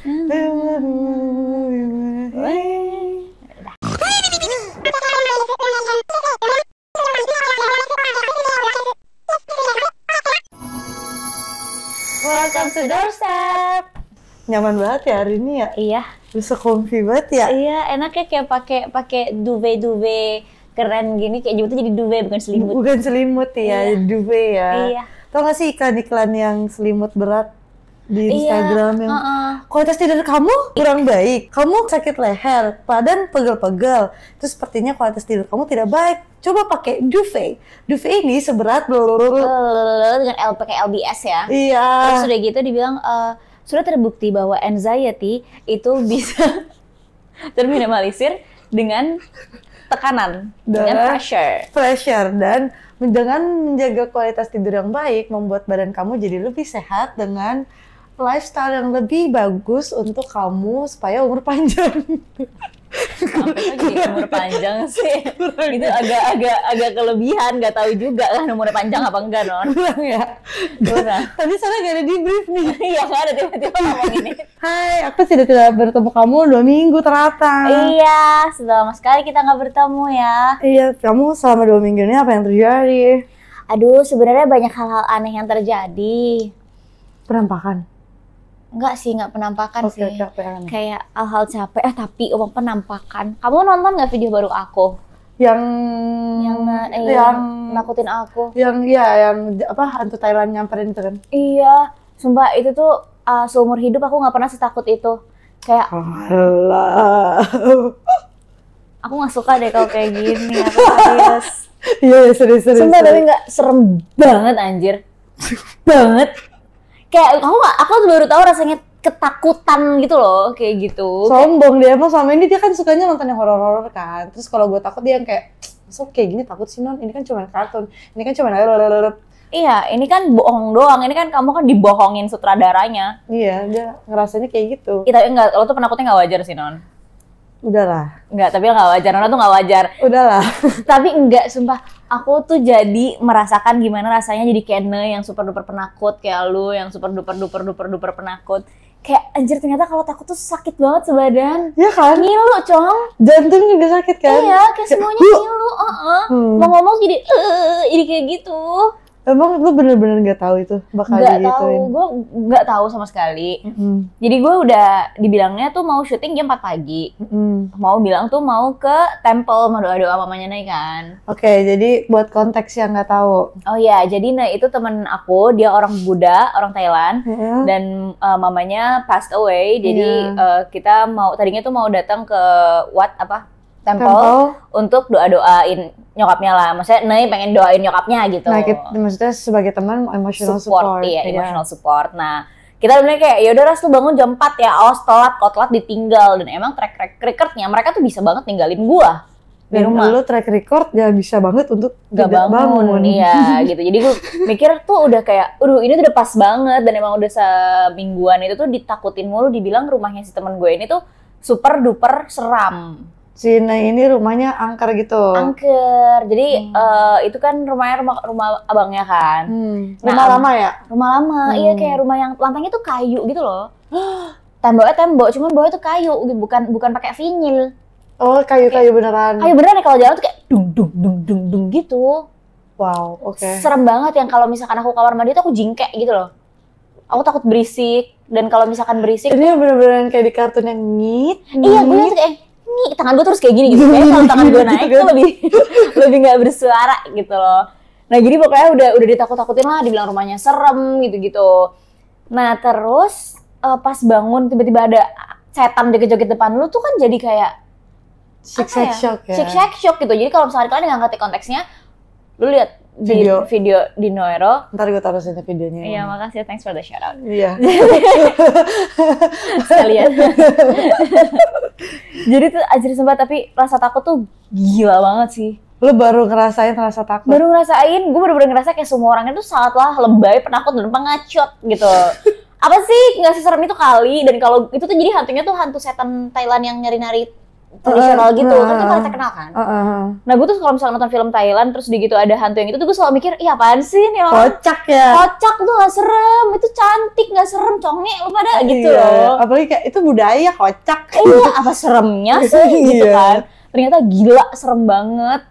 Welcome to Doorstep. Nyaman banget ya hari ini ya. Iya. Bisa comfy banget ya. Iya, enaknya kayak pakai duvet keren gini, kayak jemputnya jadi duvet bukan selimut. Bukan selimut ya, Iya. duvet ya. Iya. Tau gak sih iklan-iklan yang selimut berat di Instagram yang kualitas tidur kamu kurang baik, kamu sakit leher, badan pegel-pegel, terus sepertinya kualitas tidur kamu tidak baik. Coba pakai duvet. Duvet ini seberat dengan pakai LBS ya. Iya. Terus udah gitu dibilang sudah terbukti bahwa anxiety itu bisa terminimalisir dengan tekanan, dengan pressure dan dengan menjaga kualitas tidur yang baik membuat badan kamu jadi lebih sehat dengan lifestyle yang lebih bagus untuk kamu supaya umur panjang. Sampai jadi umur panjang sih. Itu agak kelebihan, nggak tahu juga kan umurnya panjang apa enggak, Non. Kurang ya? Kurang. Tadi soalnya gak ada di brief nih. Iya, nggak ada tiba-tiba ngomong ini. Hai, aku sudah tidak bertemu kamu 2 minggu ternyata. Iya, sudah lama sekali kita nggak bertemu ya. Iya, kamu selama 2 minggu ini apa yang terjadi? Aduh, sebenarnya banyak hal-hal aneh yang terjadi. Penampakan? Enggak sih, nggak penampakan sih. Capek. Kayak hal-hal capek, tapi uang penampakan. Kamu nonton nggak video baru aku? Yang nakutin aku. Yang apa, hantu Thailand nyamperin itu kan? Iya, sumpah itu tuh seumur hidup aku nggak pernah setakut itu. Kayak alah. Aku nggak suka deh kalau kayak gini, aku serius. Iya, serius. Sumpah tapi nggak, serem banget anjir. Banget. Kayak aku tuh baru tahu rasanya ketakutan gitu loh, kayak gitu. Sombong dia, emang selama ini dia kan sukanya nonton yang horor-horor kan. Terus kalau gue takut dia yang kayak, so kayak gini takut sih Non, ini kan cuma kartun, ini kan cuma Iya, ini kan bohong doang, ini kan kamu kan dibohongin sutradaranya. Iya, dia ngerasanya kayak gitu. Tapi enggak, lo tuh penakutnya nggak wajar sih, Non. Udahlah. Enggak, tapi nggak wajar, Nona tuh nggak wajar. Udahlah. Tapi enggak, sumpah. Aku tuh jadi merasakan gimana rasanya jadi Kene yang super duper penakut kayak lu, yang super duper penakut. Kayak anjir, ternyata kalau takut tuh sakit banget sebadan. Iya kan? Ngilu, Cong. Jantung juga sakit kan? Iya, kayak semuanya ngilu. Mau ngomong jadi kayak gitu. Emang lu bener-bener gak tahu itu bakal digituin? Gak tahu, gue gak tahu sama sekali. Jadi gue udah dibilangnya tuh mau syuting jam 4 pagi. Mau bilang tuh mau ke temple, mau doa-doa mamanya Nay kan. Oke, jadi buat konteks yang gak tahu. Oh iya, jadi Nay itu temen aku, dia orang Buddha, orang Thailand. Dan mamanya passed away, jadi kita tadinya tuh mau datang ke temple untuk doa-doain nyokapnya lah. Maksudnya Nay pengen doain nyokapnya gitu. Nah, maksudnya sebagai teman emotional support. Iya, emotional support. Nah, kita bener kayak ya udah Ras, lu bangun jam 4 ya. Awas telat ditinggal. Dan emang track recordnya mereka tuh bisa banget ninggalin gua di rumah. Lu track record ya bisa banget untuk gak tidak bangun. Iya, gitu. Jadi gue mikir tuh udah kayak, ini tuh udah pas banget. Dan emang udah semingguan itu tuh ditakutin mulu, dibilang rumahnya si temen gue ini tuh super duper seram. Si Nay ini rumahnya angker gitu. Angker. Jadi itu kan rumah abangnya kan. Rumah lama ya? Rumah lama. Iya, kayak rumah yang lantainya tuh kayu gitu loh. Temboknya tembok, cuman bawahnya tuh kayu, bukan pakai vinyl. Oh, kayu-kayu beneran. Kayu beneran ya, kalau jalan tuh kayak dung gitu. Wow, oke. Serem banget yang kalau misalkan aku kamar mandi tuh aku jingkek gitu loh. Aku takut berisik, dan kalau misalkan berisik ini bener-bener kayak di kartun yang ngit. Iya, gue tuh kayak nih tangan gue terus kayak gini gitu. Kayak kalau tangan gue naik tuh lebih nggak bersuara gitu loh. Nah, jadi pokoknya udah ditakut-takutin lah, dibilang rumahnya serem gitu-gitu. Nah, terus pas bangun tiba-tiba ada setan joget-joget depan lu tuh kan jadi kayak Shake shock gitu. Jadi kalau misalnya kalian nggak ngerti konteksnya, lu lihat video di Noero. Ntar gue taruh sini videonya. Iya, makasih. Thanks for the shout out. Iya. Sekalian. Jadi tuh anjir sumpah, tapi rasa takut tuh gila banget sih. Lu baru ngerasain rasa takut? Baru ngerasain, gue bener-bener ngerasa kayak semua orang itu sangatlah lebay, penakut, dan pengecut gitu. Apa sih, nggak seserem itu kali. Dan kalau itu tuh jadi hantunya tuh hantu setan Thailand yang nyari-nyari tradisional gitu, kan itu paling terkenal kan. Nah gue tuh kalau misalnya nonton film Thailand terus di gitu ada hantu yang itu tuh gue selalu mikir, iya apaan sih nih orang? Kocak ya. Kocak tuh nggak serem, itu cantik nggak serem, conge lu pada gitu loh. Apalagi kayak itu budaya kocak. Iya, apa seremnya sih gitu kan? Ternyata gila serem banget.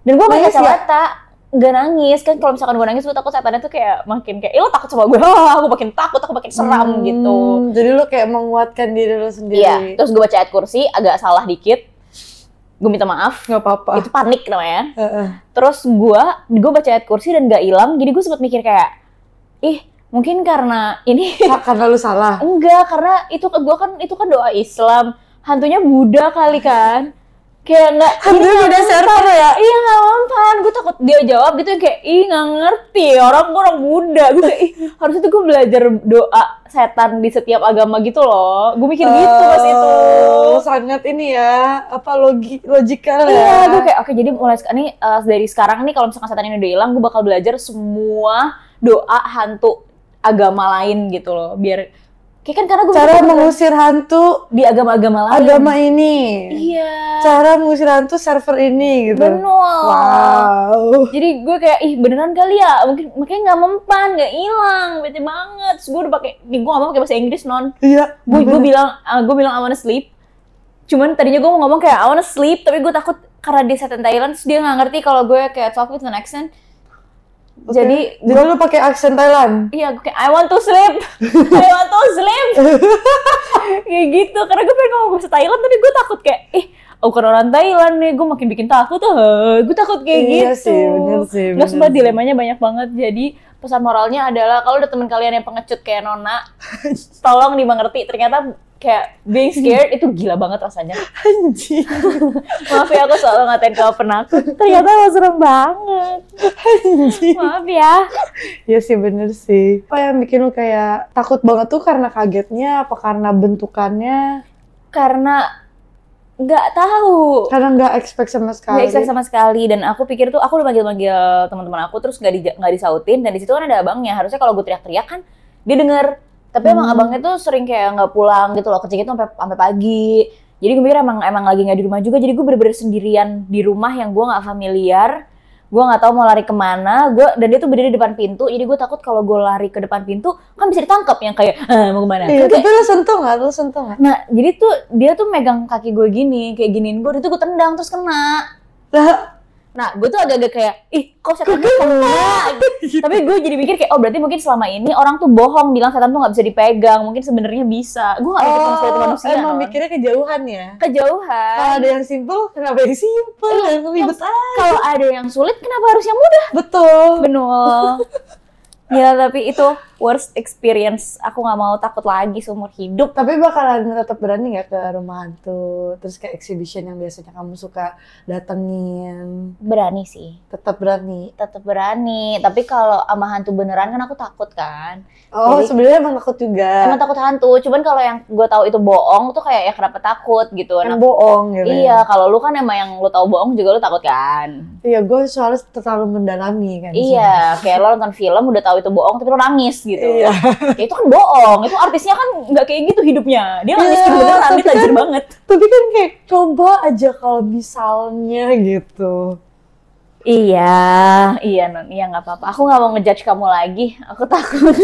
Dan gue nggak kacamata, nggak nangis kan. Kalau misalkan gue nangis gue takut setannya tuh kayak makin kayak, lo takut sama gue, aku makin takut, aku makin seram gitu. Jadi lo kayak menguatkan diri lo sendiri. Iya, terus gue baca ayat kursi, agak salah dikit, gue minta maaf. Nggak apa-apa. Itu panik namanya. Terus gue baca ayat kursi dan nggak hilang, jadi gue sempat mikir kayak, ih mungkin karena ini. Karena lu salah. Enggak, karena itu kan doa Islam, hantunya Buddha kali kan. Kayak hantunya Buddha server ya? Iya nggak mempan, gue takut dia jawab gitu kayak, ih nggak ngerti, orang Buddha. Gue kayak, ih harusnya tuh gue belajar doa setan di setiap agama gitu loh. Gue mikir gitu pas itu. Sangat ini ya, apa logikal ya. Iya, gue kayak oke, jadi mulai dari sekarang nih kalau misalkan setan ini udah hilang, gue bakal belajar semua doa hantu agama lain gitu loh, biar kayak kan karena gue cara mengusir hantu di agama-agama lain. Agama ini. Iya. Cara mengusir hantu server ini gitu. Bener. Wow. Jadi gue kayak ih beneran kali ya, mungkin makanya nggak mempan, nggak hilang, bete banget. Terus gue udah pakai, gue nggak mau pakai bahasa Inggris non. Iya. Gue bilang I wanna sleep. Cuman tadinya gue mau ngomong kayak I wanna sleep, tapi gue takut karena dia setan Thailand, terus dia nggak ngerti kalau gue kayak talk with an accent. Okay. Jadi lu pakai aksen Thailand? Iya, gue kayak I want to sleep. I want to sleep. Kayak gitu, karena gue pengen ngomong bahasa Thailand tapi gue takut kayak aku kan orang Thailand nih, gue makin bikin takut gue takut kayak gitu. Iya sih, bener sih. Nggak sempat dilemanya banyak banget. Jadi pesan moralnya adalah kalau ada teman kalian yang pengecut kayak Nona, tolong dimengerti. Ternyata kayak being scared itu gila banget rasanya. Anjing. Maaf ya, aku selalu ngatain kamu penakut. Ternyata lo serem banget. Anjing. Maaf ya. Iya sih, bener sih. Apa yang bikin lo kayak takut banget tuh karena kagetnya, apa karena bentukannya? Karena nggak tahu. Karena nggak expect sama sekali. Nggak expect sama sekali. Dan aku pikir tuh, aku udah manggil teman-teman aku, terus nggak disautin. Dan di situ kan ada abangnya. Harusnya kalau gue teriak-teriak kan, dia denger. Tapi emang abangnya tuh sering kayak nggak pulang gitu loh, kerja gitu sampai pagi. Jadi gue mikir emang lagi nggak di rumah juga. Jadi gue bener-bener sendirian di rumah yang gue nggak familiar. Gue nggak tahu mau lari kemana. Dan dia tuh berdiri di depan pintu. Jadi gue takut kalau gue lari ke depan pintu kan bisa ditangkap yang kayak mau kemana. Iya, tapi lo sentuh nggak? Nah jadi tuh dia tuh megang kaki gue gini, kayak giniin gue. Itu gue tendang terus kena. Nah, gue tuh agak-agak kayak, kok setan kena? Tapi gue jadi mikir kayak, berarti mungkin selama ini orang tuh bohong bilang setan tuh nggak bisa dipegang. Mungkin sebenarnya bisa. Gue nggak mikir sama sekali manusia. Emang mikirnya kejauhan ya? Kejauhan. Kalau ada yang simple, kenapa yang simple? Yang ribet aja. Kalau ada yang sulit, kenapa harus yang mudah? Betul. Benar. Ya, tapi itu worst experience. Aku nggak mau takut lagi seumur hidup. Tapi bakalan tetap berani nggak ke rumah hantu? Terus kayak exhibition yang biasanya kamu suka datengin? Berani sih. Tetap berani? Tetap berani. Tapi kalau sama hantu beneran kan aku takut kan. Oh, sebenarnya emang takut juga? Emang takut hantu. Cuman kalau yang gue tahu itu bohong tuh kayak ya kenapa takut gitu. Yang bohong gitu. Iya, kalau lu kan emang yang lu tahu bohong juga lu takut kan. Iya, gue soalnya terlalu mendalami kan. Iya, kayak lo nonton film udah tahu itu bohong tapi lo nangis gitu. Iya. Ya itu kan bohong, itu artisnya kan nggak kayak gitu hidupnya. Dia nangis beneran, dia tajir banget. Tapi kan kayak coba aja kalau misalnya gitu. Iya non, iya nggak apa-apa. Aku nggak mau ngejudge kamu lagi, aku takut.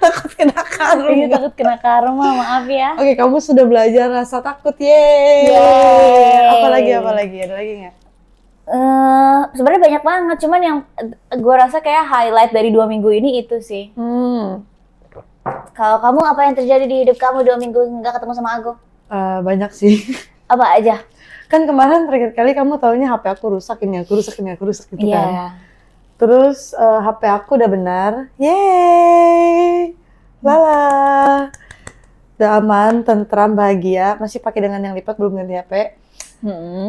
Takut kena karma. Iya, takut kena karma, maaf ya. Oke, kamu sudah belajar rasa takut, yeay. Apalagi, ada lagi nggak? Sebenarnya banyak banget, cuman yang gue rasa kayak highlight dari 2 minggu ini itu sih. Kalau kamu apa yang terjadi di hidup kamu 2 minggu nggak ketemu sama aku? Banyak sih. Apa aja? Kan kemarin terakhir kali kamu taunya HP aku rusak gitu kan. Terus HP aku udah benar, yeay, lala, udah aman, tentram, bahagia, masih pakai dengan yang lipat, belum ganti HP.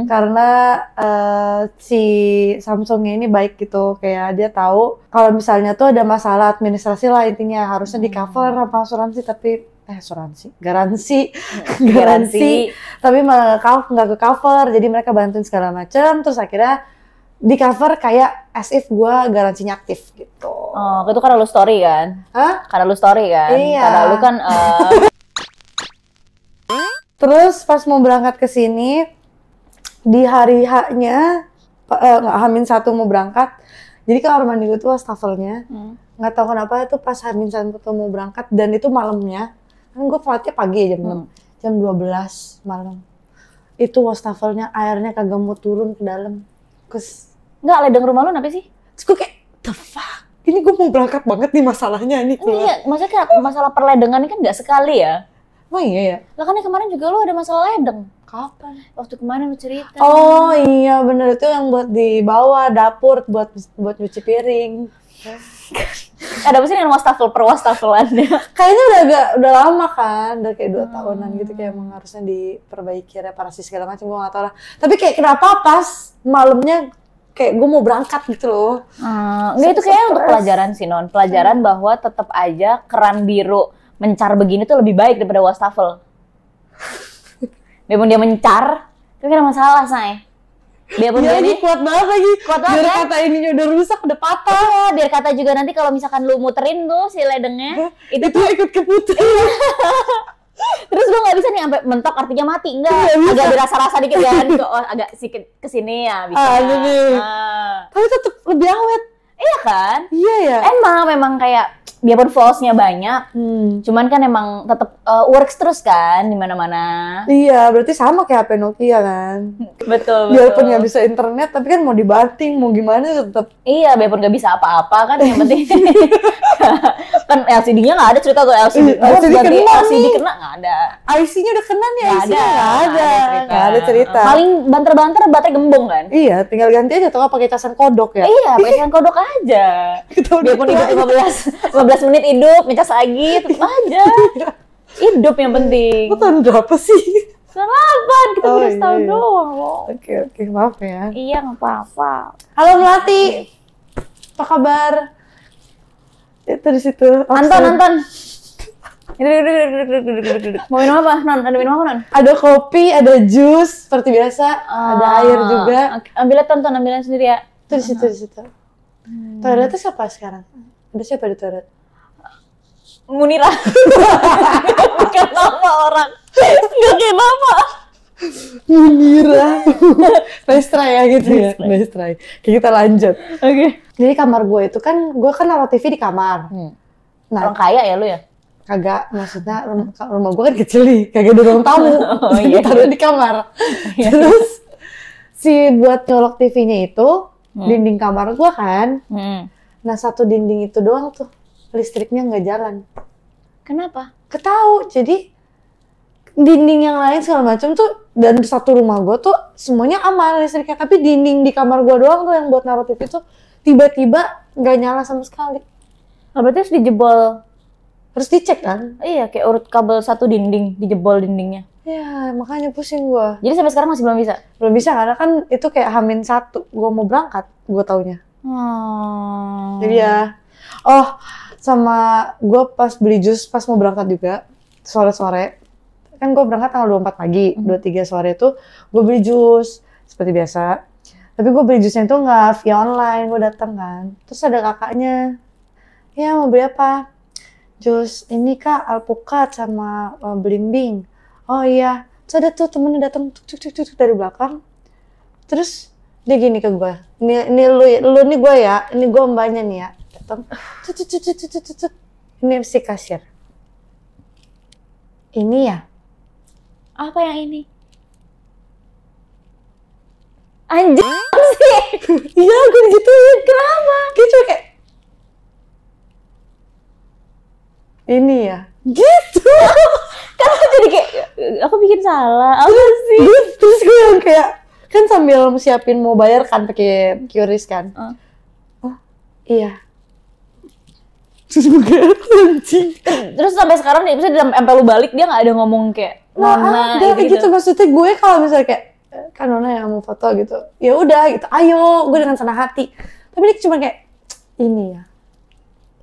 Karena si Samsungnya ini baik gitu, kayak dia tahu kalau misalnya tuh ada masalah administrasi lah intinya, harusnya di cover sama asuransi, tapi garansi, tapi malah nggak ke cover, jadi mereka bantuin segala macam, terus akhirnya di cover kayak as if gue garansinya aktif gitu. Oh, itu karena lu story kan? Hah? Karena lu story kan? Iya. Karena lu kan Terus pas mau berangkat ke sini, di hari H-nya, nggak H-1 mau berangkat, jadi kamar mandi gue tuh wastafelnya. Nggak tahu kenapa itu pas H-1 mau berangkat, dan itu malamnya, kan gue flightnya pagi ya jam 12 malam. Itu wastafelnya airnya kagak mau turun ke dalam. Terus nggak, ledeng rumah lu kenapa sih? Terus gue kayak, the fuck? Ini gue mau berangkat banget nih masalahnya nih. Iya, maksudnya kayak masalah perledengan ini kan nggak sekali ya. Oh iya ya? Lah kan kemarin juga lu ada masalah ledeng. Kapan? Waktu kemarin lu cerita. Oh iya bener, itu yang buat di bawah dapur buat nyuci piring. Ada apa sih dengan wastafelannya? Kayaknya udah lama kan, udah kayak 2 tahunan gitu, kayak emang harusnya diperbaiki, reparasi segala macam, gue nggak tahu lah. Tapi kayak kenapa pas malamnya kayak gue mau berangkat gitu loh. Enggak, itu kayaknya untuk pelajaran sih, Non. Pelajaran bahwa tetap aja keran biru mencar begini tuh lebih baik daripada wastafel. Biarpun dia mencar, itu kan masalah, Say. Biarpun dia lagi kuat banget lagi. Kuat banget. Biar kata ininya udah rusak, udah patah. Biar kata juga nanti kalau misalkan lu muterin tuh si ledengnya, itu ikut keputar. Terus lu nggak bisa nih sampai mentok artinya mati, enggak? Agak dirasa-rasa dikit kan, agak sedikit kesini ya bisa. Tapi tetap lebih awet. Iya kan? Iya ya. Memang kayak biarpun falls-nya banyak, cuman kan emang tetap works terus kan di mana-mana. Iya, berarti sama kayak HP Nokia kan. Betul. Biarpun nggak bisa internet, tapi kan mau dibanting, mau gimana tetap. Iya, biarpun nggak bisa apa-apa kan yang penting. Kan LCD-nya nggak ada, cerita tuh LCD kena nggak ada. IC-nya udah kena nih, IC-nya nggak ada cerita. Paling banter-banter baterai gembung kan? Iya, tinggal ganti aja atau pakai casan kodok ya. Iya, pakai casan kodok aja. Biarpun hidup 15 menit hidup, ngecas lagi, tetap aja. Hidup yang penting. Lu tahun berapa sih? 8, kita baru setahun doang loh. Oke, maaf ya. Iya, nggak apa-apa. Halo Melati, apa kabar? Itu di situ. Anton. Duduk. Mau minum apa, Non? Ada minum apa, Non? Ada kopi, ada jus, seperti biasa. Ada air juga. Ambilnya Tonton, ambilnya sendiri ya. Itu di situ. Toiletnya siapa sekarang? Ada siapa di toilet? Munira. Bukan nama orang. Nggak kayak nama. Munira. Nice try ya gitu ya. Nice try. Kita lanjut. Oke. Jadi kamar gue itu kan, gue kan naruh TV di kamar. Nah, orang kaya ya lu ya? Kagak, maksudnya rumah gue kan kecil nih, kagak ada ruang tamu. Jadi taruh di kamar. Terus buat nyolok TV-nya itu dinding kamar gue kan. Nah, satu dinding itu doang tuh listriknya nggak jalan. Kenapa? Ketahu. Jadi dinding yang lain segala macam tuh, dan satu rumah gue tuh semuanya aman listriknya, tapi dinding di kamar gue doang tuh yang buat naruh TV tuh tiba-tiba nggak nyala sama sekali. Nah, berarti harus dijebol. Harus dicek kan? Iya, kayak urut kabel satu dinding, dijebol dindingnya. Ya, makanya pusing gue. Jadi sampai sekarang masih belum bisa? Belum bisa, karena kan itu kayak H-1, gue mau berangkat, gue taunya. Jadi ya, sama gue pas beli jus, pas mau berangkat juga, sore-sore. Kan gue berangkat tanggal 24 pagi, 23 sore itu gue beli jus, seperti biasa. Tapi gue beli jusnya itu nggak via online, gue datang kan. Terus ada kakaknya, ya mau beli apa? Jus ini kak, alpukat sama belimbing. Oh iya, terus ada tuh temennya datang tuk dari belakang. Terus dia gini ke gue, ini lu nih gue ya, ini gue mbaknya nih ya. Datang, ini si kasir. Ini ya? Apa yang ini? Anjir sih. Iya, gue gituin. Kenapa? Dia cuma kayak, ini ya? Gitu. Kan aku jadi kayak, aku bikin salah. Apa sih? Terus gue yang kayak, kan sambil siapin mau bayar kan pakai QRIS kan. Oh, iya. Terus gue kayak, anjing. Terus sampai sekarang nih, misalnya sampai lu balik, dia nggak ada ngomong kayak, Nona gitu. Maksudnya gue kalau misalnya kayak, kan Nona yang mau foto gitu, ya udah gitu, ayo, gue dengan senang hati. Tapi dia cuma kayak, ini ya.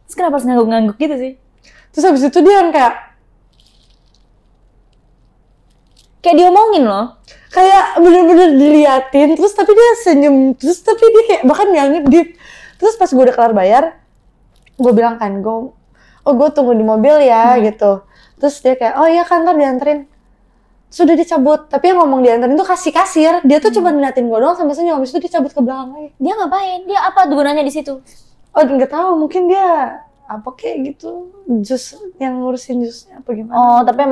Terus kenapa harus ngangguk-ngangguk gitu sih? Terus habis itu dia yang kayak diomongin loh. Kayak bener-bener diliatin, terus tapi dia senyum, terus tapi dia kayak bahkan yang ngedip. Terus pas gue udah kelar bayar, gue bilang kan, gue tunggu di mobil ya gitu. Terus dia kayak, oh iya kan ntar dianterin. sudah dicabut. Tapi yang ngomong diantarin tuh kasir. Dia tuh cuma ngeliatin gue doang sampai senyum. Habis itu dicabut ke belakang lagi. Dia ngapain? Dia apa gunanya di situ? Oh nggak tahu, mungkin dia apa kayak gitu, jus yang ngurusin jusnya apa gimana? Oh tapi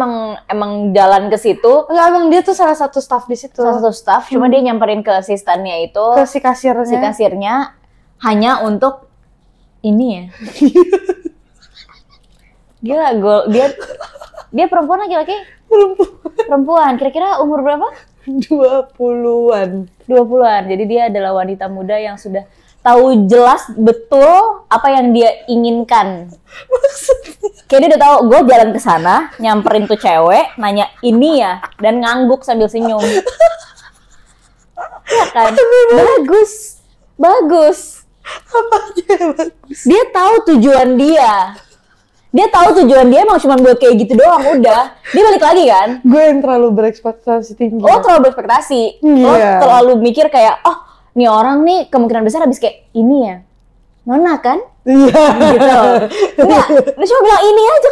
emang jalan ke situ? Enggak, emang dia tuh salah satu staff di situ. Salah satu staff, cuma dia nyamperin ke asistennya itu, ke si kasirnya. Si kasirnya hanya untuk ini ya. Gila, dia perempuan laki-laki? Perempuan. Kira-kira umur berapa? 20-an. 20-an. Jadi dia adalah wanita muda yang sudah tahu jelas betul apa yang dia inginkan. Maksudnya? Kayak dia udah tahu, gue jalan ke sana, nyamperin tuh cewek, nanya ini ya, dan ngangguk sambil senyum. Iya kan? Bagus. Apanya bagus? Dia tahu tujuan dia. Dia tahu tujuan dia emang cuma buat kayak gitu doang, udah. Dia balik lagi kan? Gue yang terlalu berekspektasi tinggi. Lo terlalu berekspektasi. Lo terlalu mikir kayak, oh nih orang nih kemungkinan besar habis kayak ini ya. Nona kan? Iya. Gitu. Enggak, lu cuma bilang ini aja,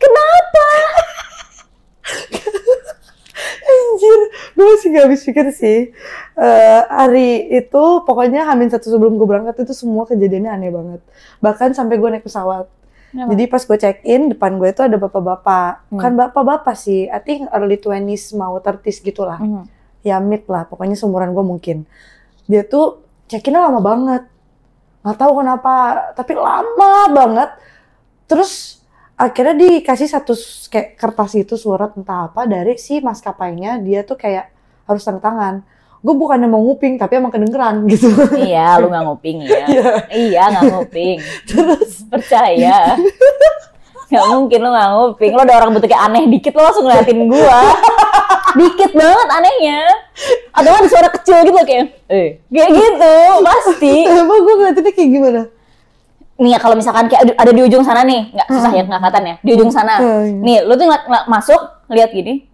kenapa? Anjir, gue masih gak habis pikir sih. Hari itu pokoknya H-1 sebelum gue berangkat itu semua kejadiannya aneh banget. Bahkan sampai gue naik pesawat. Jadi pas gue check in, depan gue itu ada bapak-bapak. Bukan bapak-bapak sih, I think early 20s mau 30s gitu lah. Ya mid lah, pokoknya seumuran gue mungkin. Dia tuh check-in-nya lama banget. Gak tahu kenapa, tapi lama banget. Terus akhirnya dikasih satu kayak kertas itu, surat entah apa dari si maskapainya. Dia tuh kayak harus tanda tangan. Gue bukannya mau nguping, tapi emang kedengeran gitu. Iya, lu gak nguping ya. Iya, gak nguping. Terus percaya. Gak mungkin lu gak nguping. Lo ada orang butuh kayak aneh dikit, lo langsung ngeliatin gua. Dikit banget anehnya. Atau ada suara kecil gitu kayak kayak gitu, pasti. Emang gue ngeliatinnya kayak gimana? Nih ya kalau misalkan kayak ada di ujung sana nih, nggak susah ya nggak kelihatan ya, di ujung sana. Nih, lu tuh masuk, lihat gini.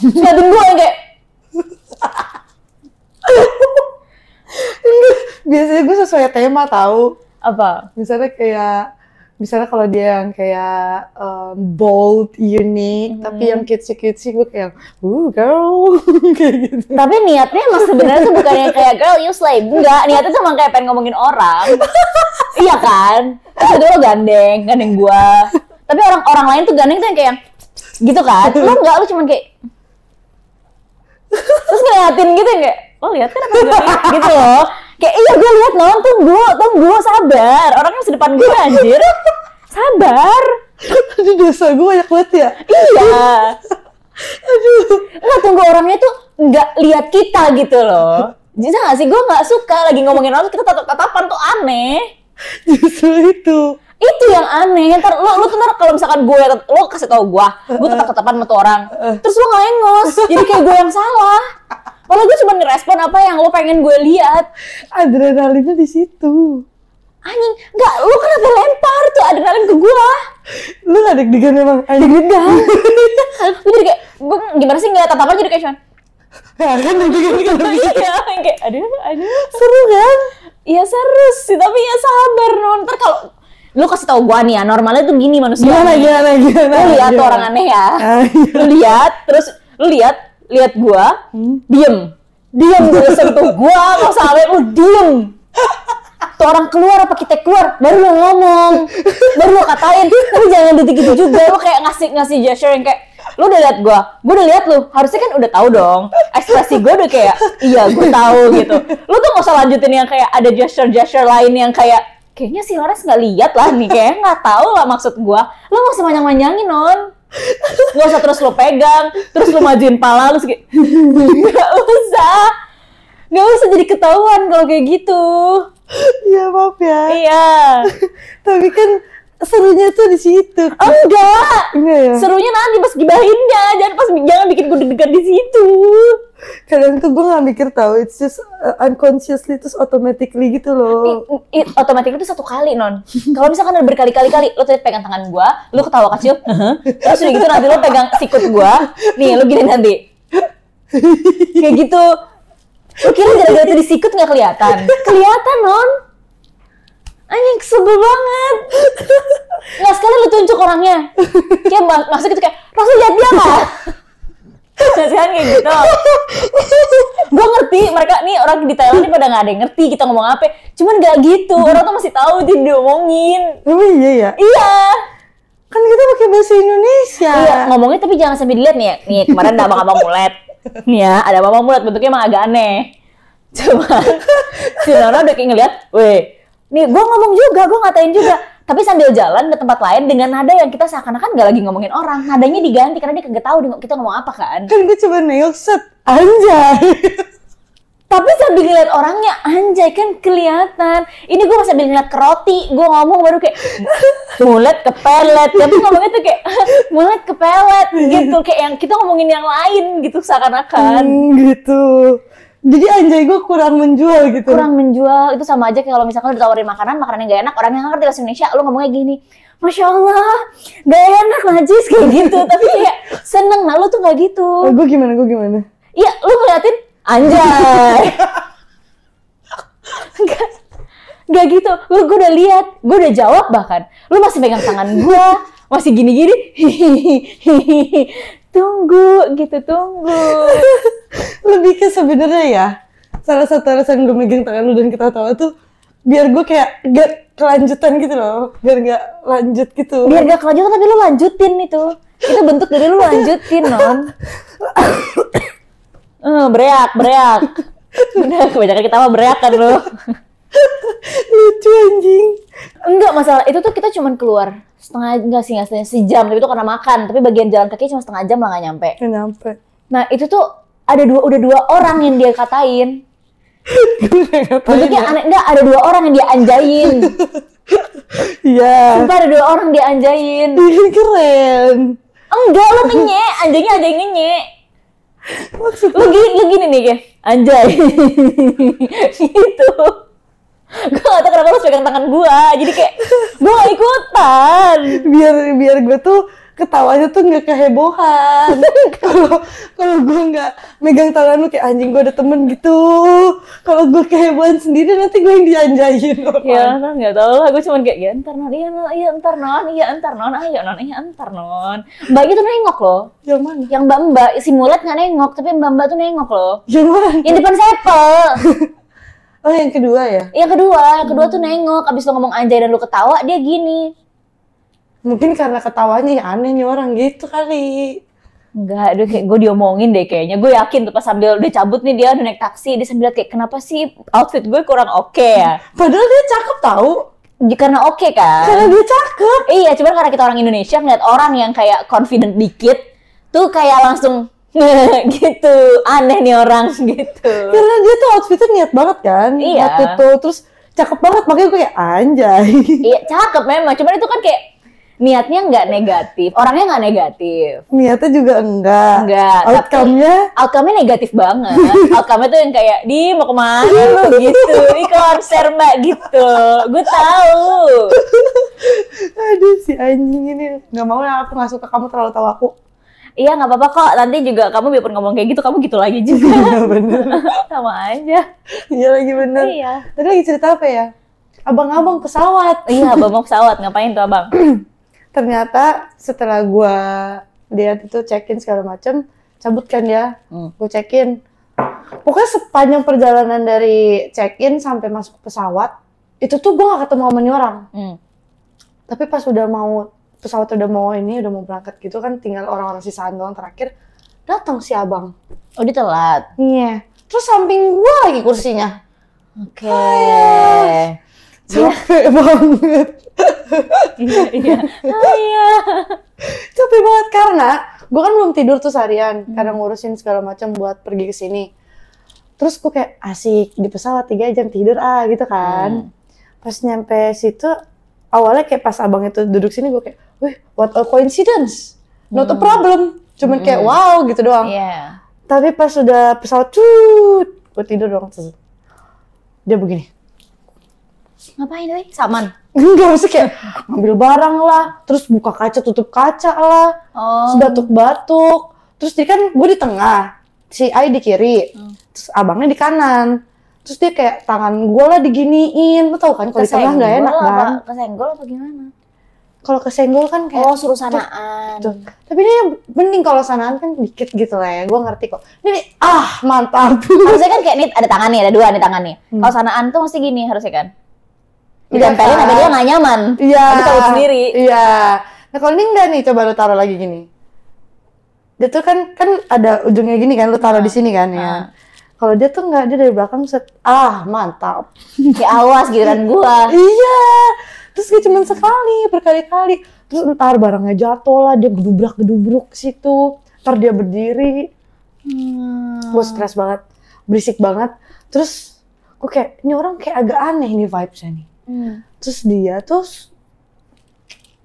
Ngeliatin gua kayak biasanya gue sesuai tema tahu. Apa? Misalnya kalau dia yang kayak bold, unique, tapi yang cutesy gue kayak, girl, kayak gitu. Tapi niatnya emang sebenarnya tuh bukan yang kayak girl you slay, enggak. Niatnya tuh emang kayak pengen ngomongin orang, iya kan? Terus lo gandeng gua. Tapi orang lain tuh gandeng tuh yang kayak gitu kan? Lo enggak, lo cuman kayak terus ngeliatin gitu kayak, lo lihat kan apa gue gitu loh. Kayak iya gue lihat non, tunggu sabar. Orangnya di depan gue anjir. Sabar. Aduh dosa gue banyak banget ya. Iya. Aduh. Nggak, tunggu orangnya tuh nggak lihat kita gitu loh. Bisa nggak sih, gue nggak suka lagi ngomongin orang kita tatap-tatapan tuh aneh. Justru itu yang aneh. Ntar lo tuh kalau misalkan lo kasih tau gue tatap-tatapan sama tuh orang, terus lo ngelengos, jadi kayak gue yang salah. Kalau gue cuma ngerespon apa yang lo pengen gue lihat. Adrenalinnya di situ. Anjing, enggak, lo kenapa lempar tuh adrenalin ke gue? Lo gak deg-degan emang? Deg-degan. Gue jadi kayak, gue gimana sih ngeliat tatapan jadi kayak cuman ya kan deg-degan kalau gitu. Iya, kayak aduh. Seru kan? Iya seru sih, tapi ya sabar non. Ntar kalau lu kasih tau gua nih ya, normalnya tuh gini manusia. Gimana? Lu lihat tuh orang aneh ya. Lu lihat, terus lu lihat gua, diem gue sentuh gua, nggak sampai lu diem. Tuh orang keluar apa kita keluar, baru lu ngomong, baru lu katain. Tapi jangan detik itu juga, lu kayak ngasih gesture yang kayak, lu udah lihat gue udah lihat lu, harusnya kan udah tahu dong. Ekspresi gue udah kayak, iya gue tahu gitu. Lu tuh nggak usah lanjutin yang kayak ada gesture lain yang kayak, kayaknya si Laras nggak lihat lah nih, kayak nggak tahu lah maksud gue. Lu nggak usah manjang-manjangin non, nggak usah terus lu pegang, terus lu majuin pala lu kayak, nggak usah jadi ketahuan kalau kayak gitu. Iya maaf ya. Iya. Tapi kan serunya tuh di situ. Enggak ya? Serunya nanti pas gibahinnya, jangan bikin gue deg-degan di situ. Kadang tuh gue nggak mikir tahu, it's just unconsciously terus automatically gitu loh. Automatically itu satu kali non. Kalau misalkan udah berkali-kali lo tuh pegang tangan gue, lo ketawa kecil, terus udah gitu nanti lo pegang sikut gue, nih lo gini nanti, kayak gitu. Lo kira gara-gara itu di sikut nggak kelihatan? Kelihatan non. Anjing sebel banget. Nggak sekali lu tunjuk orangnya. Kayak masuk gitu kayak, Rasul lihat dia nggak? Nah sekarang kayak gitu. Gue ngerti, mereka nih orang di Thailand nih pada nggak ada yang ngerti kita ngomong apa. Cuman nggak gitu, orang tuh masih tahu dia diomongin. Oh iya ya? Iya. Kan kita pakai bahasa Indonesia. Iya, ngomongnya tapi jangan sampai dilihat nih ya. Nih kemarin ada abang-abang mulet. Nih ya, ada abang mulet, bentuknya emang agak aneh. Cuman si Nona udah kayak ngeliat, weh, nih gue ngomong juga, gue ngatain juga. Tapi sambil jalan ke tempat lain dengan nada yang kita seakan-akan gak lagi ngomongin orang. Nadanya diganti karena dia kagak tahu kita ngomong apa kan. Kan gue coba nengok set, anjay. Tapi sambil ngeliat orangnya, anjay kan kelihatan. Ini gue sambil ngeliat ke roti, gue ngomong baru kayak mulet ke pelet. Tapi ngomongnya tuh kayak mulet ke pelet gitu. Kayak yang kita ngomongin yang lain gitu seakan-akan. Gitu. Jadi anjay gue kurang menjual gitu. Kurang menjual, itu sama aja kayak kalau misalkan ditawarin makanan yang gak enak, orang yang ngerti bahasa Indonesia, lu ngomongnya gini, Masya Allah, gak enak najis kayak gitu. Tapi kayak seneng, nah lu tuh gak gitu. Gue gimana? Iya, lu ngeliatin, anjay. Gak gitu, gue udah lihat, gue udah jawab bahkan. Lu masih pegang tangan gue, masih gini-gini, tunggu. Lebih ke sebenarnya ya, salah satu alasan gue megang tangan lu dan ketawa-tawa tuh biar gue kayak gak kelanjutan gitu loh, biar gak lanjut gitu. Biar gak kelanjutan tapi lu lanjutin itu bentuk dari lu lanjutin non. Bereak. Udah kebanyakan ketawa bereak kan lu. Lucu anjing. Enggak masalah, itu tuh kita cuman keluar setengah sejam, tapi itu karena makan, tapi bagian jalan kaki cuma setengah jam lah nggak nyampe. Nah itu tuh udah dua orang yang dia katain. Bentuknya aneh, enggak, ada 2 orang yang dia anjain. Iya. Sumpah ada 2 orang dia anjain. Keren. Enggak, lu ngenyek, anjingnya ada yang ngenyek. Lu gini nih kayak, anjay. Gitu. Gue gak tau kenapa lu pegang tangan gue, jadi kayak gue gak ikutan. Biar gue tuh ketawanya tuh nggak kehebohan. Kalau gue nggak megang tangan lu kayak anjing gue ada temen gitu. Kalau gue kehebohan sendiri nanti gue yang dianjain. Ya nggak tahu lah, gue cuman kayak ya entar non, iya entar non, ayo non, iya entar non. Mbaknya tuh nengok loh. Yang mana? Yang mbak si mulet nggak nengok, tapi mbak tuh nengok loh. Yang mana? Yang depan sepel. Oh yang kedua ya? Yang kedua tuh nengok. Abis lo ngomong anjay dan lo ketawa, dia gini. Mungkin karena ketawanya ya aneh nih orang gitu kali. Enggak, gue diomongin deh kayaknya. Gue yakin tuh pas sambil udah cabut nih, dia udah naik taksi, dia sambil kayak kenapa sih outfit gue kurang oke ya? Padahal dia cakep tahu. Karena oke kan? Karena dia cakep. Iya, cuman karena kita orang Indonesia ngeliat orang yang kayak confident dikit, tuh kayak langsung gitu, aneh nih orang gitu. Karena dia tuh outfitnya niat banget kan? Iya. Waktu itu terus cakep banget, makanya gue kayak anjay. Iya, cakep memang, cuman itu kan kayak niatnya nggak negatif, orangnya nggak negatif. Niatnya juga enggak. Outcome-nya negatif banget. Outcome-nya tuh yang kayak, di mau kemana lu gitu, di konser mbak gitu. Gue tahu. Aduh si anjing ini nggak mau ya, aku nggak suka kamu terlalu tahu aku. Iya nggak apa-apa kok, nanti juga kamu biarpun ngomong kayak gitu, kamu gitu lagi juga. Bener. Sama aja. Iya lagi bener. Iya. Tadi lagi cerita apa ya? Abang-abang pesawat. Iya, abang pesawat, ngapain tuh abang? Ternyata setelah gue lihat itu check-in segala macem, cabut kan ya, gue check-in. Pokoknya sepanjang perjalanan dari check-in sampai masuk pesawat, itu tuh gue gak ketemu sama nih orang. Tapi pas pesawat udah mau berangkat gitu kan, tinggal orang-orang sisaan doang terakhir, datang si abang. Oh dia telat? Iya. Terus samping gue lagi kursinya. Oke. Capek banget. Iya. Capek banget karena gue kan belum tidur tuh seharian karena ngurusin segala macam buat pergi ke sini. Terus gue kayak asik di pesawat 3 jam tidur gitu kan. Pas nyampe situ awalnya kayak pas abang itu duduk sini gue kayak, wih what a coincidence, not a problem. Cuman kayak wow gitu doang. Yeah. Tapi pas udah pesawat gue tidur dong. Dia begini. Ngapain tadi? Saman? Enggak, maksudnya kayak ngambil barang lah, terus buka kaca, tutup kaca lah, terus batuk-batuk. Terus dia kan gue di tengah, si Ai di kiri, terus abangnya di kanan. Terus dia kayak tangan gue lah diginiin, lu tau kan kalau di tengah nggak enak kan? Kesenggol apa gimana? Kalau kesenggol kan kayak suruh sanaan. Tuh. Tapi ini yang mending kalau sanaan kan dikit gitu lah ya. Gue ngerti kok. Ini mantap. Harusnya kan kayak ini ada tangan nih, ada 2 nih tangan nih. Kalau sanaan tuh mesti gini harusnya kan. Ditempelin sampai dia nggak nyaman. Iya. Dia tahu sendiri. Iya. Nah kalau ini enggak nih, coba lu taruh lagi gini. Dia tuh kan ada ujungnya gini kan, lu taruh di sini kan ya. Kalau dia tuh enggak, dia dari belakang set. Mantap. Kayak awas giliran gua. Iya. Terus gak cuma sekali, berkali-kali. Terus entar barangnya jatuh lah, dia gedubrak-gedubruk ke situ. Entar dia berdiri. Gue stres banget, berisik banget. Terus gue kayak, ini orang kayak agak aneh nih vibes-nya nih. Terus dia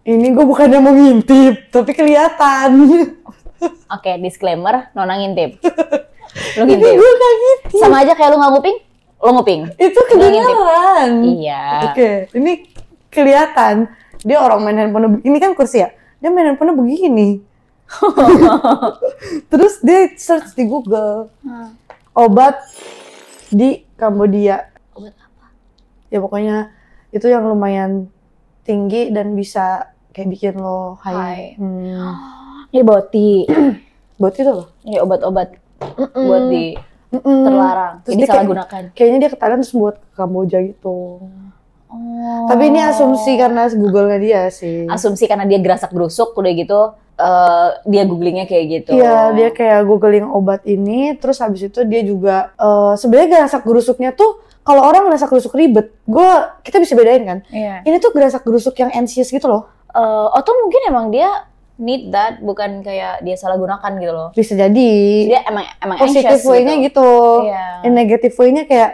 ini gue bukannya mau ngintip, tapi kelihatan. Oke, disclaimer, Nona ngintip. Lu Ini ngintip. gue gak ngintip. Sama aja kayak lu nggak nguping, lu nguping. Itu kedengaran. Iya. Oke, ini kelihatan. Dia orang main handphone, ini kan kursi ya. Dia main handphone begini. Terus dia search di Google. Obat di Kambodia. Obat apa? Ya pokoknya itu yang lumayan tinggi dan bisa kayak bikin lo high. Ini boti. Boti itu loh. Ini obat-obat buat di terlarang. Terus Ini dia salah gunakan. Kayaknya dia ke Thailand terus buat ke Kamboja gitu. Tapi ini asumsi karena Google-nya dia sih. Asumsi karena dia gerasak-gerusuk udah gitu, dia googlingnya kayak gitu. Iya, dia kayak googling obat ini, terus habis itu dia juga sebenarnya gerasak-gerusuknya tuh kalau orang gerasak-gerusuk ribet, kita bisa bedain kan. Iya. Ini tuh gerasak-gerusuk yang anxious gitu loh. Atau mungkin emang dia need that, bukan kayak dia salah gunakan gitu loh. Bisa jadi. Dia emang positive anxious way-nya gitu. Iya. Yang negative way-nya kayak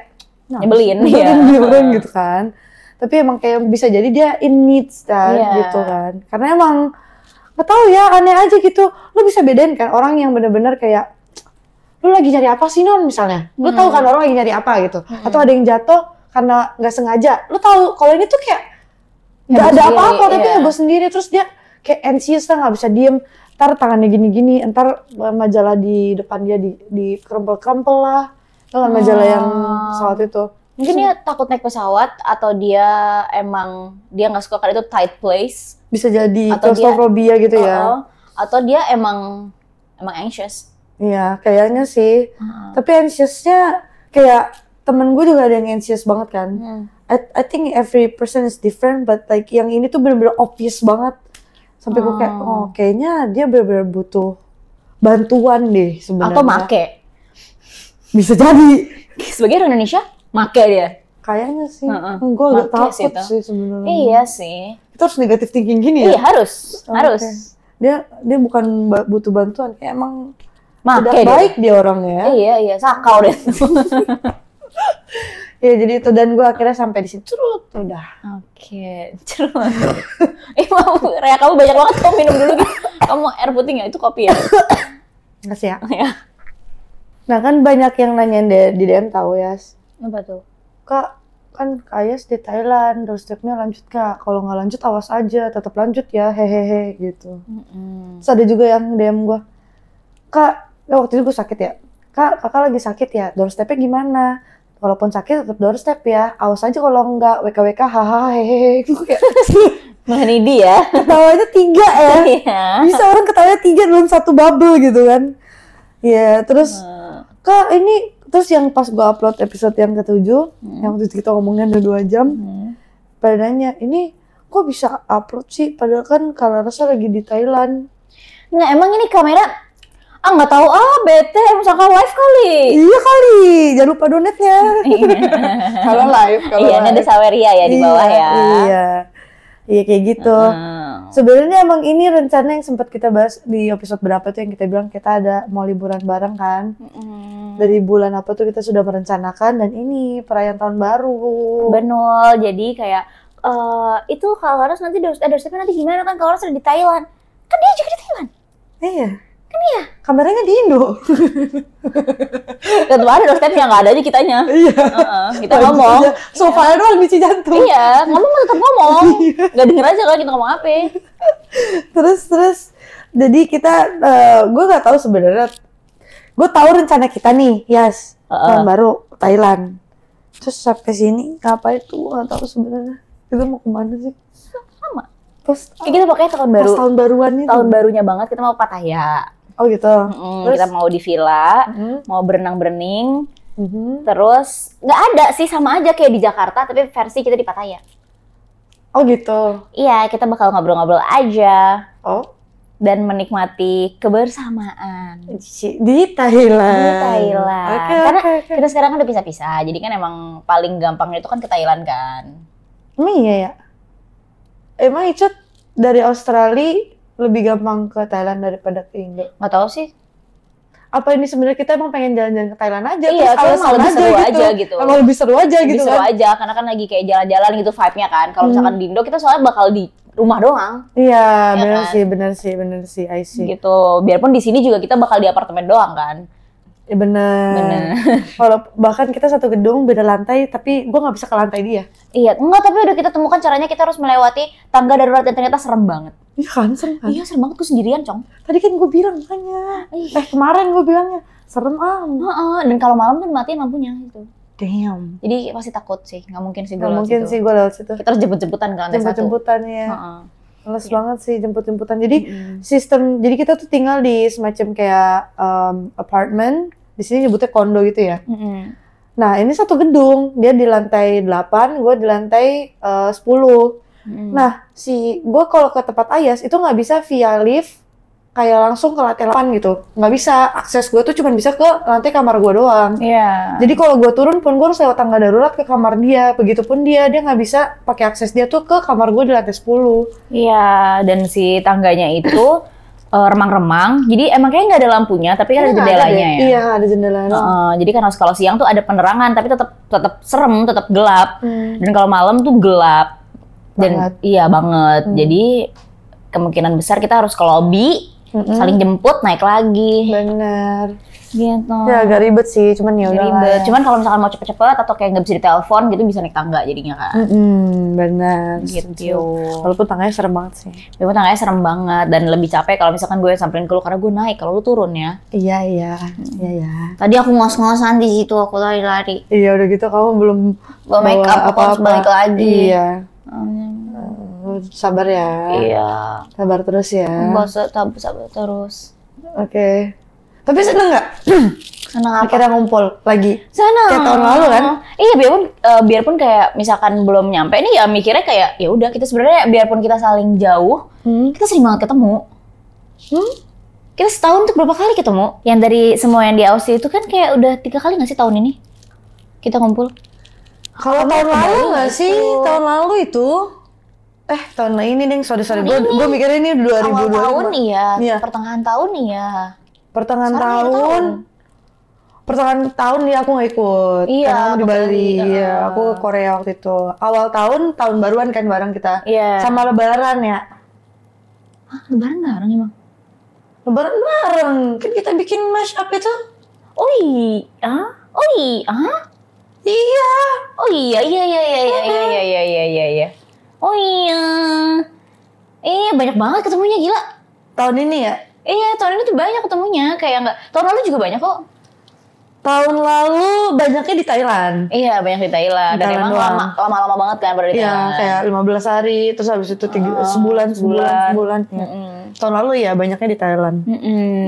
nyebelin gitu kan. Tapi emang kayak bisa jadi dia in needs kan, gitu kan. Karena emang nggak tahu ya, aneh aja gitu. Lu bisa bedain kan orang yang bener-bener kayak lu lagi nyari apa sih non misalnya. Lu tahu kan orang lagi nyari apa gitu. Atau ada yang jatuh karena nggak sengaja. Lu tahu kalau ini tuh kayak nggak ada apa-apa tapi heboh sendiri. Terus dia kayak anxious lah, nggak bisa diem. Ntar tangannya gini-gini, ntar majalah di depan dia di kerempel-kerempel lah. Dengan majalah yang pesawat itu. Mungkin dia takut naik pesawat atau dia emang dia nggak suka karena itu tight place. Bisa jadi atau claustrophobia gitu ya. Atau dia emang anxious. Iya, kayaknya sih. Tapi anxiousnya kayak temen gue juga ada yang anxious banget kan. I think every person is different, but like yang ini tuh bener-bener obvious banget. Sampai gue kayak, kayaknya dia bener-bener butuh bantuan deh sebenarnya. Atau make. Bisa jadi. Sebagai orang Indonesia, make dia. Kayaknya sih. Gue agak takut sih sebenarnya. Iya sih. Kita harus negative thinking gini ya? Iya, harus. Dia bukan butuh bantuan, kayak emang make tidak baik dia orangnya. Iya, sakau deh. Ya jadi itu, dan gue akhirnya sampai di situ udah. Oke, cerut. Mau Rea, kamu banyak banget, kamu minum dulu gitu. Kamu air putih nggak? Itu kopi ya? Makasih ya. Ya. Nah kan banyak yang nanyain di DM tahu ya. Apa tuh? Kak, kan Ayas di Thailand, doorstepnya lanjut Kak. Kalau nggak lanjut awas aja, tetap lanjut ya, hehehe gitu. Terus ada juga yang DM gue, Kak, waktu itu gue sakit ya. Kak, kakak lagi sakit ya, doorstepnya gimana? Walaupun sakit tetap doorstep ya, awas aja kalau nggak WKWK, hahaha, hehehe. Gue kayak mengenai dia. Ketawanya 3 ya. Bisa orang ketawanya 3 dalam satu bubble gitu kan. Ya, terus Kak ini, terus yang pas gue upload episode yang ke-7, yang waktu itu kita ngomongin udah 2 jam, pada nanya, ini kok bisa upload sih? Padahal kan Kak Larasa lagi di Thailand. Nah emang ini kamera, nggak tahu bete, misalkan live kali. Iya kali, jangan lupa donate-nya. Kalau live, Iya, ini ada Saweria ya di bawah ya. Iya kayak gitu. Sebenarnya emang ini rencana yang sempat kita bahas di episode berapa tuh yang kita bilang kita ada mau liburan bareng kan. Dari bulan apa tuh kita sudah merencanakan, dan ini perayaan tahun baru. Benar, jadi kayak itu kalau Laras nanti doorstepnya nanti gimana kan, kalau Laras ada di Thailand. Kan dia juga di Thailand. Iya. Kan iya. Kameranya di Indo. Tetep ada doorstepnya, nggak ada aja kitanya. Iya. Kita ngomong. Sofanya doang di Cijantung. Iya, ngomong tetap ngomong. Nggak denger aja kan kita ngomong apa. Terus jadi kita, gue nggak tahu sebenarnya. Gue tahu rencana kita nih, Yas, tahun baru Thailand. Terus sampai sini apa itu nggak tahu sebenarnya. Kita mau kemana sih? Sama. Terus kita pokoknya tahun baru. Pas tahun baruan itu. Tahun barunya banget kita mau Pattaya. Oh gitu. Terus kita mau di villa, mau berenang-berenang. Terus nggak ada sih, sama aja kayak di Jakarta tapi versi kita di Pattaya. Oh gitu. Iya, kita bakal ngobrol-ngobrol aja. Oh. Dan menikmati kebersamaan di Thailand. Di Thailand. Karena kita sekarang kan udah pisah-pisah, jadi kan emang paling gampangnya itu kan ke Thailand kan. Emang iya ya? Emang Icut dari Australia lebih gampang ke Thailand daripada ke Indo? Nggak tahu sih. Apa ini sebenarnya kita emang pengen jalan-jalan ke Thailand aja? Iya, terus emang lebih seru aja gitu. Emang lebih seru aja lebih gitu seru kan? aja, karena kan lagi kayak jalan-jalan gitu vibe-nya kan. Kalau misalkan di Indo kita soalnya bakal di rumah doang. Iya, ya bener sih, I see. Gitu. Biarpun di sini juga kita bakal di apartemen doang kan. Ya bener. Kalau bahkan kita satu gedung beda lantai, tapi gue nggak bisa ke lantai dia. Iya, enggak, tapi udah kita temukan caranya, kita harus melewati tangga darurat yang ternyata serem banget. Iya kan, serem kan? Iya, serem banget, gue sendirian, Cong. Tadi kan gue bilang makanya. Kemarin gue bilangnya serem dan kalau malam tuh dimatiin lampunya gitu. Damn. Jadi pasti takut sih, nggak mungkin sih gue lewat situ. Nggak mungkin sih gue lewat situ. Kita harus jemput-jemputan kan, jemput-jemputan ya. Males banget sih jemput-jemputan. Jadi jadi kita tuh tinggal di semacam kayak apartemen. Di sini nyebutnya kondo gitu ya. Nah ini satu gedung, dia di lantai 8, gue di lantai 10. Nah gue kalau ke tempat Ayas itu nggak bisa via lift kayak langsung ke lantai 8 gitu. Nggak bisa, akses gue tuh cuma bisa ke lantai kamar gue doang. Iya. Jadi kalau gue turun pun gue harus lewat tangga darurat ke kamar dia. Begitupun dia nggak bisa pakai akses dia tuh ke kamar gue di lantai 10. Iya, dan si tangganya itu remang-remang. Jadi emang kayaknya nggak ada lampunya, tapi kan ada jendelanya ya. Iya, ada jendelanya. Jadi kan harus kalau siang tuh ada penerangan, tapi tetap serem, tetap gelap. Dan kalau malam tuh gelap. Dan iya banget. Jadi kemungkinan besar kita harus ke lobby. Saling jemput, naik lagi. Bener. Gitu. Ya agak ribet sih, cuman ya udah ribet. Cuman kalau misalkan mau cepet-cepet atau kayak nggak bisa ditelepon gitu, bisa naik tangga jadinya kan. Bener. Gitu. Walaupun tangganya serem banget sih. Walaupun tangganya serem banget dan lebih capek kalau misalkan gue samperin ke lu karena gue naik, kalau lu turun ya. Iya. Tadi aku ngos-ngosan di situ, aku lari-lari. Iya udah gitu kamu belum bawa make up, aku harus balik lagi. Iya. Sabar ya. Iya. Sabar terus ya. Sabar terus. Oke. Tapi seneng nggak? Seneng apa? Akhirnya ngumpul lagi. Seneng. Kayak tahun lalu kan? Iya, biarpun kayak misalkan belum nyampe nih ya mikirnya kayak ya udah kita sebenarnya biarpun kita saling jauh, kita sering banget ketemu. Kita setahun tuh berapa kali ketemu? Yang dari semua yang di Aussie itu kan kayak udah 3 kali nggak sih tahun ini kita ngumpul? Kalau tahun lalu nggak sih? Tahun lalu itu? Tahun ini deh, sorry. Gue mikirnya ini 2020. Awal tahun iya. Pertengahan tahun iya. Pertengahan tahun nih aku nggak ikut. Iya, karena aku di Bali. Iya, aku ke Korea waktu itu. Awal tahun baruan kan bareng kita. Iya. Sama Lebaran ya. Hah, Lebaran bareng emang? Lebaran bareng. Kan kita bikin mashup itu. Oh iya. Iya. Oh iya. Oh iya. Banyak banget ketemunya, gila. Tahun ini ya? Iya, tahun ini tuh banyak ketemunya. Kayak nggak, tahun lalu juga banyak kok. Tahun lalu banyaknya di Thailand. Iya, banyak di Thailand. Dan emang lama-lama banget kan berarti. Iya, kayak 15 hari, terus habis itu sebulan. Ya. Tahun lalu ya banyaknya di Thailand.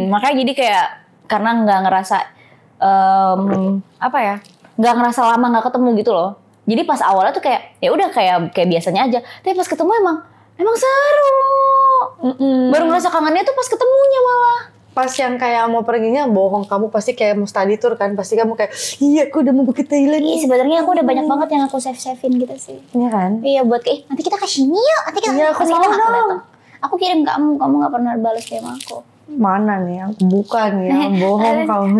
Makanya jadi kayak, karena nggak ngerasa, nggak ngerasa lama nggak ketemu gitu loh. Jadi pas awalnya tuh kayak ya udah kayak biasanya aja. Tapi pas ketemu emang seru. Baru ngerasa kangennya tuh pas ketemunya malah. Pas yang kayak mau perginya bohong, kamu pasti kayak mau study tour kan, pasti kamu kayak iya aku udah mau ke Thailand. Iya sebenarnya aku udah banyak banget yang aku save-savein gitu sih. Iya kan? Iya buat nanti kita ke sini yuk. Nanti kita aku mau dong. Aku kirim kamu nggak pernah balas DM aku. Mana nih yang bukan ya, bohong kamu.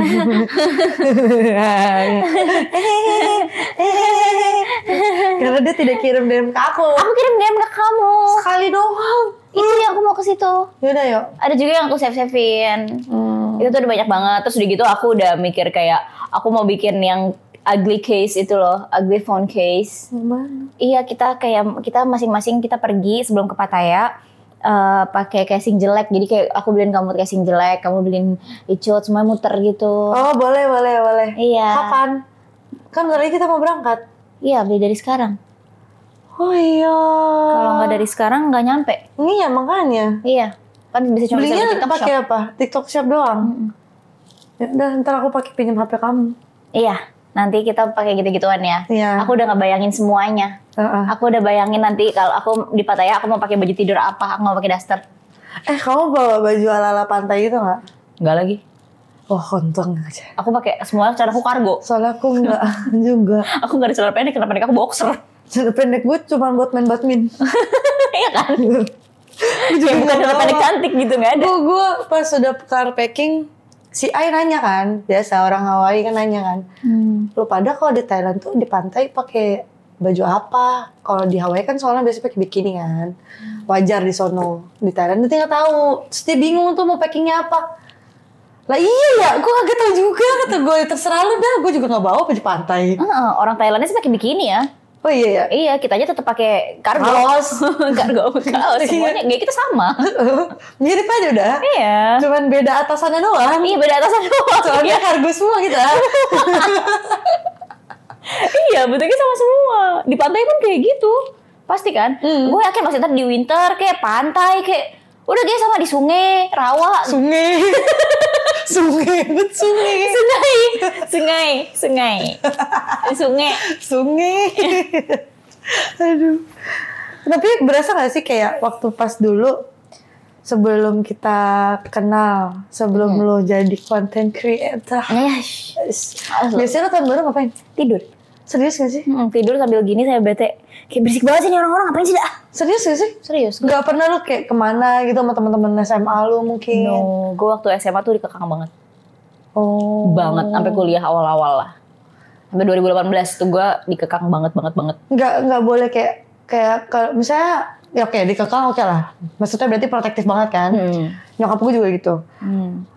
Karena dia tidak kirim DM ke aku. Aku kirim DM ke kamu. Sekali doang. Itu yang aku mau ke situ. Yaudah yuk. Ada juga yang aku save-savein. Itu tuh udah banyak banget. Terus udah gitu aku udah mikir kayak aku mau bikin yang ugly case itu loh, ugly phone case. Gimana? Iya, kita masing-masing kita pergi sebelum ke Pattaya. Pakai casing jelek, jadi kayak aku beliin kamu casing jelek, kamu beliin Icut, semua muter gitu. Oh boleh. Iya. Kapan? Kan bentar lagi kita mau berangkat. Iya, beli dari sekarang. Oh iya. Kalau nggak dari sekarang nggak nyampe. Iya makanya. Iya, kan bisa cuma belinya TikTok pakai Shop. apa? TikTok Shop doang. Ya udah, ntar aku pakai pinjam HP kamu. Iya, nanti kita pakai gitu-gituan ya. Iya. Aku udah ngebayangin semuanya. Aku udah bayangin nanti kalau aku di Pattaya aku mau pakai baju tidur apa, aku mau pakai daster. Kamu bawa baju ala-ala pantai gitu nggak? Nggak lagi. Oh, untung aja. Aku pakai semua celana aku kargo. Soalnya aku nggak juga. Aku nggak ada celana pendek aku boxer. Celana pendek gue cuma buat main badminton. Iya kan? Kayak bukan celana pendek cantik gitu, nggak ada. Gue pas sudah car packing, si Ai nanya kan, biasa orang Hawaii kan nanya kan, lu pada kalau di Thailand tuh di pantai pakai baju apa? Kalau di Hawaii kan soalnya biasa pakai bikini kan, wajar di sono. Di Thailand dia nggak tahu, terus dia bingung tuh mau packingnya apa. Lah iya ya, gue kagak tahu juga, kata gue terserah lu dah, gue juga nggak bawa baju pantai. Orang Thailandnya sih pakai bikini ya. Oh iya ya. Iya, kita aja tetap pakai kargo. Kargo, kaos semuanya kayak kita sama. Mirip aja udah. Iya. Cuman beda atasannya doang. Iya, beda atasan doang. Soalnya kargo semua kita. Iya, bentuknya sama semua. Di pantai pun kayak gitu. Pasti kan? Gue yakin maksudnya di winter kayak pantai kayak udah kayak sama di sungai, rawa. Sungai. Sungai. Aduh. Tapi berasa gak sih kayak waktu pas dulu sebelum kita kenal, sebelum lo jadi content creator. Biasanya lo tahun baru ngapain? Tidur. Serius gak sih? Tidur sambil gini saya bete. Kayak berisik banget sih nih orang-orang, ngapain sih dah? Serius gak sih? Serius. Gak pernah lo kayak kemana gitu sama teman-teman SMA lo mungkin? No, gue waktu SMA tuh dikekang banget. Oh. Banget, sampai kuliah awal-awal lah. Sampai 2018 tuh gue dikekang banget. Nggak boleh kayak kalau misalnya ya oke, dikekang oke lah. Maksudnya berarti protektif banget kan? Nyokap gue juga gitu.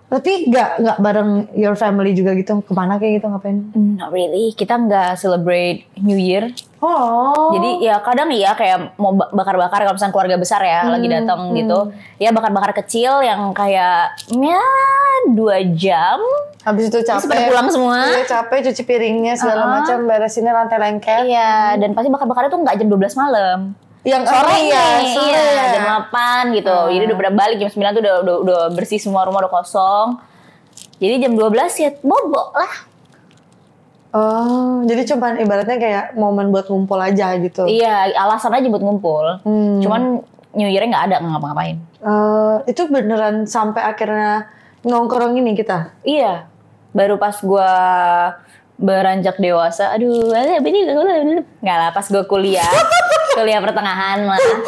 Tapi nggak bareng your family juga gitu, kemana kayak gitu, ngapain? Not really, kita nggak celebrate New Year. Oh. Jadi ya kadang ya kayak mau bakar-bakar kalau misalnya keluarga besar ya lagi datang gitu. Ya bakar-bakar kecil yang kayak ya 2 jam. Habis itu capek. Pada pulang semua. Iya, capek cuci piringnya segala macam, beresinnya lantai lengket. Iya, dan pasti bakar-bakarnya tuh nggak jam 12 malam. Yang sore ya, iya, jam 8 gitu. Jadi udah pada balik jam 9 tuh udah bersih semua, rumah udah kosong. Jadi jam 12 ya bobo lah. Oh, jadi cuman ibaratnya kayak momen buat ngumpul aja gitu. Iya, alasan aja buat ngumpul. Cuman New Year-nya nggak ada, nggak ngapa-ngapain. Itu beneran sampai akhirnya nongkrong ini kita? Iya, baru pas gue beranjak dewasa, aduh, nggak lah, pas gue kuliah pertengahan malah.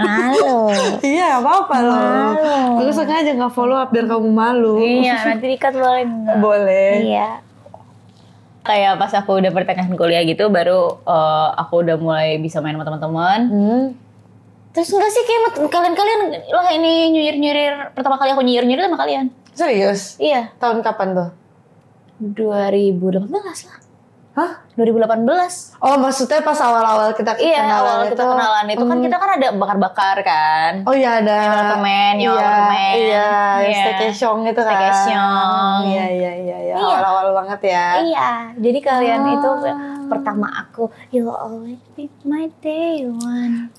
Malu. Iya, apa-apa loh. Aku sengaja nggak follow up biar kamu malu. Iya, nanti dikat boleh nggak? Boleh. Iya. Kayak pas aku udah pertengahan kuliah gitu, baru aku udah mulai bisa main sama teman-teman. Terus enggak sih kayak kalian lah ini New Year pertama kali aku New Year sama kalian. Serius? Iya. Tahun kapan tuh? 2018 lah. Hah? 2018. Oh, maksudnya pas awal-awal kita kenalan. Iya, awal kita kenalan itu kan kita kan ada bakar-bakar kan. Oh iya ada. Apartemen, Iya, staycation itu kan. Staycation. Iya. Awal-awal banget ya. Iya, jadi kalian itu pertama aku, you'll always be my day one.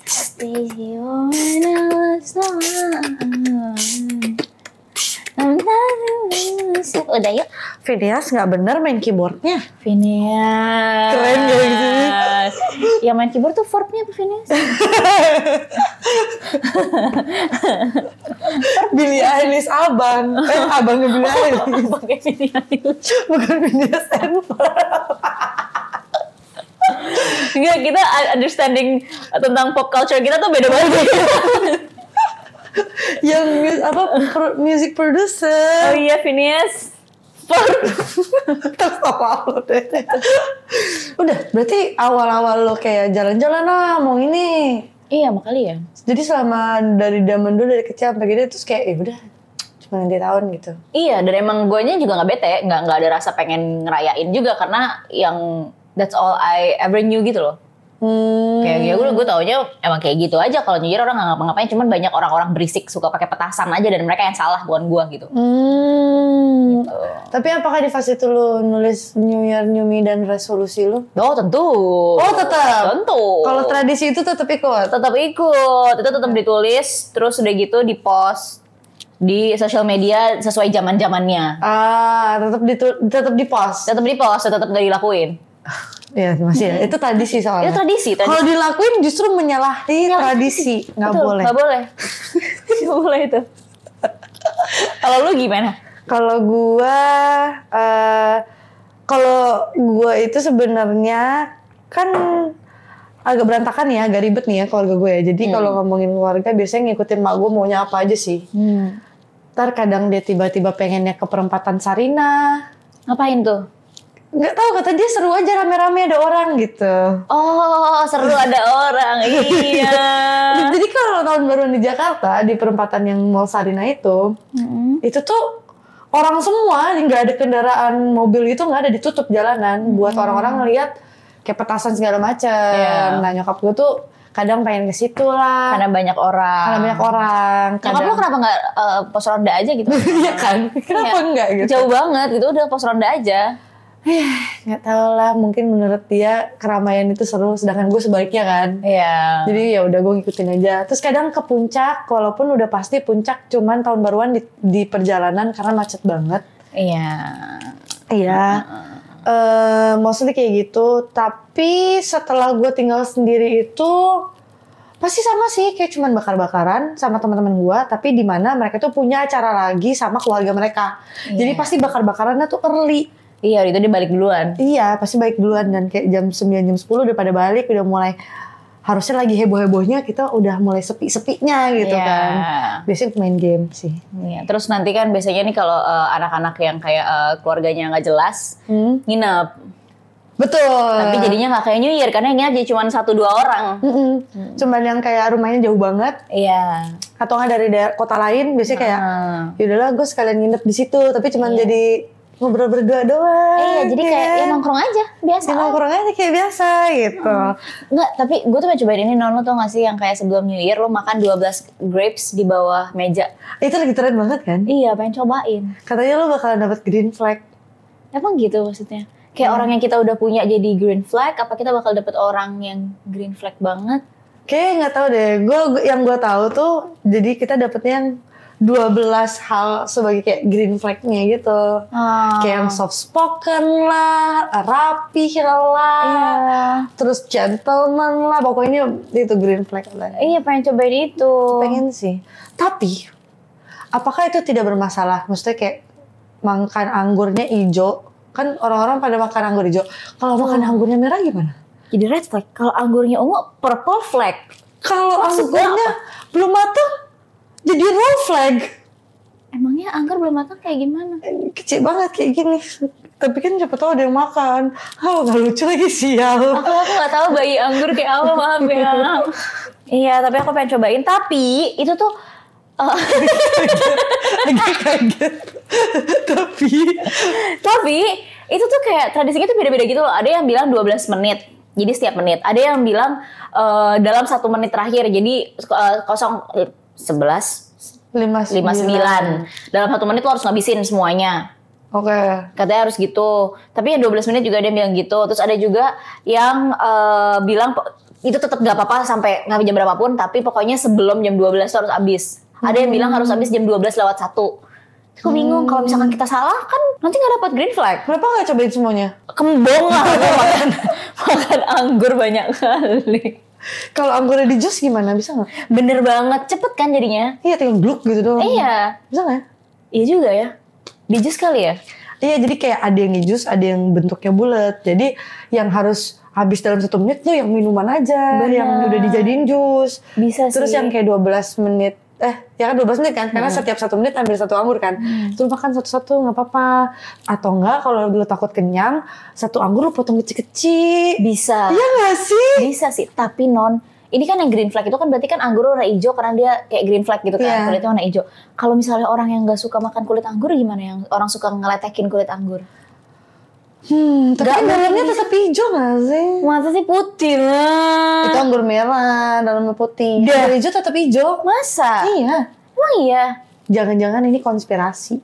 Stay here when I was alone. Udah yuk. Phineas nggak bener main keyboardnya. Phineas. Keren gak gitu? Yang main keyboard tuh verb-nya apa Phineas? Billie Eilish abang. Abangnya Billie Eilish. Abangnya Billie Eilish. Bukan Phineas and Ferb. Enggak, kita understanding tentang pop culture kita tuh beda banget. Yang music producer. Oh iya, Phineas. Terus deh. Udah, berarti awal-awal lo kayak jalan-jalan lah, mau ini. Iya, sama kalian. Jadi selama dari zaman dulu dari kecil sampai gede terus kayak udah cuma nanti tahun gitu. Iya, dan emang guanya juga nggak bete, nggak ada rasa pengen ngerayain juga karena yang that's all I ever knew gitu loh. Kayak gue taunya emang kayak gitu aja. Kalau New Year orang nggak ngapa-ngapain, cuman banyak orang-orang berisik suka pakai petasan aja dan mereka yang salah, bukan gue gitu. Gitu. Tapi apakah di fase itu lu nulis New Year, New Me dan resolusi lu? Oh tentu. Oh tetap. Tentu. Kalau tradisi itu tetap ikut. Tetap ikut. Itu tetap ditulis, terus udah gitu di post di sosial media sesuai zaman-zamannya. Tetap di post. Tetap di post, tetap gak dilakuin. Iya masih ya. Itu tradisi soalnya. Itu tradisi. Kalau dilakuin justru menyalahi tradisi. Nggak boleh. Nggak boleh. Nggak boleh itu. Kalau lu gimana? Kalau gua itu sebenarnya kan agak berantakan ya, agak ribet nih ya keluarga gue ya. Jadi kalau ngomongin keluarga biasanya ngikutin mak gue maunya apa aja sih. Ntar kadang dia tiba-tiba pengennya ke perempatan Sarina. Ngapain tuh? Nggak tahu, kata dia seru aja rame-rame ada orang gitu. Oh seru ada orang, iya. Jadi kalau tahun baruan di Jakarta di perempatan yang Mall Sarina itu tuh orang semua, nggak ada kendaraan mobil itu nggak ada, ditutup jalanan buat orang-orang ngelihat kayak petasan segala macam. Nah nyokap gue tuh kadang pengen ke situ lah. Karena banyak orang. Nyokap lu kenapa nggak pos ronda aja gitu? Iya kan? Kenapa nggak gitu? Jauh banget gitu, udah pos ronda aja. Nggak tahu lah, mungkin menurut dia keramaian itu seru, sedangkan gue sebaliknya kan. Iya. Jadi ya udah gue ngikutin aja. Terus kadang ke puncak, walaupun udah pasti puncak cuman tahun baruan di perjalanan karena macet banget. Iya. Mostly kayak gitu. Tapi setelah gue tinggal sendiri itu pasti sama sih, kayak cuman bakar-bakaran sama teman-teman gue, tapi di mana mereka tuh punya acara lagi sama keluarga mereka. Jadi pasti bakar-bakarannya tuh early. Iya, itu dia balik duluan. Iya, pasti balik duluan dan kayak jam 9, jam 10 udah pada balik, udah mulai harusnya lagi heboh-hebohnya, kita udah mulai sepi-sepinya gitu kan. Biasanya main game sih. Iya, terus nanti kan biasanya nih kalau anak-anak yang kayak keluarganya nggak jelas, nginep. Betul. Tapi jadinya nggak kayak New Year karena nginep jadi cuma 1-2 orang. Cuman yang kayak rumahnya jauh banget. Iya. Atau nggak dari kota lain, biasanya kayak yaudahlah gue sekalian nginep di situ, tapi cuman jadi ngobrol berdua doang. Iya, jadi kayak ya nongkrong aja biasa. Ya nongkrong aja kayak biasa gitu. Enggak, tapi gue tuh mau cobain ini, lo tau gak sih yang kayak sebelum New Year lo makan 12 grapes di bawah meja. Itu lagi tren banget kan? Iya, pengen cobain. Katanya lo bakalan dapet green flag. Emang gitu maksudnya? Kayak orang yang kita udah punya jadi green flag, apa kita bakal dapet orang yang green flag banget? Kayak nggak tahu deh. Yang gue tahu tuh, jadi kita dapetnya yang 12 hal sebagai kayak green flag-nya gitu. Kayak yang soft spoken lah, rapi lah, terus gentleman lah, pokoknya itu green flag lah. Iya, pengen cobain itu. Pengen sih. Tapi, apakah itu tidak bermasalah? Maksudnya kayak makan anggurnya hijau, kan orang-orang pada makan anggur hijau. Kalau makan anggurnya merah gimana? Jadi red flag. Kalau anggurnya ungu, purple flag. Kalau anggurnya belum matang, jadi raw flag. Emangnya anggur belum matang kayak gimana? Kecil banget kayak gini. Tapi kan siapa tahu ada yang makan. Gak lucu lagi, sial. Aku gak tahu bayi anggur kayak apa, maaf ya. Iya, tapi aku pengen cobain. Tapi itu tuh agak kaget. Tapi itu tuh kayak tradisinya tuh beda-beda gitu loh. Ada yang bilang 12 menit. Jadi setiap menit. Ada yang bilang dalam 1 menit terakhir. Jadi 11:59. Dalam 1 menit lo harus ngabisin semuanya. Oke. Katanya harus gitu. Tapi yang 12 menit juga ada yang bilang gitu. Terus ada juga yang bilang itu tetap gak apa-apa sampai jam berapapun. Tapi pokoknya sebelum jam 12 itu harus habis. Ada yang bilang harus habis jam 12:01. Aku bingung, kalau misalkan kita salah kan nanti gak dapat green flag. Kenapa gak cobain semuanya? Kembong lah makan anggur banyak kali. Kalau anggurnya di jus gimana? Bisa gak? Bener banget, cepet kan jadinya? Iya, tinggal gluk gitu doang. Iya. Bisa gak? Iya juga ya. Di jus kali ya? Iya, jadi kayak ada yang di jus, ada yang bentuknya bulat. Jadi yang harus habis dalam 1 menit tuh yang minuman aja. Bener. Yang udah dijadiin jus. Bisa sih. Terus yang kayak 12 menit. Ya kan 12 menit kan? Karena setiap 1 menit ambil 1 anggur kan. Itu makan satu-satu gak apa-apa. Atau enggak kalau lu takut kenyang, 1 anggur lu potong kecil-kecil. Bisa. Iya gak sih? Bisa sih. Tapi ini kan yang green flag itu kan berarti kan anggur warna hijau karena dia kayak green flag gitu kan. Kulitnya warna hijau. Kalau misalnya orang yang gak suka makan kulit anggur gimana? Yang orang suka ngeletekin kulit anggur? Tapi kan dalamnya tetap hijau nggak sih? Masa sih putih lah. Itu anggur merah, dalamnya putih. Anggur hijau tetap hijau. Masa? Iya. Emang iya? Jangan-jangan ini konspirasi.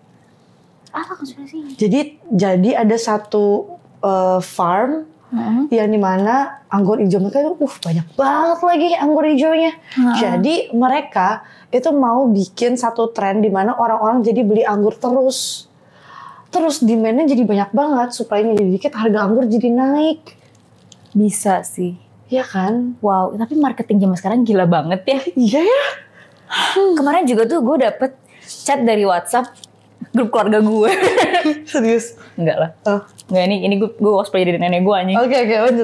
Apa konspirasinya? Jadi ada satu farm yang dimana anggur hijau mereka itu banyak banget lagi anggur hijaunya. Jadi mereka itu mau bikin satu tren dimana orang-orang jadi beli anggur terus demandnya jadi banyak banget, supply-nya jadi dikit, harga anggur jadi naik. Bisa sih. Iya kan? Wow, tapi marketing zaman sekarang gila banget ya. Iya ya. Kemarin juga tuh gue dapet chat dari WhatsApp grup keluarga gue. Serius? Enggak lah. Oh. Enggak, ini gue cosplay dari nenek gue anjing. Oke,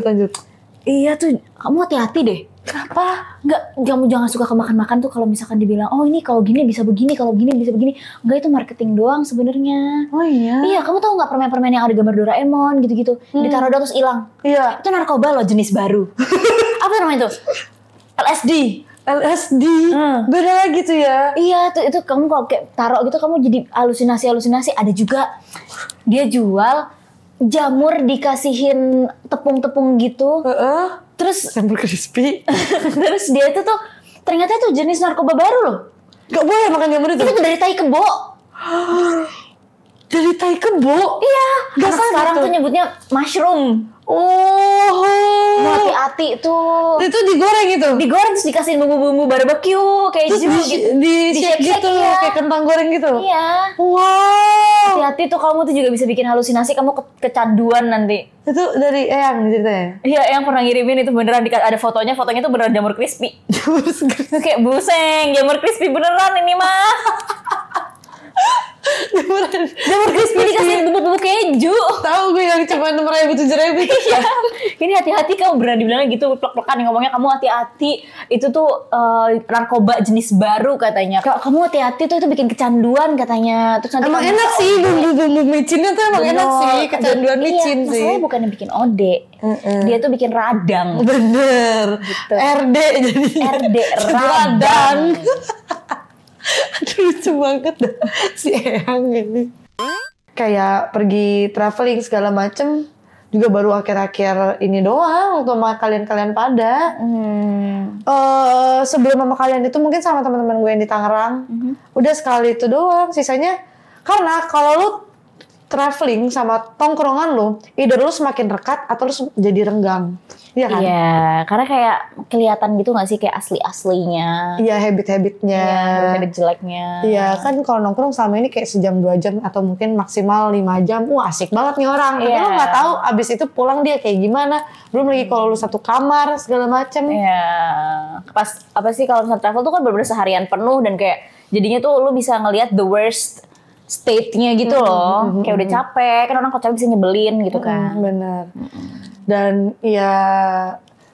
lanjut. Iya tuh, kamu hati-hati deh. Kenapa? Kamu jangan suka makan-makan tuh kalau misalkan dibilang, oh ini kalau gini bisa begini, kalau gini bisa begini. Enggak, itu marketing doang sebenarnya. Oh iya? Iya, kamu tahu nggak permen-permen yang ada gambar Doraemon gitu-gitu? Ditaruh doang terus hilang. Iya. Itu narkoba loh, jenis baru. Apa namanya itu? LSD. Beda lagi tuh ya? Iya, itu kamu kalau kayak taruh gitu kamu jadi halusinasi. Ada juga dia jual jamur dikasihin tepung-tepung gitu. Terus jamur crispy. Terus dia itu tuh ternyata itu jenis narkoba baru loh. Gak boleh makan jamur itu? Itu dari tai kebo. Dari tai kebo? Iya. Gak sekarang tuh nyebutnya mushroom. Oh. Hati-hati tuh. Itu digoreng gitu? Digoreng terus dikasihin bumbu-bumbu barbecue, keju gitu. Di shake gitu, ya. kayak kentang goreng gitu? Iya. Wow. Hati-hati tuh, kamu tuh juga bisa bikin halusinasi, kamu kecanduan nanti. Itu dari Eyang ceritanya? Iya, Eyang pernah ngirimin itu beneran, ada fotonya tuh beneran jamur crispy. Kayak buseng, jamur crispy beneran ini mah. Jamur crispy dikasih bubuk-bubuk keju. Tahu gue yang cuma 6.000 7.000. Iya. Ini hati-hati, kamu beneran dibilang gitu, plek-plekan ngomongnya, kamu hati-hati. Itu tuh narkoba jenis baru katanya. Kamu hati-hati tuh, itu bikin kecanduan katanya. Terus nanti emang enak sih bumbu-bumbu micinnya tuh, emang enak sih, kecanduan micin sih. Masalahnya bukan bikin ode. Dia tuh bikin radang. Bener. Gitu. RD jadi. RD radang. Aduh, lucu banget dah si Eyang ini. Kayak pergi traveling segala macem juga baru akhir-akhir ini doang waktu sama kalian pada. Sebelum sama kalian itu mungkin sama teman-teman gue yang di Tangerang. Udah sekali itu doang. Sisanya karena kalau lu traveling sama tongkrongan lu, either lu semakin rekat atau lu jadi renggang. Iya kan? Iya, karena kayak kelihatan gitu gak sih kayak asli-aslinya. Iya, habit-habitnya. Iya, habit jeleknya. Iya, kan kalau nongkrong sama ini kayak sejam 2 jam atau mungkin maksimal 5 jam. Wah, asik banget nih orang. Tapi lu gak tahu abis itu pulang dia kayak gimana. Belum lagi kalau lu satu kamar segala macem. Iya. Pas apa sih kalau misalnya travel tuh kan bener-bener seharian penuh dan kayak jadinya tuh lu bisa ngelihat the worst state-nya gitu loh. Kayak udah capek. Kan orang kalau capek bisa nyebelin gitu kan. Bener. Dan ya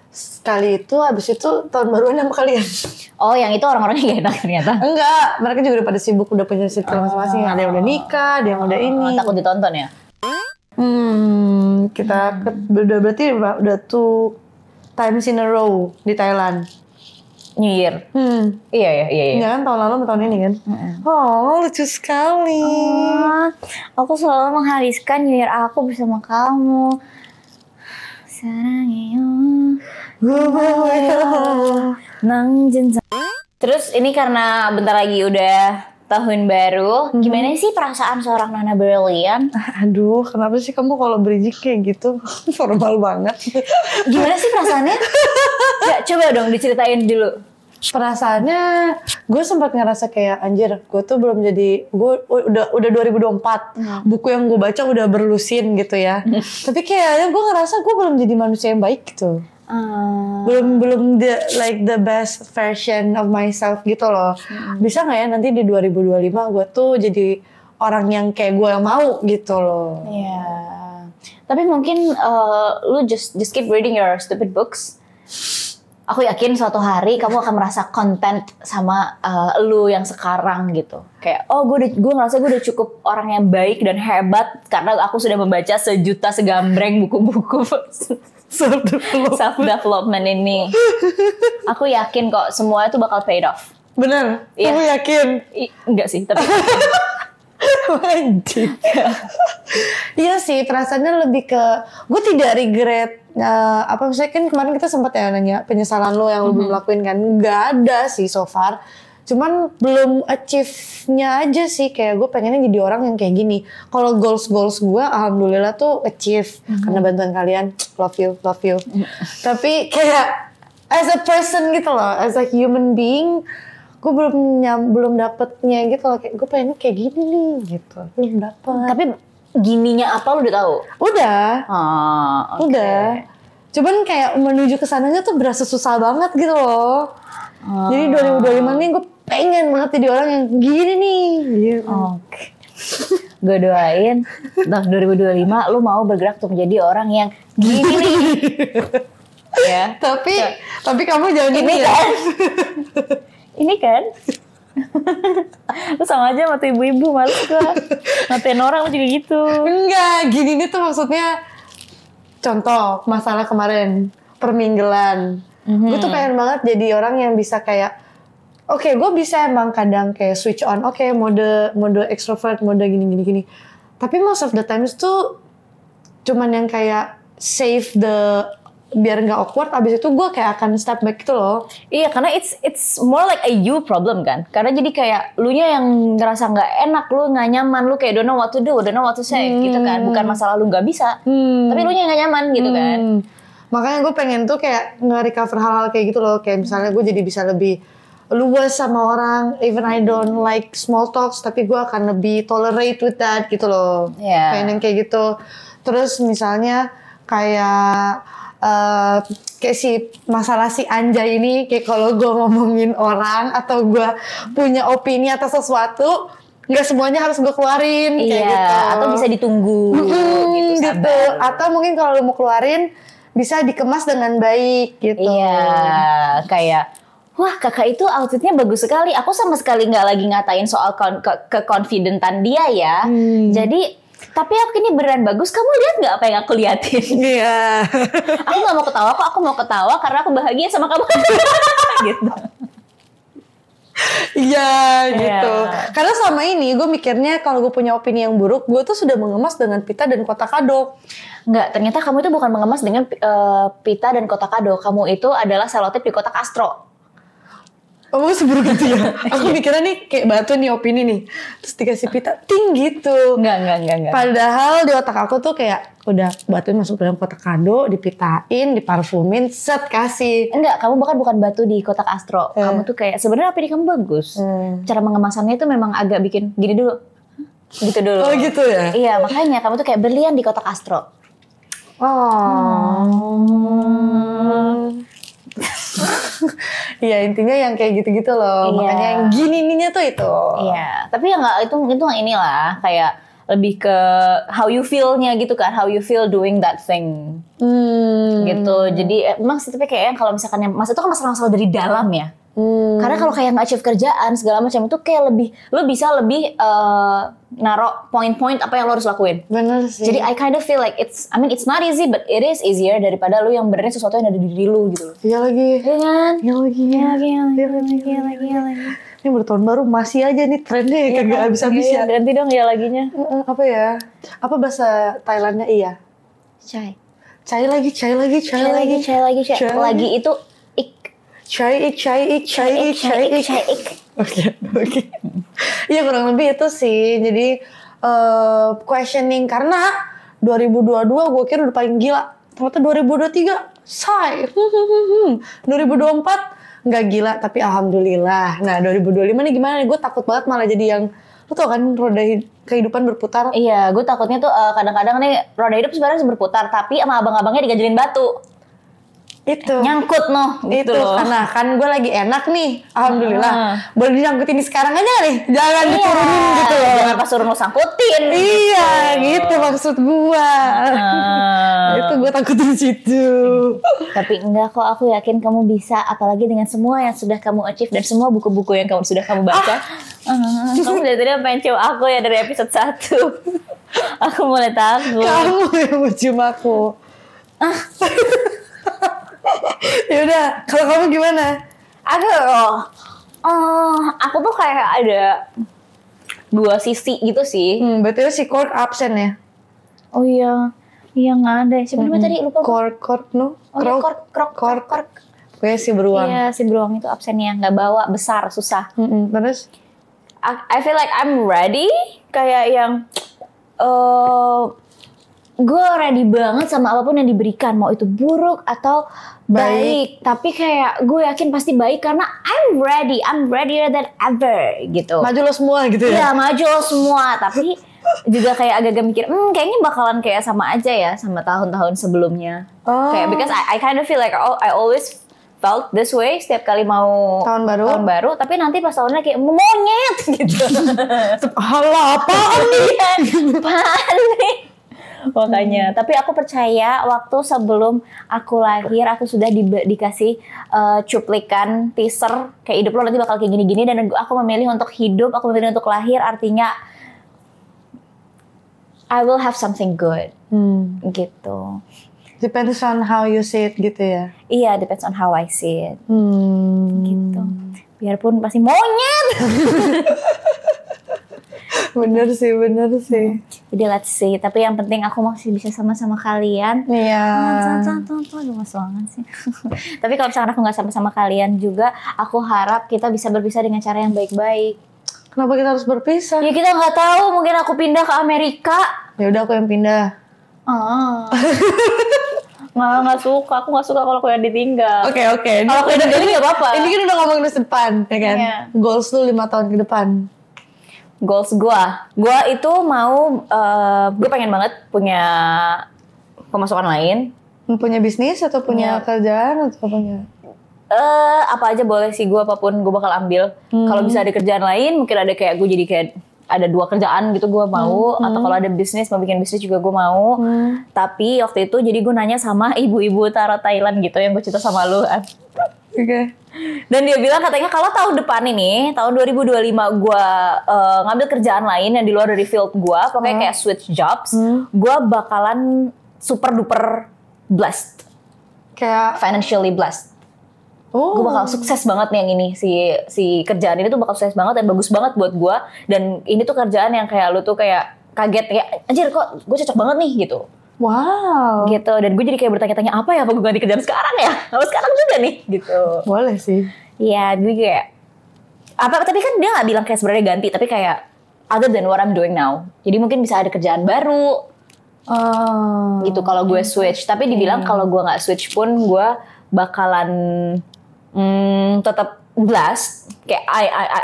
sekali itu habis itu tahun baruan sama kalian. Oh, yang itu orang-orangnya gak enak ternyata? Enggak, mereka juga udah pada sibuk, udah punya circle masing-masing. Ada yang udah nikah, ada yang udah ini. Takut ditonton ya? Kita berarti udah 2 times in a row di Thailand. New Year. Iya. Iya kan, tahun lalu sama tahun ini kan. Oh, lucu sekali. Aku selalu menghabiskan New Year aku bersama kamu. Terus ini karena bentar lagi udah tahun baru, gimana sih perasaan seorang Nana Berlian? Aduh, kenapa sih kamu kalau berijik kayak gitu? Formal banget. Gimana sih perasaannya? Ya, coba dong diceritain dulu. Perasaannya, gue sempat ngerasa kayak anjir, gue tuh belum jadi, gue udah 2024, buku yang gue baca udah berlusin gitu ya. Tapi kayaknya gue ngerasa gue belum jadi manusia yang baik gitu. Belum the best version of myself gitu loh. Bisa nggak ya nanti di 2025 gue tuh jadi orang yang kayak gue yang mau gitu loh. Iya. Tapi mungkin lu just keep reading your stupid books. Aku yakin suatu hari kamu akan merasa content sama lu yang sekarang gitu. Kayak gue ngerasa gue udah cukup orang yang baik dan hebat karena aku sudah membaca sejuta segambreng buku-buku self development ini. Aku yakin kok semua itu bakal paid off. Bener? Iya. Kamu yakin? Enggak sih, tapi Anjing. Iya sih, perasaannya lebih ke gue tidak regret. Apa misalnya kan kemarin kita sempat ya nanya penyesalan lo yang lo belum lakuin kan. Nggak ada sih so far. Cuman belum achieve-nya aja sih. Kayak gue pengennya jadi orang yang kayak gini. Kalau goals gue alhamdulillah tuh achieve. Karena bantuan kalian, love you. Tapi kayak as a person gitu loh, as a human being, gue belum dapetnya gitu loh. Kayak gue pengen kayak gini nih gitu. Belum dapet. Tapi gininya apa lu udah tahu? Udah. Okay. Udah. Cuman kayak menuju ke sananya tuh berasa susah banget gitu loh. Jadi 2025 nih gue pengen banget jadi orang yang gini nih. Gitu. Oke. Gue doain tahun 2025 lu mau bergerak untuk menjadi orang yang gini nih. Ya. Tapi kamu jangan ini gini kan. Ini kan. Lu sama aja sama tuh ibu-ibu, males gue ngatain orang juga gitu. Enggak, gini nih tuh maksudnya contoh masalah kemarin permingguan. Gue tuh pengen banget jadi orang yang bisa kayak oke, gue bisa emang kadang kayak switch on, mode extrovert, mode gini. Tapi most of the times tuh cuman yang kayak save biar nggak awkward, abis itu gue kayak akan step back gitu loh. Iya, karena it's more like a you problem kan. Karena jadi kayak lu nya yang ngerasa nggak enak, lu nggak nyaman, lu kayak don't know what to do, don't know what to say gitu kan. Bukan masalah lu nggak bisa, tapi lu nya nggak nyaman gitu kan. Makanya gue pengen tuh kayak nge-recover hal-hal kayak gitu loh. Kayak misalnya gue jadi bisa lebih luas sama orang, even I don't like small talks, tapi gue akan lebih tolerate with that gitu loh. Pengen yang kayak gitu. Terus misalnya kayak si masalah si Anjay ini, kayak kalau gue ngomongin orang atau gue punya opini atas sesuatu, nggak semuanya harus gue keluarin kayak gitu. Atau bisa ditunggu gitu. Atau mungkin kalau lu mau keluarin bisa dikemas dengan baik gitu. Iya, kayak wah kakak itu outfitnya bagus sekali. Aku sama sekali nggak lagi ngatain soal keconfidentan dia ya. Jadi, tapi aku ini beneran bagus. Kamu lihat nggak apa yang aku liatin? Iya. Aku nggak mau ketawa kok. Aku mau ketawa karena aku bahagia sama kamu. Gitu. Iya gitu. Karena selama ini gue mikirnya kalau gue punya opini yang buruk, gue tuh sudah mengemas dengan pita dan kotak kado. Enggak, ternyata kamu itu bukan mengemas dengan pita dan kotak kado. Kamu itu adalah selotip di kotak Astro. Oh, seburuk itu ya? Aku mikirnya nih kayak batu nih opini nih. Terus dikasih pita, ting gitu. Enggak. Padahal di otak aku tuh kayak udah batu masuk dalam kotak kado, dipitain, diparfumin, set kasih. Enggak, kamu bukan batu di kotak Astro. Kamu tuh kayak sebenarnya opini kamu bagus. Cara mengemasannya itu memang agak bikin gini dulu. Gitu dulu. Oh gitu ya? Iya, makanya kamu tuh kayak berlian di kotak Astro. Iya, intinya yang kayak gitu-gitu loh. Makanya yang gini-gininya tuh itu. Iya, tapi ya nggak itu inilah kayak lebih ke how you feel-nya gitu kan, how you feel doing that thing. Gitu. Jadi emang sih tapi kayak kalau misalkan yang itu kan masalah-masalah dari dalam ya. Karena kalau kayak nggak achieve kerjaan segala macam itu kayak lebih lo bisa lebih narok poin-poin apa yang lo harus lakuin. Bener sih. Jadi I kind of feel like it's not easy but it is easier daripada lo yang benerin sesuatu yang ada di diri lo gitu. Iya lagi. Iya kan? Iya lagi. Ini bertahun baru masih aja nih trennya ya, kagak habis-habis ya. Ganti dong ya laginya. Apa ya? Apa bahasa Thailandnya iya? Chai. Lagi. Lagi itu Chai ik. Oke. Iya kurang lebih itu sih. Jadi questioning karena 2022 gue kira udah paling gila. Ternyata 2023 say. 2024 nggak gila tapi alhamdulillah. Nah 2025 nih gimana nih? Gue takut banget malah jadi yang lu tau kan roda kehidupan berputar. Iya, gue takutnya tuh kadang-kadang nih roda hidup sebenarnya berputar tapi sama abang-abangnya diganjelin batu. Itu nyangkut gitu itu loh. Karena kan gue lagi enak nih, alhamdulillah. Boleh diangkutin sekarang aja nih, jangan diturunin gitu loh. Jangan pas suruh sangkutin. Iya, gitu maksud gue. Itu gue takutin situ. Tapi enggak kok, aku yakin kamu bisa. Apalagi dengan semua yang sudah kamu achieve dan semua buku-buku yang sudah kamu baca. Kamu dari tadi pengen cium aku ya dari episode 1. Aku mulai takut. Kamu yang mau cium aku. Yaudah, kalau kamu gimana? Aku tuh kayak ada dua sisi gitu sih. Berarti si Cork absen ya? Oh iya, nggak ada. Siapa namanya tadi lupa. Cork no? Oh iya, Cork. Pokoknya si beruang. Iya, si beruang itu absennya, nggak bawa, besar, susah. Terus? I feel like I'm ready, kayak yang gue ready banget sama apapun yang diberikan, mau itu buruk atau baik. Tapi kayak gue yakin pasti baik karena I'm readier than ever gitu. Maju lo semua gitu ya? Iya, maju lo semua. Tapi juga kayak agak-agak mikir, kayaknya bakalan kayak sama aja ya sama tahun-tahun sebelumnya. Kayak because I kind of feel like I always felt this way setiap kali mau tahun baru, tapi nanti pas tahunnya kayak monyet gitu. Halah, apaan nih? Apaan nih? Makanya, tapi aku percaya waktu sebelum aku lahir aku sudah dikasih cuplikan teaser kayak hidup lo nanti bakal kayak gini-gini, dan aku memilih untuk hidup, aku memilih untuk lahir, artinya I will have something good. Gitu. Depends on how you see it gitu ya? Iya, depends on how I see it. Gitu. Biarpun pasti monyet. Bener sih. Jadi let's see. Tapi yang penting aku masih bisa sama-sama kalian. Iya. Aduh, mas banget sih. Tapi kalau misalkan aku nggak sama-sama kalian juga, aku harap kita bisa berpisah dengan cara yang baik-baik. Kenapa kita harus berpisah? Ya kita nggak tahu. Mungkin aku pindah ke Amerika. Ya udah aku yang pindah. Nggak suka. Aku nggak suka kalau aku yang ditinggal. Oke. Kalau aku yang ditinggal nggak apa-apa. Ini kan udah ngomongin masa depan, ya kan? Iya. Goals lu 5 tahun ke depan. Goals gue itu mau, gue pengen banget punya pemasukan lain. Punya bisnis atau punya kerjaan atau punya? Apa aja boleh sih, gue apapun gue bakal ambil. Kalau bisa ada kerjaan lain, mungkin ada kayak gue jadi kayak ada 2 kerjaan gitu gue mau. Atau kalau ada bisnis, mau bikin bisnis juga gue mau. Tapi waktu itu jadi gue nanya sama ibu-ibu Tara Thailand gitu yang gue cerita sama lu kan. Oke. Dan dia bilang katanya kalau tahun depan ini, tahun 2025 gue ngambil kerjaan lain yang di luar dari field gue, pokoknya kayak switch jobs, gue bakalan super duper blessed, kayak financially blessed. Gue bakal sukses banget nih yang ini, si kerjaan ini tuh bakal sukses banget dan bagus banget buat gue. Dan ini tuh kerjaan yang kayak lu tuh kayak kaget kayak anjir kok gue cocok banget nih gitu. Wow. Gitu, dan gue jadi kayak bertanya-tanya apa ya, apa gue ganti kerjaan sekarang ya? Apa sekarang juga nih? Gitu. Boleh sih. Iya, gue kayak apa? Tapi kan dia nggak bilang kayak sebenarnya ganti, tapi kayak other than what I'm doing now. Jadi mungkin bisa ada kerjaan baru. Gitu kalau gue switch. Tapi dibilang kalau gue nggak switch pun gue bakalan tetap blessed. Kayak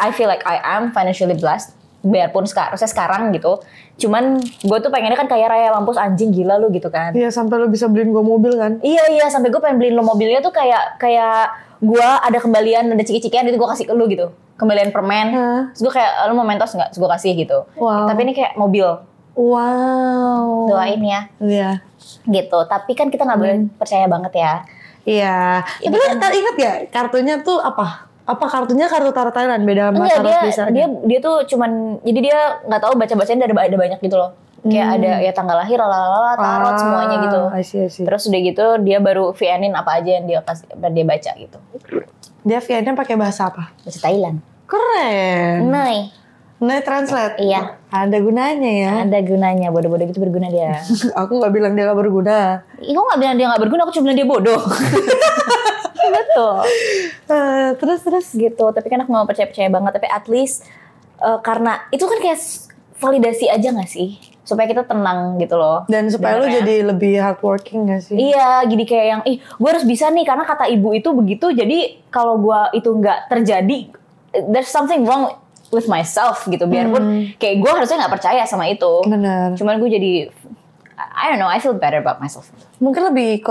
I feel like I am financially blessed. Biarpun sekarang gitu. Cuman gue tuh pengennya kan kaya raya mampus, anjing gila lu gitu kan. Iya, sampai lu bisa beliin gue mobil kan. Iya, sampai gue pengen beliin lo mobilnya tuh kayak gue ada kembalian, ada ciki-cikian itu gue kasih ke lu gitu. Kembalian permen. Terus gue kayak, lu mau mentos nggak? Terus gue kasih gitu. Wow. Tapi ini kayak mobil. Wow. Doain ya. Iya. Gitu. Tapi kan kita nggak boleh percaya banget ya. Iya. Tapi lu ingat gak kartunya tuh apa? Apa kartunya kartu Tara Thailand beda sama kartu biasanya? Dia tuh cuman, jadi dia nggak tahu baca-bacanya ada banyak gitu loh. Kayak ada ya tanggal lahir, tarot semuanya gitu. I see. Terus udah gitu dia baru VN-in apa aja yang dia baca gitu. Dia VN-nya pakai bahasa apa? Bahasa Thailand. Keren. Nah, translate. Iya. Ada gunanya ya. Ada gunanya, bodoh-bodoh gitu berguna dia. Aku nggak bilang dia nggak berguna. Aku nggak bilang dia nggak berguna, aku cuma bilang dia bodoh. Betul. Terus gitu. Tapi kan aku nggak percaya banget. Tapi at least karena itu kan kayak validasi aja nggak sih, supaya kita tenang gitu loh. Dan supaya lu jadi lebih hardworking nggak sih? Iya, jadi kayak yang gue harus bisa nih karena kata ibu itu begitu. Jadi kalau gue itu nggak terjadi, there's something wrong with myself gitu. Biarpun kayak gue harusnya nggak percaya sama itu. Benar. Cuman gue jadi I don't know, I feel better about myself. Mungkin lebih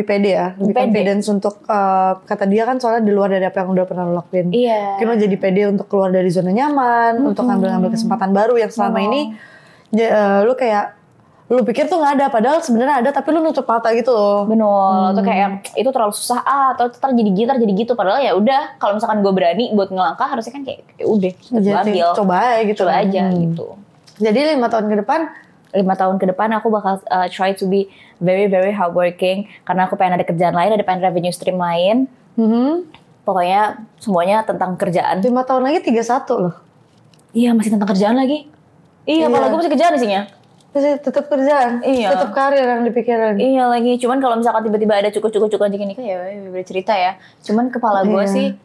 pede ya, lebih confidence untuk kata dia kan soalnya di luar dari apa yang udah pernah lo lakuin. Iya. Mungkin lo jadi pede untuk keluar dari zona nyaman, untuk ngambil kesempatan baru yang selama ini lo kayak lo pikir tuh nggak ada, padahal sebenarnya ada tapi lo nutup mata gitu loh. Benar. Atau kayak yang itu terlalu susah atau ntar jadi gitu. Padahal ya udah, kalau misalkan gue berani buat ngelangkah harusnya kan kayak udah ambil. Coba aja gitu. Jadi 5 tahun ke depan 5 tahun ke depan aku bakal try to be very very hardworking karena aku pengen ada kerjaan lain, ada pengen revenue stream lain. Pokoknya semuanya tentang kerjaan. 5 tahun lagi 31 loh. Iya, masih tentang kerjaan lagi. Iya, kalau gue masih kerjaan isinya. Masih tetap kerjaan, tetap karir yang dipikirin. Iya lagi, cuman kalau misalkan tiba-tiba ada cukup-cukup aja nikah ya bercerita ya. Cuman kepala gue sih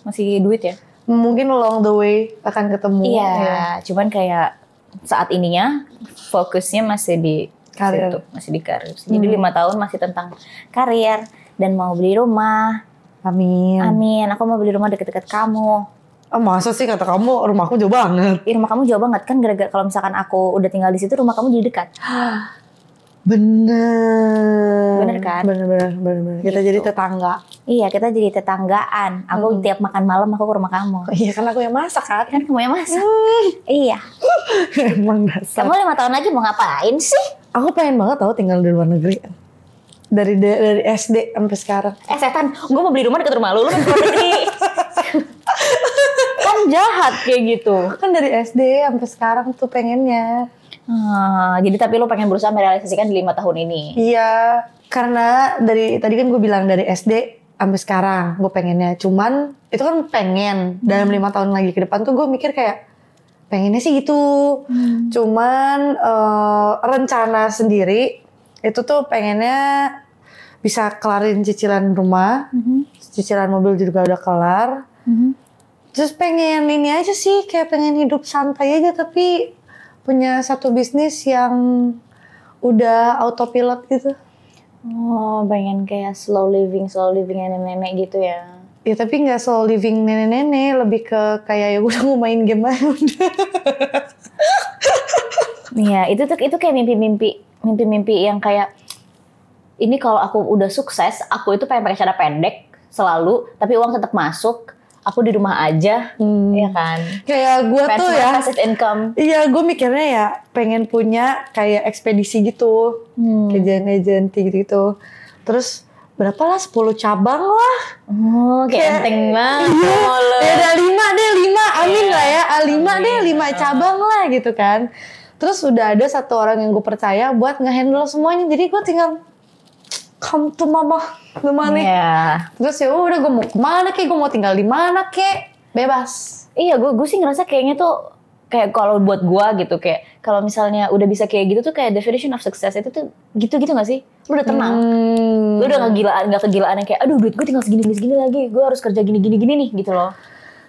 masih duit ya. Mungkin along the way akan ketemu. Iya, cuman kayak saat ininya fokusnya masih di karir. Situ, masih di karir. Jadi 5 tahun masih tentang karir dan mau beli rumah. Amin. Amin. Aku mau beli rumah deket-deket kamu. Oh, masa sih kata kamu rumahku jauh banget? Rumah kamu jauh banget kan, gara-gara kalau misalkan aku udah tinggal di situ rumah kamu jadi dekat. Bener kan? Bener. Kita gitu. jadi tetangga. Iya, kita jadi tetanggaan. Aku tiap makan malam aku ke rumah kamu. Iya, kan aku yang masak kan? Kan kamu yang masak. Iya. Emang dasar. Kamu 5 tahun lagi mau ngapain sih? Aku pengen banget tau tinggal di luar negeri. Dari SD sampai sekarang. Setan, gue mau beli rumah dekat rumah lu kan di luar negeri. Kan jahat kayak gitu. Kan dari SD sampai sekarang tuh pengennya. Jadi tapi lo pengen berusaha merealisasikan di 5 tahun ini? Iya, karena tadi kan gue bilang dari SD sampai sekarang gue pengennya. Cuman itu kan pengen dalam 5 tahun lagi ke depan tuh gue mikir kayak pengennya sih gitu. Cuman rencana sendiri itu tuh pengennya bisa kelarin cicilan rumah, cicilan mobil juga udah kelar. Terus pengen ini aja sih, kayak pengen hidup santai aja tapi punya satu bisnis yang udah autopilot gitu. Oh, pengen kayak slow living nenek-nenek gitu ya? Ya tapi nggak slow living nenek-nenek, lebih ke kayak ya udah mau main game aja udah. Iya, itu kayak mimpi-mimpi yang kayak ini kalau aku udah sukses, aku itu pengen pakai celana pendek selalu, tapi uang tetap masuk. Aku di rumah aja, ya kan? Kayak gue tuh ya, passive income. Iya, gue mikirnya ya pengen punya kayak ekspedisi gitu, agent gitu. Terus berapa lah, 10 cabang lah. Oh, kayak enteng banget. Ya ada 5 deh, amin lah ya. 5 cabang lah gitu kan. Terus udah ada satu orang yang gue percaya buat nge-handle semuanya. Jadi gue tinggal come to mama nih. Yeah. Terus ya udah gue mau kemana kek, gue mau tinggal di mana kek, bebas. Iya, gue sih ngerasa kayaknya tuh kayak kalau buat gue gitu, kayak kalau misalnya udah bisa kayak gitu tuh kayak definition of success itu tuh gitu gak sih? Lu udah tenang, lu udah gak kegilaan yang kayak aduh duit gue tinggal segini lagi, gue harus kerja gini nih gitu loh.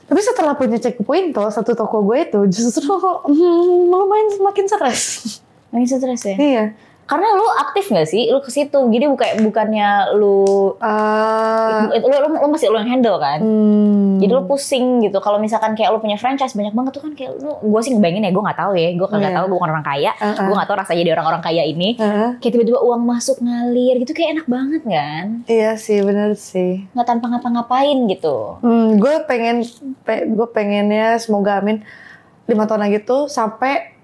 Tapi setelah punya checkpoint tuh, satu toko gue itu justru lumayan makin stres. Makin stres ya? Iya. Karena lu aktif nggak sih? Lu ke situ, jadi bukannya lu masih lu yang handle kan? Jadi lu pusing gitu. Kalau misalkan kayak lu punya franchise banyak banget tuh kan kayak lu, gue sih ngebayangin ya, gue nggak tahu ya, gue nggak tahu, gue bukan orang kaya, gue nggak tahu rasanya jadi orang-orang kaya ini. Kayak tiba-tiba uang masuk ngalir gitu, kayak enak banget kan? Iya sih, benar sih. Nggak tanpa ngapa-ngapain gitu. Gue pengennya semoga amin 5 tahun lagi tuh sampai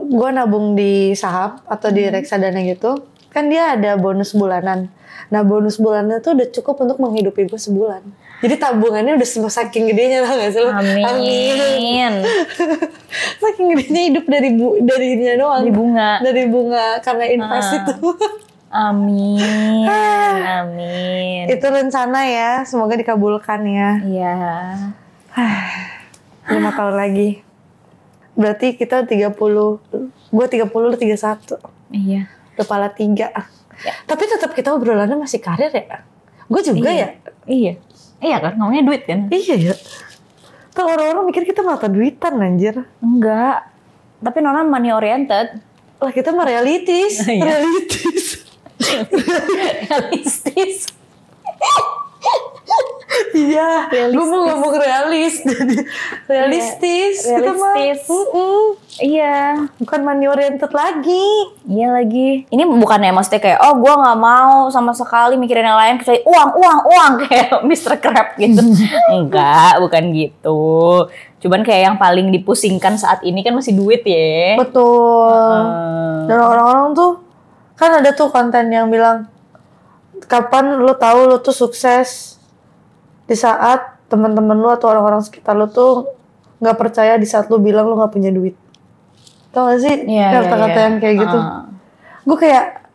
gue nabung di saham atau di reksadana gitu, kan dia ada bonus bulanan. Nah bonus bulannya tuh udah cukup untuk menghidupi gue sebulan. Jadi tabungannya udah saking gedenya lah nggak sih? Amin. Saking gedenya hidup dari ininya doang. Dari bunga karena invest itu. Amin. Itu rencana ya, semoga dikabulkan ya. Iya. 5 tahun lagi. Berarti kita 30, gue 30, lu 31. Iya. Kepala 3. Ya. Tapi tetap kita obrolannya masih karir ya. Gue juga ya. Iya. Iya kan, ngomongnya duit kan. Iya ya. Tuh orang-orang mikir kita mata duitan anjir. Enggak. Tapi Nona money oriented. Lah kita mah realistis. Realistis. Iya, gue mau ngomong realistis. Iya, bukan money oriented lagi. Iya lagi. Ini bukannya maksudnya kayak oh gue nggak mau sama sekali mikirin yang lain kecuali uang kayak Mr. Crab gitu. Enggak, bukan gitu. Cuman kayak yang paling dipusingkan saat ini kan masih duit ya. Betul. Dan orang-orang tuh kan ada tuh konten yang bilang kapan lu tahu lu tuh sukses, di saat teman-teman lu atau orang-orang sekitar lu tuh nggak percaya di saat lu bilang lu nggak punya duit. Tau gak sih kata-kata yang kayak gitu? Gue kayak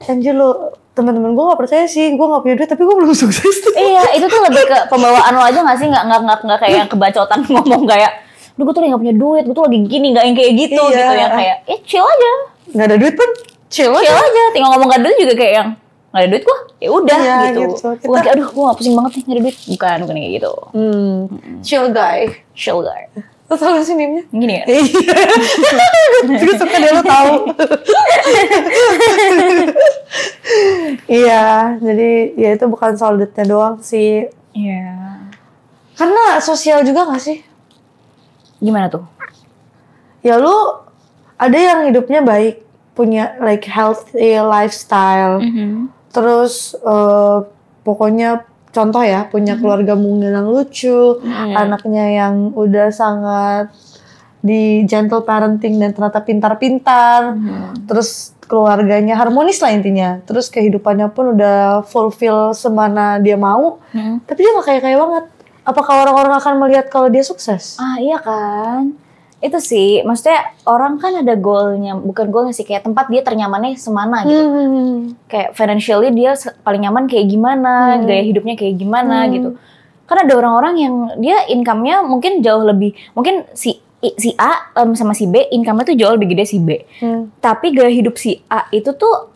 anjir lu, teman-teman gue nggak percaya sih gue nggak punya duit tapi gue belum sukses. Iya, itu tuh lebih ke pembawaan lo aja nggak sih? Nggak kayak yang kebacotan ngomong kayak gue tuh lagi gak punya duit, gue tuh lagi gini, gak yang kayak gitu Iya. gitu yang kayak chill aja. Gak ada duit pun chill Aja. Tinggal ngomong gak ada duit juga kayak yang gak ada duit gue, ya udah Iya, gitu. gitu. Bukan kayak aduh gue gak pusing banget nih gak ada duit, bukan kayak gitu. Chill guy. Chill guy. Lo tau gak sih meme-nya? Gini ya. Gue suka dia lo tau. Iya, jadi ya itu bukan soal duitnya doang sih. Iya. Karena sosial juga gak sih? Gimana tuh? Ya lu ada yang hidupnya baik, punya like healthy lifestyle, terus pokoknya contoh ya punya keluarga mungkin yang lucu, anaknya yang udah sangat di gentle parenting dan ternyata pintar-pintar, terus keluarganya harmonis lah intinya, terus kehidupannya pun udah fulfill semana dia mau, tapi dia gak kaya-kaya banget. Apakah orang-orang akan melihat kalau dia sukses? Iya kan. Itu sih, maksudnya orang kan ada goalnya, bukan goalnya sih, kayak tempat dia ternyamannya semana gitu. Kayak financially dia paling nyaman kayak gimana, gaya hidupnya kayak gimana gitu. Karena ada orang-orang yang dia income-nya mungkin jauh lebih, mungkin si A sama si B income-nya tuh jauh lebih gede si B. Tapi gaya hidup si A itu tuh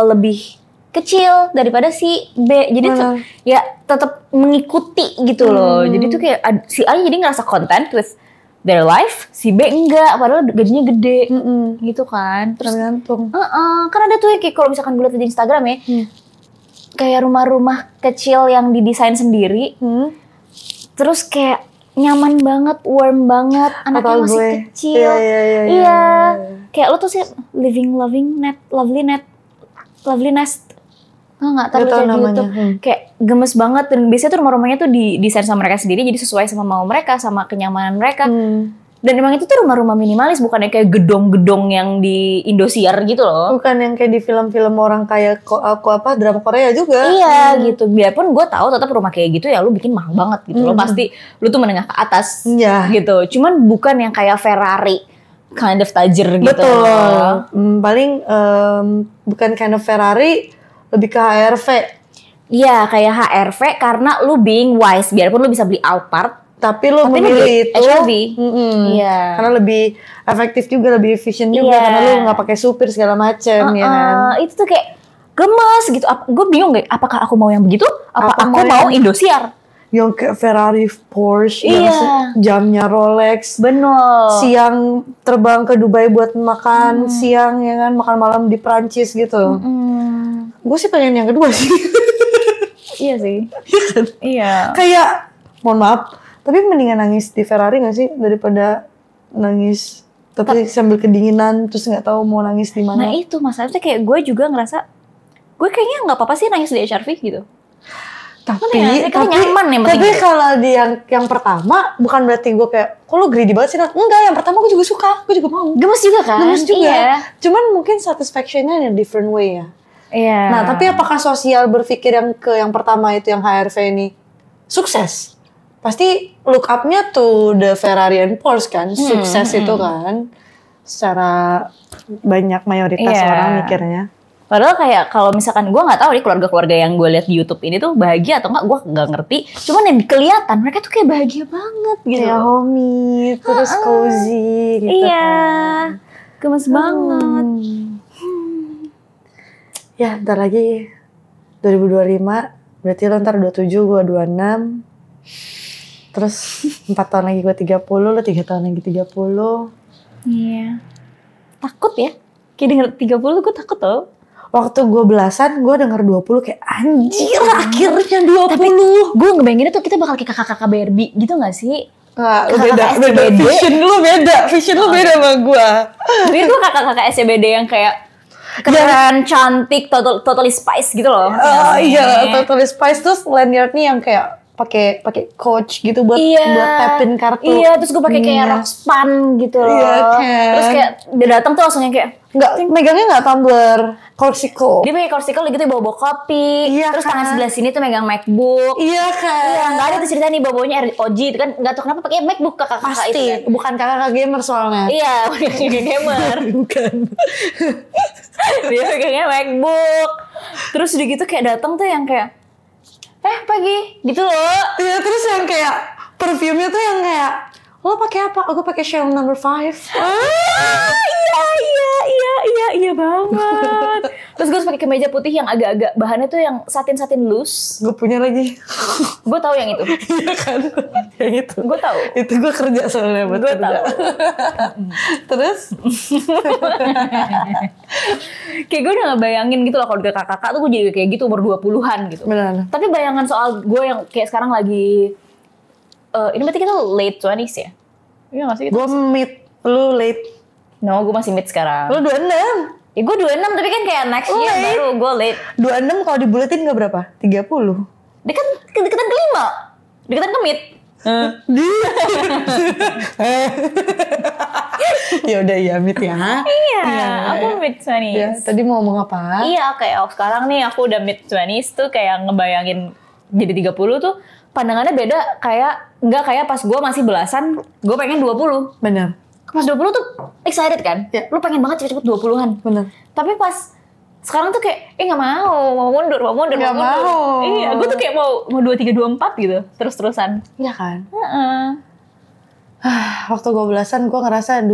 lebih kecil daripada si B. Jadi tuh ya tetap mengikuti gitu loh. Jadi tuh kayak si A jadi ngerasa content with their life, si B enggak, padahal gajinya gede, gitu kan. Terus tergantung. Kan ada tuh kayak kalau misalkan gue lihat di Instagram ya, kayak rumah-rumah kecil yang didesain sendiri, terus kayak nyaman banget, warm banget, anaknya masih kecil, iya. Kayak lo tuh sih lovely nest. Nggak tahu di YouTube kayak gemes banget dan biasanya tuh rumah-rumahnya tuh didesain sama mereka sendiri jadi sesuai sama mau mereka sama kenyamanan mereka dan emang itu tuh rumah-rumah minimalis bukan kayak gedong-gedong yang di Indosiar gitu loh, bukan yang kayak di film-film orang kayak drama Korea juga. Iya gitu, biarpun gue tahu tetap rumah kayak gitu ya lu bikin mahal banget gitu, lo pasti lu tuh menengah ke atas gitu, cuman bukan yang kayak Ferrari kind of tajir gitu. Betul. Paling bukan kind of Ferrari, lebih ke HRV. Iya, kayak HRV karena lu being wise. Biarpun lu bisa beli Alphard, tapi lu memilih itu HRV. Iya. Karena lebih efektif juga, lebih efisien juga karena lu nggak pakai supir segala macem, ya kan. Itu tuh kayak gemes gitu. Gue bingung gak, apakah aku mau yang begitu? Aku mau Indosiar? Yang kayak Ferrari, Porsche, yang jamnya Rolex. Bener. Siang terbang ke Dubai buat makan siang, ya kan, makan malam di Prancis gitu. Gue sih pengen yang kedua sih. Iya sih. Iya. Kayak, mohon maaf, tapi mendingan nangis di Ferrari gak sih daripada nangis tapi sambil kedinginan terus nggak tahu mau nangis di mana. Nah itu masalahnya kayak gue juga ngerasa gue kayaknya nggak apa-apa sih nangis di HRV gitu. Tapi nyaman ya, tapi kalau di yang pertama bukan berarti gue kayak kok lu greedy banget sih. Enggak, yang pertama gue juga suka, gue juga mau. Gemes juga kan? Gemes juga. Iya. Cuman mungkin satisfaction-nya in a different way ya. Iya. Nah, tapi apakah sosial berpikir yang pertama itu yang HRV ini sukses? Pasti look up-nya tuh the Ferrari and Porsche kan, sukses itu kan. Secara banyak mayoritas orang mikirnya. Padahal kayak kalau misalkan gue nggak tahu nih keluarga-keluarga yang gue lihat di YouTube ini tuh bahagia atau enggak, gue nggak ngerti. Cuman yang kelihatan mereka tuh kayak bahagia banget gitu. Kayak homey, terus cozy gitu. Iya, gemes banget. Ya, ntar lagi 2025, berarti lo ntar 27, gue 26. Terus 4 tahun lagi gue 30, lo 3 tahun lagi 30. Iya. Takut ya? Kayak denger 30 gue takut tau. Waktu gue belasan, gue denger 20 kayak anjir akhirnya 20. Tapi gue ngebayanginnya tuh kita bakal kayak kakak-kakak Barbie gitu gak sih? Nggak, beda. Vision lu beda sama gue. Tapi itu kakak-kakak SCBD yang kayak keren, cantik, totally spice gitu loh. Iya, totally spice. Terus lanyardnya yang kayak pakai coach gitu buat tapin kartu. Iya, terus gue pakai kayak rock span gitu loh. Iya, kan. Terus kayak dia datang tuh langsung yang kayak megangnya nggak tumbler, corsicle. Dia pakai corsicle gitu bawa kopi. Iya, terus kan. tangan sebelah sini tuh megang MacBook. Iya kan. Iya, nggak ada tuh cerita nih bawanya ROG itu kan nggak tahu kenapa pakai MacBook kakak-kakak pasti itu. Kan. Bukan kakak gamer soalnya. Iya, bukan kakak gamer. Bukan. Dia pegangnya MacBook. Terus udah gitu kayak datang tuh yang kayak pagi gitu loh. Iya, terus yang kayak perfumnya tuh yang kayak Lo pakai apa? Aku pakai Chanel No. 5. Iya banget. Terus gue pakai kemeja putih yang agak-agak bahannya tuh yang satin loose. Gue punya lagi. Gue tahu yang itu. Iya kan? Yang itu. Gue tahu. Itu gue kerja soalnya buat Gue kerja. tahu. Terus? Kayak gue udah ngebayangin gitu loh kalau udah kakak-kakak tuh gue jadi kayak gitu umur 20-an gitu. Benar. Tapi bayangan soal gue yang kayak sekarang lagi ini berarti kita late 20s ya? Iya gak sih? Gue mid, lu late. No, gue masih mid sekarang. Lu 26. Ya gue 26 tapi kan kayak next year baru gue late. 26 kalau dibulatin gak berapa? 30. Deketan ke 5. Deketan ke mid. Ya udah ya mid ya. Iya, aku mid 20s. Ya, tadi mau ngomong apa? Iya, kayak sekarang nih aku udah mid 20s tuh kayak ngebayangin jadi 30 tuh pandangannya beda, kayak nggak kayak pas gue masih belasan, gue pengen 20. Benar. Pas 20 tuh excited kan? Ya. Lu pengen banget cepet-cepet 20-an. Benar. Tapi pas sekarang tuh kayak, nggak mau mundur. Nggak mau. Iya, gue tuh kayak mau 23, 24 gitu, terus-terusan. Iya kan? Waktu gue belasan, gue ngerasa 20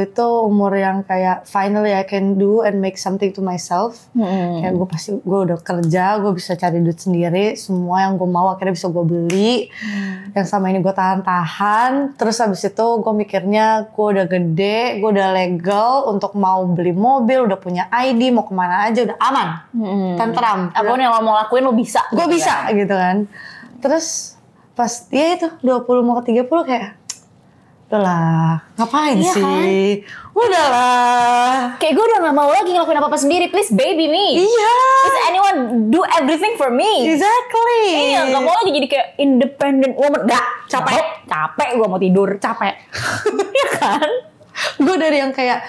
itu umur yang kayak finally I can do and make something to myself. Kayak gue udah kerja, gue bisa cari duit sendiri, semua yang gue mau akhirnya bisa gue beli. Yang sama ini gue tahan-tahan, terus habis itu gue mikirnya gue udah gede, gue udah legal untuk mau beli mobil, udah punya ID, mau kemana aja udah aman, tentram. Apapun yang lo mau lakuin lo bisa. Gue gitu bisa kan? gitu kan. Terus pas ya itu 20 mau ke 30 kayak udahlah, ngapain Iya sih? Kan? Udahlah. Kayak gue udah gak mau lagi ngelakuin apa-apa sendiri. Please baby me. Iya. Please anyone do everything for me. Exactly. Iya, gak mau lagi jadi kayak independent woman. Gak, capek gue mau tidur. Capek. Iya kan? Gue dari yang kayak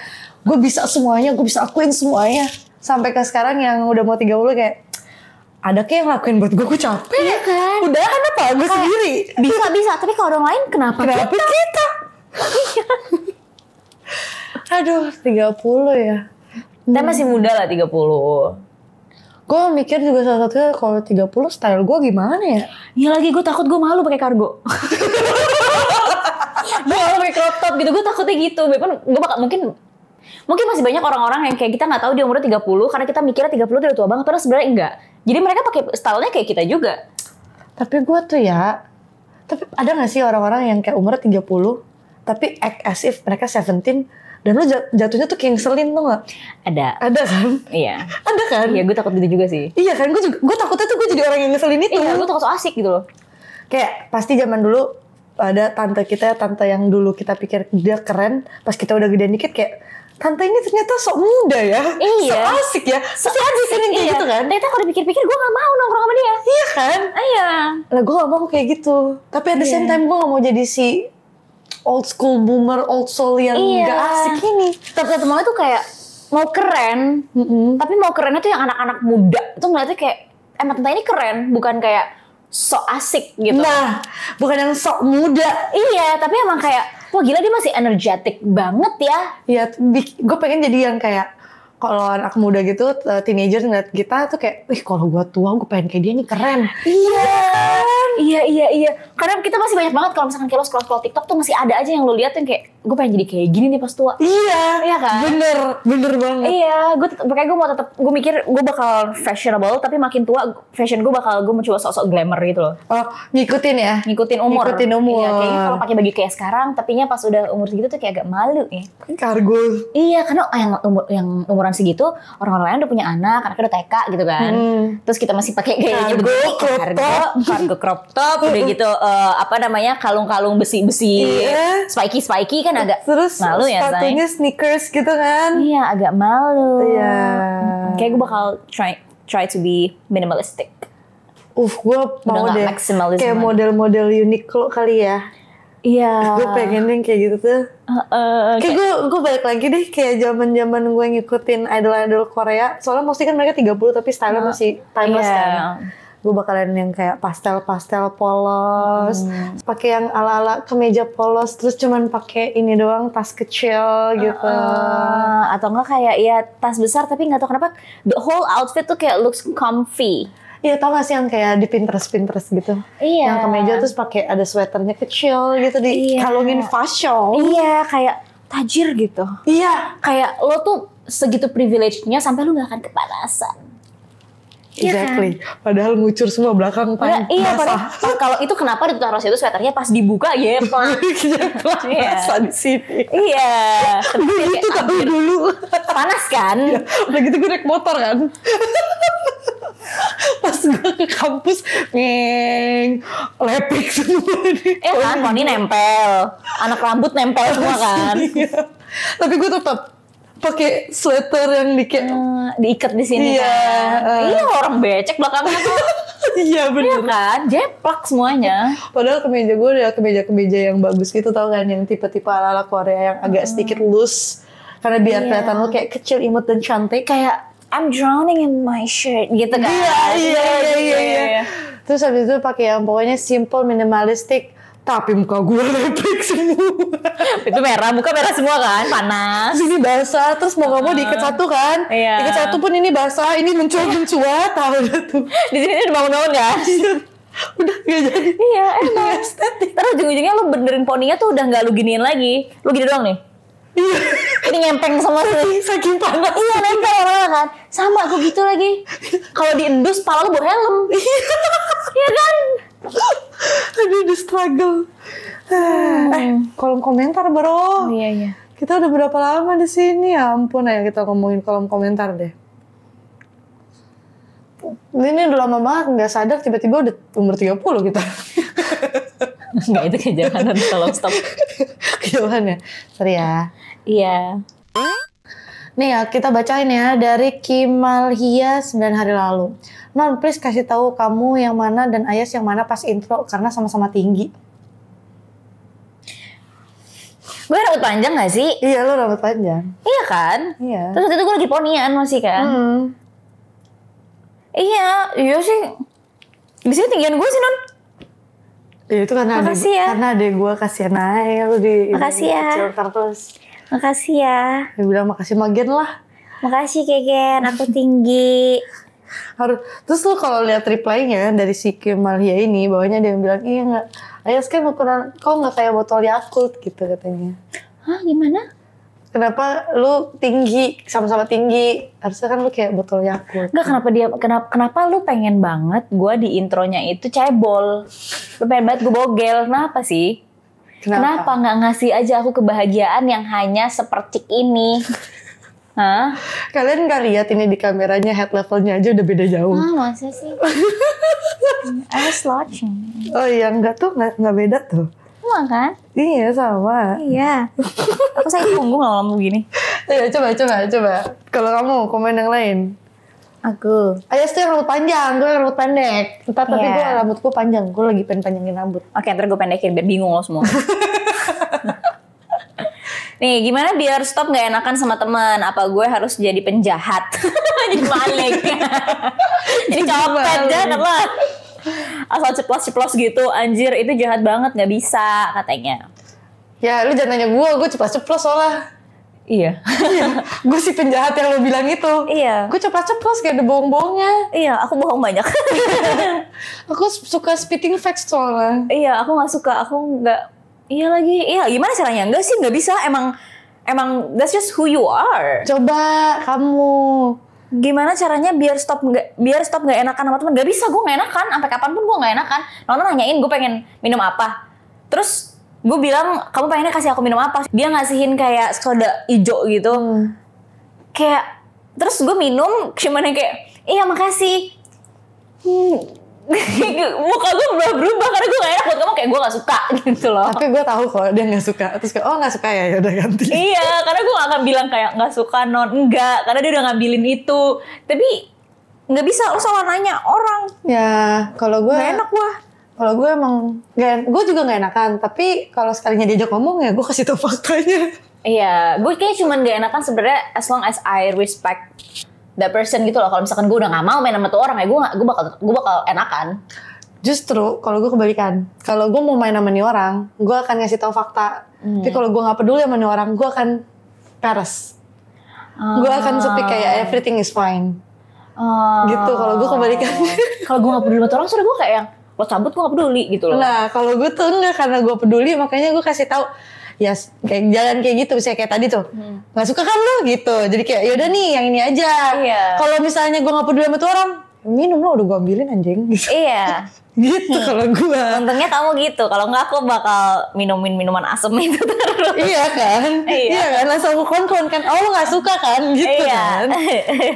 gue bisa semuanya, gue bisa lakuin semuanya. Sampai ke sekarang yang udah mau 30 kayak ada kayak yang lakuin buat gue capek. Iya kan? Udah kan apa? Gue sendiri. Bisa. Tapi kalau orang lain kenapa kita? Aduh, 30 ya. Kita masih muda lah 30. Gue mikir juga salah satunya kalau 30 style gue gimana ya? Iya lagi gue takut gue malu pakai kargo. Gue malu pakai crop top gitu. Gue takutnya gitu. Gue bakal mungkin masih banyak orang-orang yang kayak kita nggak tahu dia umurnya 30 karena kita mikirnya 30 udah tua banget, padahal sebenarnya enggak. Jadi mereka pakai stylenya kayak kita juga. Tapi gue tuh ya, tapi ada gak sih orang-orang yang kayak umurnya 30 tapi act as if mereka 17 dan lu jatuhnya tuh kayak ngeselin tuh gak? Ada kan? Iya. Ada kan? Iya, gue takut gitu juga sih. Iya kan? Gue takutnya tuh gue jadi orang yang ngeselin itu. Iya, gue takut so asik gitu loh. Kayak pasti zaman dulu ada tante yang dulu kita pikir dia keren, pas kita udah gede dikit kayak tante ini ternyata sok muda ya. Iya. So asik ya. Pasti ada sih kayak gitu kan. Ternyata kalau dipikir-pikir gue gak mau nongkrong sama dia. Iya kan? Iya. Lah gue gak mau kayak gitu. Tapi at the same time gue gak mau jadi si old school boomer, old soul yang gak asik ini. Tapi temen tuh kayak mau keren, tapi mau kerennya tuh yang anak-anak muda. Tuh ngeliatnya kayak, emang tante ini keren, bukan kayak sok asik gitu. Nah, bukan yang sok muda. Iya, tapi emang kayak, wah gila dia masih energetic banget ya. Ya, gue pengen jadi yang kayak kalau anak muda gitu, teenager ngeliat kita tuh kayak, wih kalau gue tua gue pengen kayak dia nih keren. Iya. Karena kita masih banyak banget kalau misalkan kayak lo scroll TikTok tuh masih ada aja yang lo lihat yang kayak gue pengen jadi kayak gini nih pas tua. Iya kan? Bener banget. Iya, makanya gue mau tetap, gue mikir gue bakal fashionable, tapi makin tua fashion gue bakal gue mencoba sok-sok glamour gitu loh. Oh, ngikutin ya? Ngikutin umur. Iya, kayaknya kalau pakai baju kayak sekarang, tapinya pas udah umur segitu tuh kayak agak malu ya. Kargo. Iya, karena yang umuran segitu orang-orang lain udah punya anak, anaknya udah TK gitu kan. Terus kita masih pakai gayanya kargo crop top, udah gitu apa namanya kalung-kalung besi-besi, spiky kan agak terus malu ya, sepatunya sneakers gitu kan. Iya, agak malu. Iya. Kayak gue bakal try to be minimalistic. Gue mau deh kayak model-model Uniqlo kali ya. Iya. Gue pengen yang kayak gitu tuh. Kayak gue balik lagi deh kayak zaman gue ngikutin idol Korea. Soalnya mostly kan mereka 30 tapi style masih timeless kan. Gue bakalan yang kayak pastel polos, pakai yang ala-ala kemeja polos, terus cuman pakai ini doang tas kecil gitu. Atau enggak kayak ya tas besar tapi nggak tahu kenapa the whole outfit tuh kayak looks comfy. Iya, tau gak sih yang kayak di Pinterest gitu? Iya. Yang kemeja terus pakai ada sweaternya kecil gitu dikalungin fashion. Iya, kayak tajir gitu. Iya. Kayak lo tuh segitu privilege-nya sampai lo gak akan kepanasan. Exactly. Kan? Padahal ngucur semua belakang pan. Iya, padahal kalau itu kenapa ditaruh situ sweaternya pas dibuka jeplak. Iya. Di sini. Iya. Itu tahu dulu. Panas kan? Ya, udah gitu gue naik motor kan. Pas gue ke kampus, lepek semua nih. Kan, poni nempel, anak rambut nempel semua kan. Iya. Tapi gue tetap pakai sweater yang diikat di sini kan. Iya, orang becek belakangnya tuh. Iya benar kan, jeplak semuanya. Padahal kemeja gue udah kemeja yang bagus gitu, tau kan, yang tipe-tipe ala-ala Korea yang agak sedikit loose. Karena biar kelihatan lo kayak kecil, imut dan cantik. Kayak I'm drowning in my shirt gitu kan. Iya. Terus habis itu pakai yang pokoknya simple, minimalistic. Tapi muka gue lepek semua. Itu merah, muka merah semua kan, panas. Ini basah, terus mau nggak mau diikat satu kan. Iya. Ikat satu pun ini basah, ini mencuat, tahu tuh. Di sini udah bangun-bangun kan? Udah nggak jadi. Iya, emang estetik. Terus ujung-ujungnya lu benerin poninya tuh udah nggak lu giniin lagi. Lu gini doang nih. Iya. Ini ngempeng sama saking panas. Iya, nempel orang kan. Sama gue gitu lagi. Kalau diendus, pala lu bawa helm. Iya kan? Aduh, the struggle. Kolom komentar bro. Iya. Kita udah berapa lama di sini? Ya ampun, ayo kita ngomongin kolom komentar deh. Ini udah lama banget, nggak sadar tiba-tiba udah umur 30 kita. Nggak, itu kejauhan kalau stop. Kejauhan ya? Sorry ya. Iya. Nih ya, kita bacain ya dari Kimalhia 9 hari lalu. Non, please kasih tahu kamu yang mana dan Ayas yang mana pas intro karena sama-sama tinggi. Gue rambut panjang gak sih? Iya, lo rambut panjang. Iya kan? Iya. Terus waktu itu gue lagi ponian masih kan? Iya sih. Di sini tinggian gue sih, Non. Iya, itu karena adek gue kasihan aja lu di makasih ya. Kecil terus. Makasih ya. Dia bilang makasih Magen lah. Makasih Kegen, aku tinggi. Terus lu kalau lihat reply-nya dari si Kimalhia ini, bawahnya dia bilang, iya nggak, Ayas kan ukuran kau nggak kayak botol Yakult gitu katanya. Hah, gimana? Kenapa lu tinggi, sama-sama tinggi, harusnya kan lu kayak botol Yakult. Enggak, kenapa lu pengen banget gue di intronya itu cebol? Lu pengen banget gue bogel, kenapa sih? Kenapa nggak ngasih aja aku kebahagiaan yang hanya sepercik ini? Hah? Kalian nggak lihat ini di kameranya, head levelnya aja udah beda jauh. Masa sih? I was watching. Oh iya, nggak nggak beda tuh. Sama kan? Iya, sama. Iya. Aku sakit punggung lama-lama begini. Iya, coba. Kalau kamu komen yang lain. Aku. Ayas tuh yang rambut panjang, gue yang rambut pendek. Tapi gue rambutku panjang, gue lagi pengen panjangin rambut. Oke, ntar gue pendekin biar bingung lo semua. Nih, gimana biar stop gak enakan sama teman? Apa gue harus jadi penjahat? Jadi maling. Jadi copet, jangan lah. Asal ceplos-ceplos gitu, anjir itu jahat banget, gak bisa katanya. Ya, lu jangan nanya gue ceplos-ceplos soalnya. Iya. Gue si penjahat yang lo bilang itu. Iya. Gue ceplos-ceplos kayak ada bohong-bohongnya. Iya, aku bohong banyak. Aku suka spitting facts soalnya. Iya, aku gak suka, aku gak. Iya lagi, iya gimana caranya? Enggak sih, nggak bisa. Emang that's just who you are. Coba kamu. Gimana caranya biar stop nggak enakan sama teman? Nggak bisa, gue nggak enakan. Sampai kapanpun gue nggak enakan. Nona nanyain gue pengen minum apa, terus gue bilang kamu pengennya kasih aku minum apa? Dia ngasihin kayak soda hijau gitu. Kayak terus gue minum cuman yang kayak iya makasih. Muka gue berubah karena gue gak enak buat kamu, kayak gue gak suka gitu loh. Tapi gue tahu kalau dia gak suka. Terus kayak oh gak suka ya udah ganti. Iya, karena gue gak akan bilang kayak gak suka non, enggak, karena dia udah ngambilin itu. Tapi gak bisa, lo salah nanya orang. Ya kalau gue gak enak gue. Kalau gue emang gue juga gak enakan. Tapi kalau sekalinya diajak ngomong ya gue kasih tau faktanya. Iya, gue kayak cuman gak enakan sebenarnya as long as I respect that person gitu loh. Kalau misalkan gue udah gak mau main sama tuh orang ya gue bakal enakan. Justru kalau gue kebalikan. Kalau gue mau main sama nih orang, gue akan ngasih tahu fakta. Tapi kalau gue gak peduli sama nih orang, gue akan peres. Gue akan speak kayak everything is fine. Gitu kalau gue kebalikannya. Kalau gue gak peduli sama orang, sudah gue kayak yang lo cabut gue gak peduli gitu loh. Nah kalau gue tuh enggak, karena gue peduli makanya gue kasih tahu. Ya kayak jalan kayak gitu, misalnya kayak tadi tuh nggak suka kan lo gitu, jadi kayak yaudah nih yang ini aja. Kalau misalnya gue nggak peduli sama tuh orang, minum lo udah gue ambilin anjing gitu. Gitu kalau gue. Untungnya kamu gitu, kalau nggak aku bakal minumin minuman asem itu terus. Iya kan, iya kan, langsung aku kon kan, oh lo nggak suka kan, gitu kan.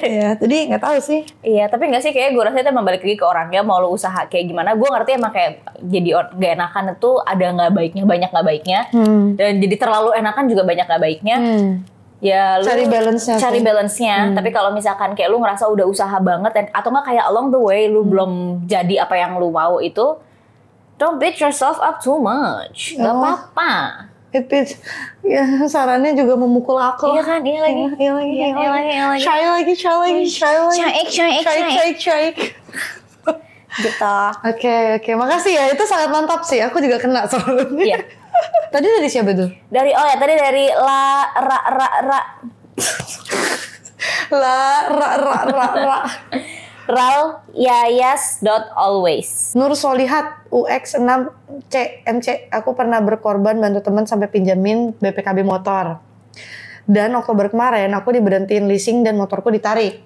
Iya, jadi nggak tahu sih. Iya, tapi nggak sih, kayak gue rasa itu emang balik lagi ke orangnya, mau lo usaha kayak gimana. Gue ngerti emang kayak jadi gak enakan itu ada nggak baiknya, banyak nggak baiknya, dan jadi terlalu enakan juga banyak nggak baiknya. Ya lu cari balance-nya. Tapi kalau misalkan kayak lu ngerasa udah usaha banget atau nggak kayak along the way lu belum jadi apa yang lu mau itu, don't beat yourself up too much. Gak apa-apa. Ya sarannya juga memukul aku. Iya kan, iya lagi. Try. Gitu. Oke, makasih ya. Itu sangat mantap sih. Aku juga kena soalnya. Iya. Tadi dari siapa tuh? Tadi dari Ralyayas.always. Nur Solihat UX 6 MC. Aku pernah berkorban bantu teman sampai pinjamin BPKB motor. Dan Oktober kemarin aku diberhentiin leasing dan motorku ditarik.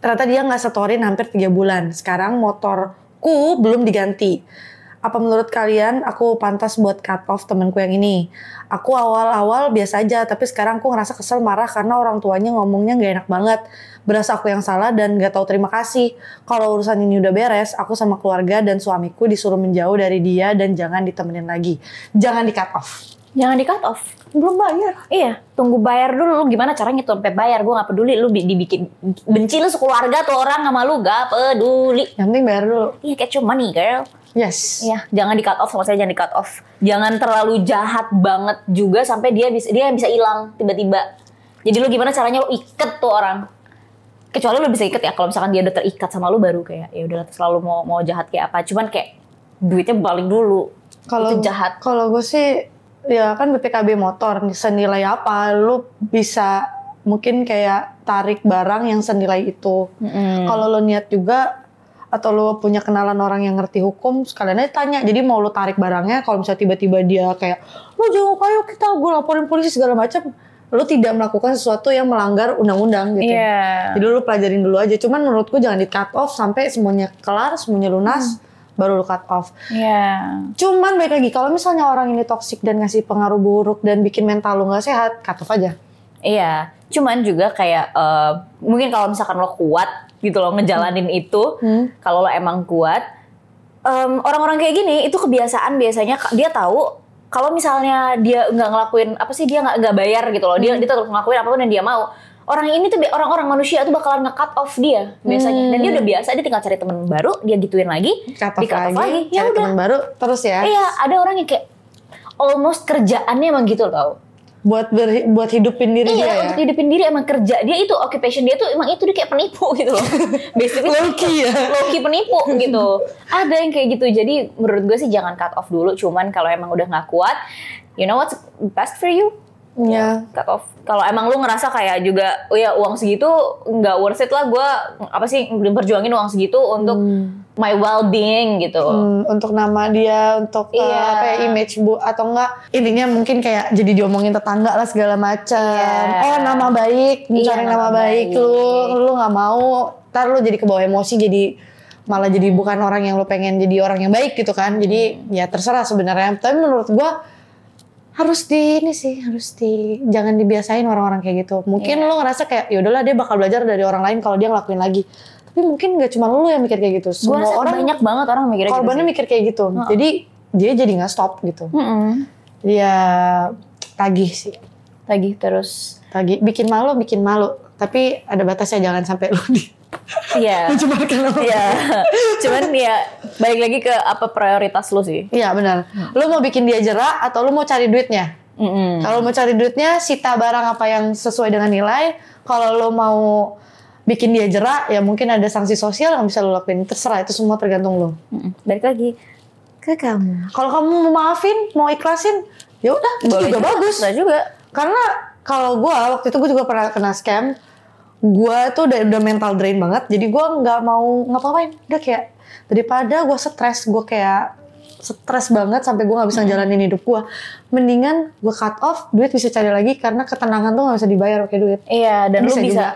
Ternyata dia nggak setorin hampir 3 bulan. Sekarang motorku belum diganti. Apa menurut kalian aku pantas buat cut off temanku yang ini? Aku awal-awal biasa aja, tapi sekarang aku ngerasa kesel, marah karena orang tuanya ngomongnya gak enak banget. Berasa aku yang salah dan gak tahu terima kasih. Kalau urusan ini udah beres, aku sama keluarga dan suamiku disuruh menjauh dari dia dan jangan ditemenin lagi. Jangan di cut off. Jangan di cut off. Belum bayar. Iya, tunggu bayar dulu. Lu gimana caranya tuh sampai bayar? Gue gak peduli. Lu dibikin benci lu sekeluarga tuh orang sama lu, gak peduli. Yang penting bayar dulu. Iya, get your money girl. Yes. Iya, jangan di cut off, sama saya jangan di cut off. Jangan terlalu jahat banget juga sampai dia bisa hilang tiba-tiba. Jadi lu gimana caranya lu iket tuh orang? Kecuali lu bisa iket ya, kalau misalkan dia udah terikat sama lu baru kayak ya udah selalu mau jahat kayak apa. Cuman kayak duitnya balik dulu. Itu jahat. Kalau gue sih ya kan BPKB motor senilai apa, lu bisa mungkin kayak tarik barang yang senilai itu. Kalau lo niat juga atau lo punya kenalan orang yang ngerti hukum, sekalian aja tanya. Jadi mau lo tarik barangnya, kalau misalnya tiba-tiba dia kayak lo jauh ayo kita gue laporin polisi segala macam, lo tidak melakukan sesuatu yang melanggar undang-undang gitu. Jadi lo pelajarin dulu aja. Cuman menurutku jangan di cut off sampai semuanya kelar, semuanya lunas, baru lo cut off. Cuman baik lagi, kalau misalnya orang ini toksik dan ngasih pengaruh buruk dan bikin mental lo nggak sehat, cut off aja. Iya, cuman juga kayak mungkin kalau misalkan lo kuat gitu loh ngejalanin itu, kalau lo emang kuat, orang-orang kayak gini itu kebiasaan biasanya dia tahu kalau misalnya dia nggak ngelakuin apa sih, dia nggak bayar gitu loh, dia tetap ngelakuin apapun yang dia mau. Orang ini tuh orang-orang manusia tuh bakalan nge-cut off dia biasanya, dan dia udah biasa, dia tinggal cari teman baru, dia gituin lagi, cut off lagi, ya cari udah. teman baru terus ya. Iya, ada orang yang kayak almost kerjaannya emang gitu tau. Buat hidupin diri dia ya? Iya, untuk hidupin diri emang kerja. Dia itu, occupation dia tuh emang itu, dia kayak penipu gitu loh. Basically low-key penipu gitu. Ada yang kayak gitu. Jadi menurut gue sih jangan cut off dulu. Cuman kalau emang udah gak kuat, you know what's best for you? Ya. Cut off. Kalau emang lu ngerasa kayak juga, oh ya uang segitu gak worth it lah, gue berjuangin uang segitu untuk my well-being gitu. Untuk nama dia, untuk image atau enggak intinya mungkin kayak jadi diomongin tetangga lah segala macam. Oh nama baik, mencari nama baik. Lu nggak mau, ntar lu jadi kebawa emosi, jadi malah jadi bukan orang yang lu pengen jadi orang yang baik gitu kan. Jadi ya terserah sebenarnya. Tapi menurut gua harus jangan dibiasain orang-orang kayak gitu. Mungkin lu ngerasa kayak yaudahlah dia bakal belajar dari orang lain kalau dia ngelakuin lagi. Tapi mungkin gak cuma lu yang mikir kayak gitu. Semua orang banyak banget orang mikirnya gitu. Korbannya mikir kayak gitu. Jadi dia jadi nggak stop gitu. Dia tagih sih. Tagih terus. Tagih. Bikin malu. Tapi ada batasnya, jangan sampai lu mencemarkan nama. Iya. Cuman ya balik lagi ke apa prioritas lu sih. Iya benar. Lu mau bikin dia jerak atau lu mau cari duitnya? Kalau mau cari duitnya, sita barang apa yang sesuai dengan nilai. Kalau lu mau bikin dia jerak, ya mungkin ada sanksi sosial yang bisa lo lakuin. Terserah, itu semua tergantung lo. Balik lagi ke kamu. Kalau kamu mau maafin, mau ikhlasin, ya udah, itu juga bagus. Juga. Karena kalau gue waktu itu gue juga pernah kena scam. gue tuh udah mental drain banget, jadi gue nggak mau ngapa-ngapain. Udah kayak daripada gue stres banget sampai gue nggak bisa jalanin hidup gue, mendingan gue cut off, duit bisa cari lagi karena ketenangan tuh nggak bisa dibayar pakai duit. Iya, dan lu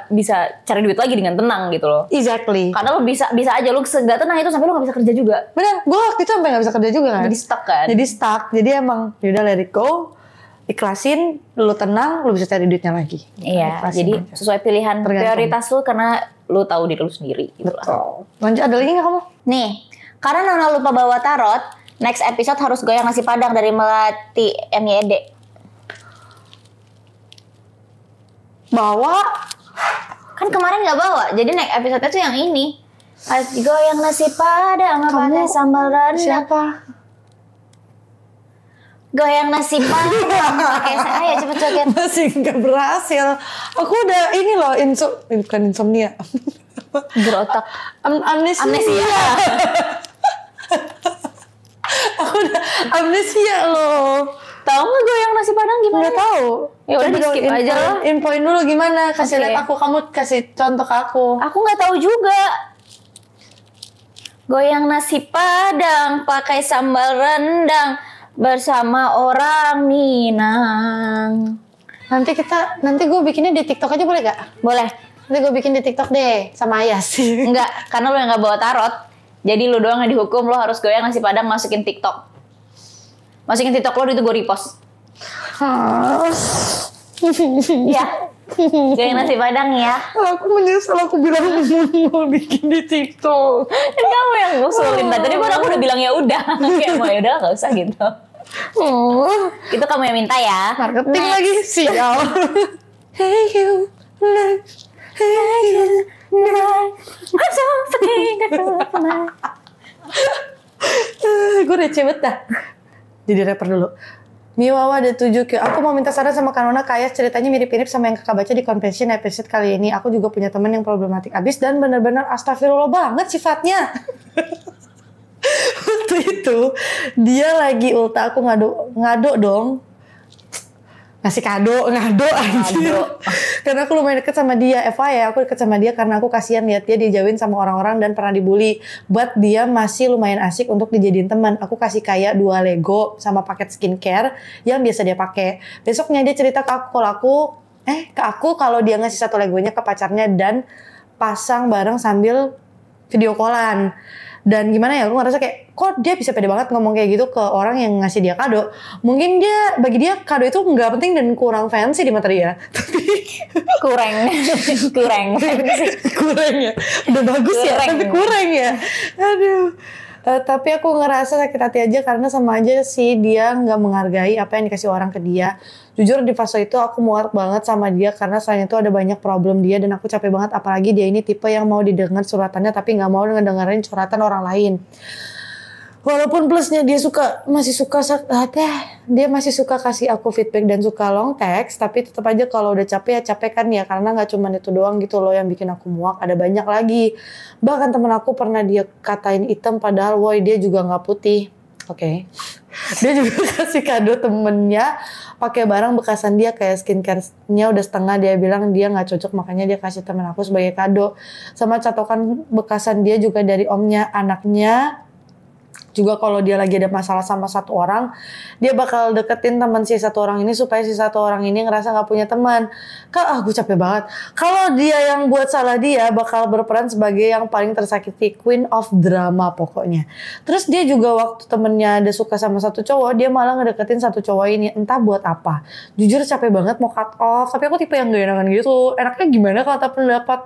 bisa cari duit lagi dengan tenang gitu loh. Exactly. Karena lu bisa aja lu nggak tenang itu sampai lu nggak bisa kerja juga. Bener, gue waktu itu sampai nggak bisa kerja juga kan. Jadi stuck kan. Jadi emang yaudah let it go, ikhlasin, lu tenang, lu bisa cari duitnya lagi. Iya, jadi sesuai pilihan prioritas lu karena lu tahu diri lu sendiri. Gitu. Betul. Lanjut, ada lagi nggak kamu? Nih, karena Nona lupa bawa tarot, next episode harus goyang nasi padang dari Melati MYD. Bawa? Kan kemarin nggak bawa, jadi next episode tuh yang ini. Harus goyang nasi padang pakai sambal rendang. Siapa? Goyang nasi padang pakai ayo cepet joget. Masih nggak berhasil. Aku udah ini loh bukan insomnia. Berotak. Amnesia. Aku udah amnesia loh. Tahu nggak goyang nasi padang gimana? Nggak tahu. Ya udah di skip aja lah. Infoin dulu gimana? Kasih lihat aku, kamu kasih contoh ke aku. Aku nggak tahu juga. Goyang nasi padang pakai sambal rendang bersama orang Minang. Nanti gue bikinnya di TikTok aja boleh gak? Boleh. Nanti gue bikin di TikTok deh sama Ayas. Enggak, karena lo yang nggak bawa tarot. Jadi lo doang yang dihukum, lo harus goyang nasi padang masukin TikTok. Masukin TikTok lo itu gue repost. Ya. Goyang nasi padang ya. Aku menyesal aku bilang mau bikin di TikTok. Kan kamu yang ngusulin. Tadi aku udah bilang ya udah. Kayak mau ya udah nggak usah gitu. Itu kamu yang minta ya. Marketing lagi sial. Hey you, hey you, gue receh banget dah. Jadi rapper dulu. Miwawa ada 7Q. Aku mau minta saran sama Kanona, kayak ceritanya mirip-mirip sama yang kakak baca di confession episode kali ini. Aku juga punya teman yang problematik abis dan benar-benar astagfirullah banget sifatnya. Waktu itu dia lagi ulta aku ngado dong. Ngasih ngado anjir. Karena aku lumayan deket sama dia. FYI aku deket sama dia karena aku kasihan lihat dia dijauhin sama orang-orang dan pernah dibully. But dia masih lumayan asik untuk dijadiin teman. Aku kasih kayak 2 Lego sama paket skincare yang biasa dia pakai. Besoknya dia cerita ke aku kalau dia ngasih 1 Legonya ke pacarnya dan pasang bareng sambil video callan. Dan gimana ya, aku ngerasa kayak kok dia bisa pede banget ngomong kayak gitu ke orang yang ngasih dia kado. Mungkin bagi dia kado itu nggak penting dan kurang fancy di mata dia. Tapi kurang ya. Udah bagus ya, tapi kurang ya. Aduh. Tapi aku ngerasa sakit hati aja karena sama aja sih dia nggak menghargai apa yang dikasih orang ke dia. Jujur di fase itu aku muak banget sama dia karena selain itu ada banyak problem dia dan aku capek banget, apalagi dia ini tipe yang mau didengar curhatannya tapi nggak mau ngedengerin curhatan orang lain. Walaupun plusnya dia masih suka kasih aku feedback dan suka long text, tapi tetap aja kalau udah capek ya capek kan ya, karena nggak cuma itu doang gitu loh yang bikin aku muak, ada banyak lagi. Bahkan temen aku pernah dia katain hitam padahal woi dia juga nggak putih. Oke. Dia juga kasih kado temennya pakai barang bekasan dia kayak skincare-nya udah setengah, dia bilang dia nggak cocok makanya dia kasih temen aku sebagai kado. Sama catokan bekasan dia juga dari omnya, anaknya juga kalau dia lagi ada masalah sama satu orang, dia bakal deketin teman si satu orang ini supaya si satu orang ini ngerasa nggak punya teman. Gue capek banget. Kalau dia yang buat salah, dia bakal berperan sebagai yang paling tersakiti, queen of drama pokoknya. Terus dia juga waktu temennya ada suka sama satu cowok, dia malah ngedeketin satu cowok ini, entah buat apa. Jujur capek banget mau cut off, tapi aku tipe yang gak enakan gitu. Enaknya gimana kalau tak pendapat?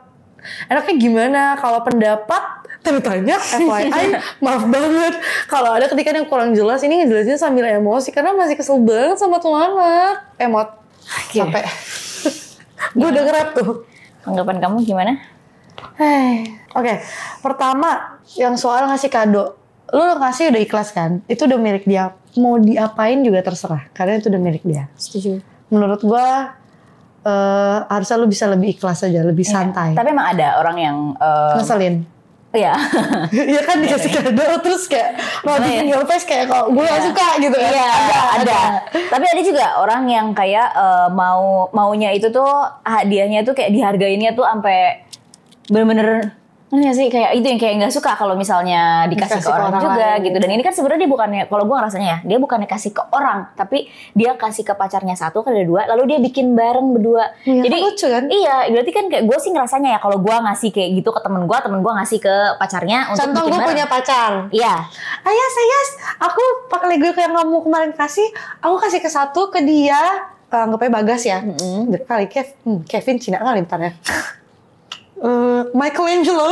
Enaknya gimana kalau pendapat? Tanya FYI, maaf banget kalau ada ketika yang kurang jelas, ini ngejelasin sambil emosi karena masih kesel banget sama tuh anak. Sampai gue udah ngerap tuh. Anggapan kamu gimana? Oke. Pertama yang soal ngasih kado, lu ngasih udah ikhlas kan? Itu udah milik dia. Mau diapain juga terserah karena itu udah milik dia. Setuju. Menurut gue harusnya lu bisa lebih ikhlas aja, lebih santai. Tapi emang ada orang yang ngeselin. Iya. Iya kan dikasih kado terus kayak lanjutin your face kayak kok gue gak suka gitu kan. Iya, ada. Tapi ada juga orang yang kayak maunya itu tuh hadiahnya tuh kayak dihargainnya tuh sampai bener-bener sih kayak itu yang kayak nggak suka kalau misalnya dikasih ke orang juga gitu. Dan ini kan sebenarnya dia bukannya, kalau gue ngerasanya ya, dia bukannya kasih ke orang, tapi dia kasih ke pacarnya satu, ke dua, lalu dia bikin bareng berdua. Ya, jadi lucu kan? Iya, berarti kan kayak gue sih ngerasanya ya kalau gue ngasih kayak gitu ke temen gue ngasih ke pacarnya untuk contoh bikin gue bareng. punya pacar. Iya. Ayah saya, aku pakai Lego yang kamu kemarin kasih, aku kasih ke satu ke dia, anggapnya Bagas ya. Kali Kevin Cina kali bentar ya. Michelangelo,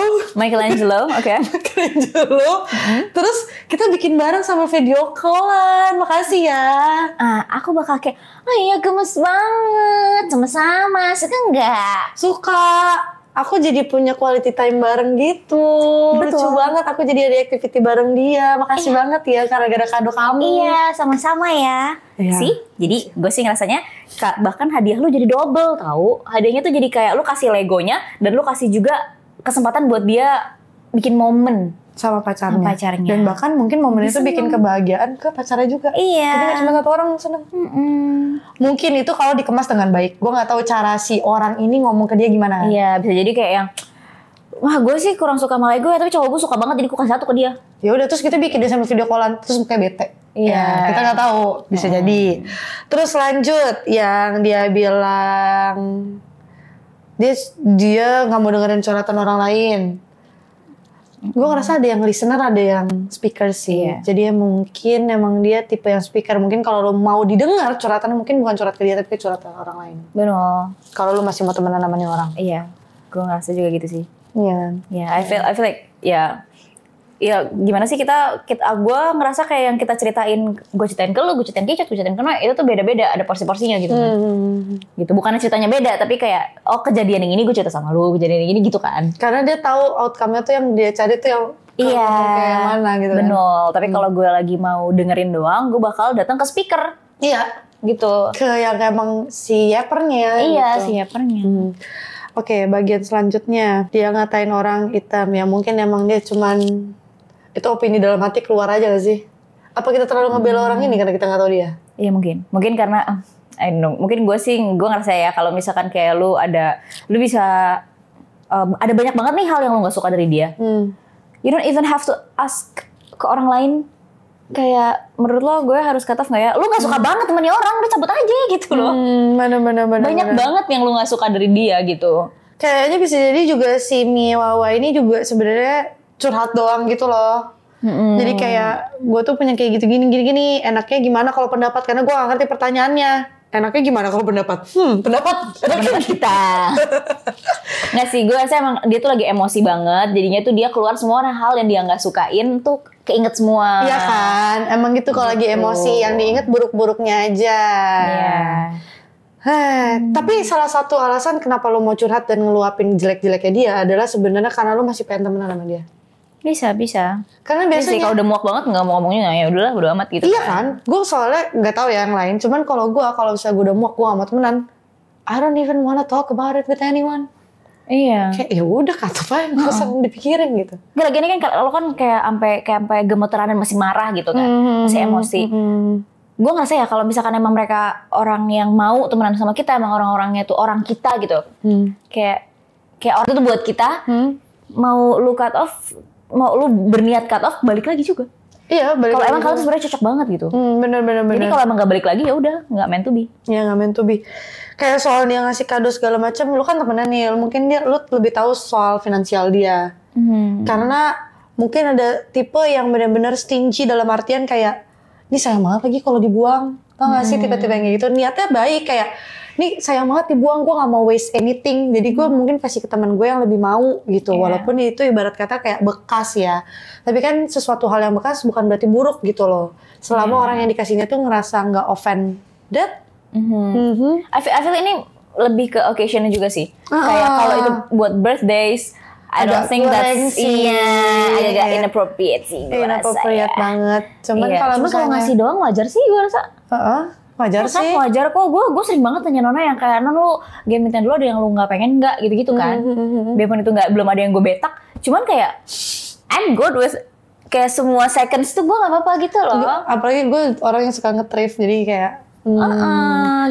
oke. Michelangelo. Terus kita bikin bareng sama video callan. Makasih ya. Aku bakal kayak, iya gemes banget, sama-sama. Suka nggak? Suka. Aku jadi punya quality time bareng gitu. Betul. Lucu banget. Aku jadi ada activity bareng dia. Makasih banget ya karena gara kado kamu. Iya, sama-sama ya. Sih, jadi gue sih ngerasanya bahkan hadiah lu jadi double tahu. Hadiahnya tuh jadi kayak lu kasih legonya dan lu kasih juga kesempatan buat dia bikin momen sama pacarnya. Dan bahkan mungkin momen itu bikin kebahagiaan ke pacarnya juga. Iya. Jadi gak cuma satu orang seneng. Mungkin itu kalau dikemas dengan baik. Gue gak tahu cara si orang ini ngomong ke dia gimana. Iya, bisa jadi kayak yang, wah gue sih kurang suka sama Lego ya, tapi cowok gue suka banget jadi gue kasih satu ke dia. Ya udah terus kita bikin dia sambil video callan terus kayak bete. Iya. Ya, kita nggak tahu, bisa jadi. Terus lanjut yang dia bilang dia nggak mau dengerin curhatan orang lain. Gue ngerasa ada yang listener, ada yang speaker sih. Iya. Jadi mungkin emang dia tipe yang speaker. Mungkin kalau lo mau didengar curhatan, mungkin bukan curhat ke dia tapi curhatan orang lain. Benar. Kalau lo masih mau temenan sama nih orang. Iya, gue ngerasa juga gitu sih. Iya. Ya, I feel like ya gimana sih gue ngerasa kayak yang kita ceritain, gue ceritain ke lu, gue ceritain ke Icat, gue ceritain ke Noe, itu tuh beda-beda, ada porsi-porsinya gitu kan. Gitu, bukannya ceritanya beda, tapi kayak kejadian yang ini gue cerita sama lu, kejadian yang ini gitu kan. Karena dia tahu outcome-nya tuh yang dia cari tuh yang kayak mana gitu. Benar. Tapi kalau gue lagi mau dengerin doang, gue bakal datang ke speaker. Iya, gitu. Ke yang emang si Yepernya. Iya, gitu. si Yepernya. Oke, bagian selanjutnya dia ngatain orang hitam ya, mungkin emang dia cuman itu opini dalam hati keluar aja gak sih? Apa kita terlalu ngebela orang ini karena kita nggak tahu dia? Iya mungkin karena I don't know. Mungkin gue ngerasa ya kalau misalkan kayak lu bisa ada banyak banget nih hal yang lu nggak suka dari dia. You don't even have to ask ke orang lain. Kayak menurut lo gue harus cut off nggak ya? Lu nggak suka banget temennya orang, udah cabut aja gitu loh. Bener. Banyak banget yang lu nggak suka dari dia gitu. Kayaknya bisa jadi juga si Miwawa ini juga sebenarnya curhat doang gitu loh. Jadi kayak gue tuh punya kayak gitu gini. Enaknya gimana kalau pendapat? Karena gue gak ngerti pertanyaannya. Enaknya gimana kalau pendapat? Pendapat kita. Nggak sih, gue rasa emang dia tuh lagi emosi banget. Jadinya tuh dia keluar semua hal yang dia nggak sukain tuh keinget semua. Iya kan? Emang gitu kalau lagi emosi yang diinget buruk-buruknya aja. Iya. Tapi salah satu alasan kenapa lo mau curhat dan ngeluapin jelek-jeleknya dia adalah sebenarnya karena lo masih pengen temenan sama dia. Bisa. Karena biasanya kalau udah muak banget nggak mau ngomongnya ya udahlah bodo amat gitu. Iya kan? Gue soalnya nggak tahu ya yang lain. Cuman kalau misalnya gue udah muak gue gak mau temenan. I don't even wanna talk about it with anyone. Iya. Kayak ya udah kata apa yang usah dipikirin gitu. Gak lagi ini kan lo kan kayak sampai gemeteran dan masih marah gitu kan, masih emosi. Gue ngerasa ya kalau misalkan emang mereka orang yang mau temenan sama kita, emang orang-orangnya tuh orang kita gitu. Kayak orang itu buat kita. Mau lu cut off, mau lu berniat cut off, balik lagi juga. Iya, balik. Kalau emang kalian tuh sebenarnya cocok banget gitu. Bener. Jadi kalau emang gak balik lagi ya udah, nggak meant to be. Ya nggak meant to be. Kayak soal dia ngasih kado segala macam, lu kan temenan nih, mungkin lu lebih tahu soal finansial dia. Karena mungkin ada tipe yang benar-benar stingy dalam artian kayak, ini sayang banget lagi kalau dibuang. Tau gak sih tipe-tipe yang gitu. Niatnya baik kayak, nih sayang banget dibuang, gue gak mau waste anything. Jadi gue mungkin kasih ke teman gue yang lebih mau gitu. Walaupun itu ibarat kata kayak bekas ya. Tapi kan sesuatu hal yang bekas bukan berarti buruk gitu loh. Selama orang yang dikasihnya tuh ngerasa gak offended. I feel ini lebih ke occasionnya juga sih. Kayak kalau itu buat birthdays, I don't think that's agak inappropriate sih gue rasa. Inappropriate banget. Cuman kalau ngasih doang wajar sih gue rasa. Wajar sih. Wajar kok. Gue sering banget tanya Nona yang kayak, Non lu game Nintendo ada yang lu nggak pengen nggak gitu-gitu kan. Biarpun itu belum ada yang gue betak. Cuman kayak I'm good with kayak semua seconds tuh gue nggak apa-apa gitu loh. Apalagi gue orang yang suka nge-thrift, jadi kayak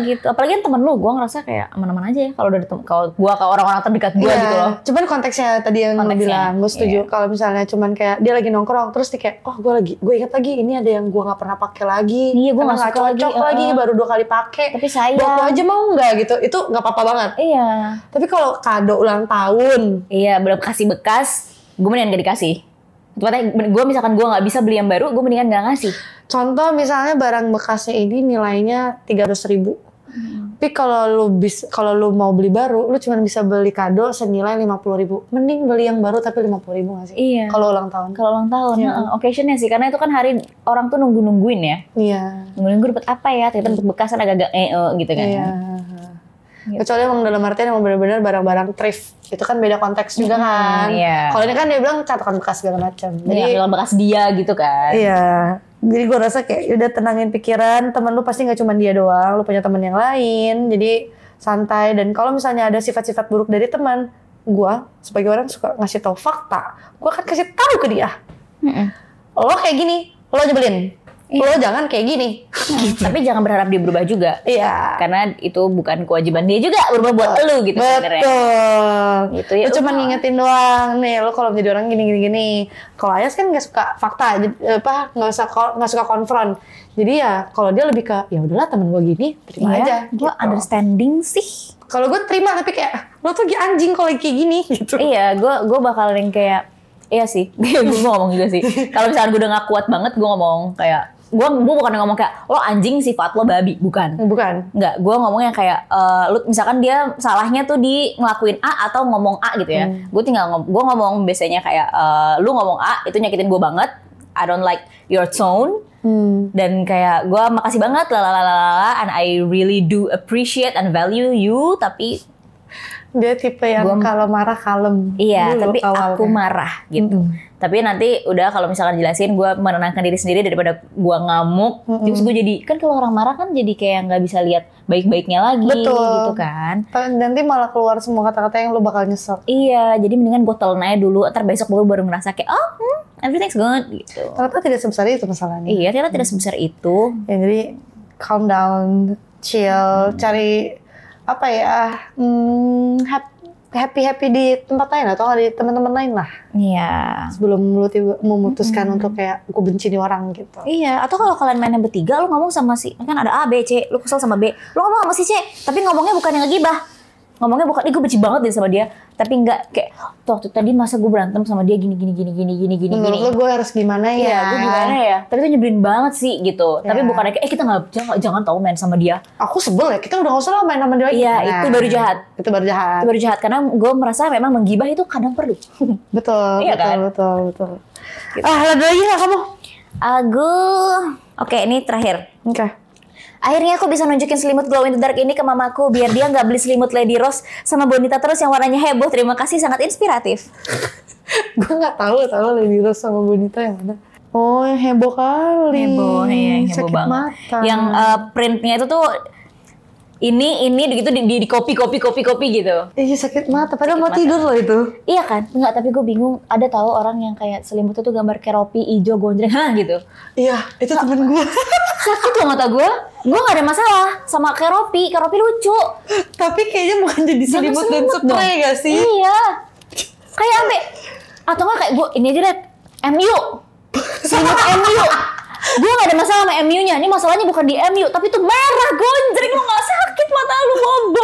gitu. Apalagi kan temen lu, gue ngerasa kayak aman-aman aja ya kalau udah kalau gue ke orang-orang terdekat gue gitu loh. Cuman konteksnya tadi yang lu bilang, gue setuju. Kalau misalnya cuman kayak dia lagi nongkrong terus dia kayak, oh gue ingat lagi ini ada yang gue nggak pernah pakai lagi. Iya, gue nggak suka cocok lagi, baru 2 kali pakai. Tapi sayang. Buat lo aja mau nggak gitu? Itu nggak apa-apa banget. Iya. Tapi kalau kado ulang tahun, iya belum kasih bekas, gue mendingan gak dikasih. Gue misalkan gue nggak bisa beli yang baru, gue mendingan gak ngasih. Contoh misalnya barang bekasnya ini nilainya 300.000. Tapi kalau lu mau beli baru, lu cuma bisa beli kado senilai 50.000. Mending beli yang baru tapi 50.000 nggak sih? Iya. Kalau ulang tahun. Kalau ulang tahun, occasionnya sih, karena itu kan hari orang tuh nungguin ya. Iya. Nunggu dapat apa ya? Ternyata untuk bekasan agak-agak gitu kan. Iya. Gitu. Kecuali emang dalam artian emang benar-benar barang-barang thrift, itu kan beda konteks juga kan. Iya. Kalau ini kan dia bilang catakan bekas segala macam. Jadi bekas dia gitu kan. Iya. Jadi gue rasa kayak udah tenangin pikiran, temen lu pasti nggak cuma dia doang, lu punya temen yang lain. Jadi santai, dan kalau misalnya ada sifat-sifat buruk dari teman, gue sebagai orang suka ngasih tahu fakta, gue akan kasih tahu ke dia. Lo kayak gini, lo nyebelin. Lo jangan kayak gini. Tapi jangan berharap dia berubah juga. Iya. Karena itu bukan kewajiban dia juga berubah buat lu gitu sebenarnya. Betul. Gitu ya. Lu cuma ngingetin doang nih, lo kalau menjadi orang gini. Kalau Ayas kan nggak suka fakta, nggak suka konfront. Jadi ya kalau dia lebih ke ya udahlah temen gue gini, terima aja. Gue gitu. understanding sih. Kalau gue terima tapi kayak lo tuh anjing kalau kayak gini gitu. Iya, gue bakal yang kayak iya sih. Gue ngomong juga sih. Kalau misalnya gue udah nggak kuat banget, gue ngomong kayak gue bukan ngomong kayak lo anjing sifat lo babi, bukan nggak, gue ngomongnya kayak lu misalkan dia salahnya tuh di ngelakuin A atau ngomong A gitu ya, gue gue ngomong biasanya kayak lu ngomong A itu nyakitin gue banget, I don't like your tone, dan kayak gue makasih banget lalalala, and I really do appreciate and value you, tapi dia tipe yang kalau marah kalem. Iya, tapi aku marah gitu. Tapi nanti udah kalau misalkan jelasin, gue menenangkan diri sendiri daripada gue ngamuk. Terus gue jadi, kan kalau orang marah kan jadi kayak nggak bisa lihat baik-baiknya lagi. Betul. Gitu kan. Nanti malah keluar semua kata-kata yang lu bakal nyesel. Iya, jadi mendingan gue telan aja dulu. Ntar besok baru ngerasa kayak, everything's good gitu. Ternyata tidak sebesar itu masalahnya. Iya, ternyata tidak sebesar itu. Ya, jadi calm down, chill, cari apa ya, happy di tempat lain atau di teman-teman lain lah. Iya. Sebelum lu memutuskan untuk kayak gue benci nih orang gitu. Iya. Atau kalau kalian mainnya bertiga, lu ngomong sama si kan ada A, B, C, lu kesel sama B, lu ngomong sama si C, tapi ngomongnya bukan yang ngegibah. Ngomongnya bukan, gue benci banget deh sama dia, tapi enggak kayak tuh tadi masa gue berantem sama dia gini. Menurut lo gue harus gimana ya? Iya, gue gimana ya? Tapi itu nyebelin banget sih gitu. Ya. Tapi bukannya kayak kita jangan tahu main sama dia. Aku sebel ya, kita udah nggak usah lah main sama dia lagi. Iya, itu baru jahat. Itu baru jahat Karena gue merasa memang menggibah itu kadang perlu. Betul, iya kan? betul. Gitu. Ada lagi nggak kamu? Oke, ini terakhir. Oke. Akhirnya aku bisa nunjukin selimut glow in the dark ini ke mamaku biar dia nggak beli selimut Lady Rose sama Bonita terus yang warnanya heboh. Terima kasih, sangat inspiratif. Gue nggak tahu Lady Rose sama Bonita yang mana. Oh, yang heboh kali. Heboh sakit banget. Mata. Yang printnya itu tuh ini gitu di kopi gitu. Iya, sakit mata. Padahal mau tidur loh itu. Iya kan? Enggak, tapi gue bingung. Ada tahu orang yang kayak selimutnya tuh gambar keropi hijau gonjreng, gitu. Iya, itu temen gue. Sakit loh mata gue. Gue gak ada masalah sama keropi lucu. Tapi kayaknya bukan jadi selimut dan spray gak sih? Iya. Kayak atau nggak kayak gue ini aja deh, MU. Selimut MU. Gue gak ada masalah sama MU-nya. Ini masalahnya bukan di MU, tapi tuh merah gonjreng. Lu gak sakit mata lu, bobo.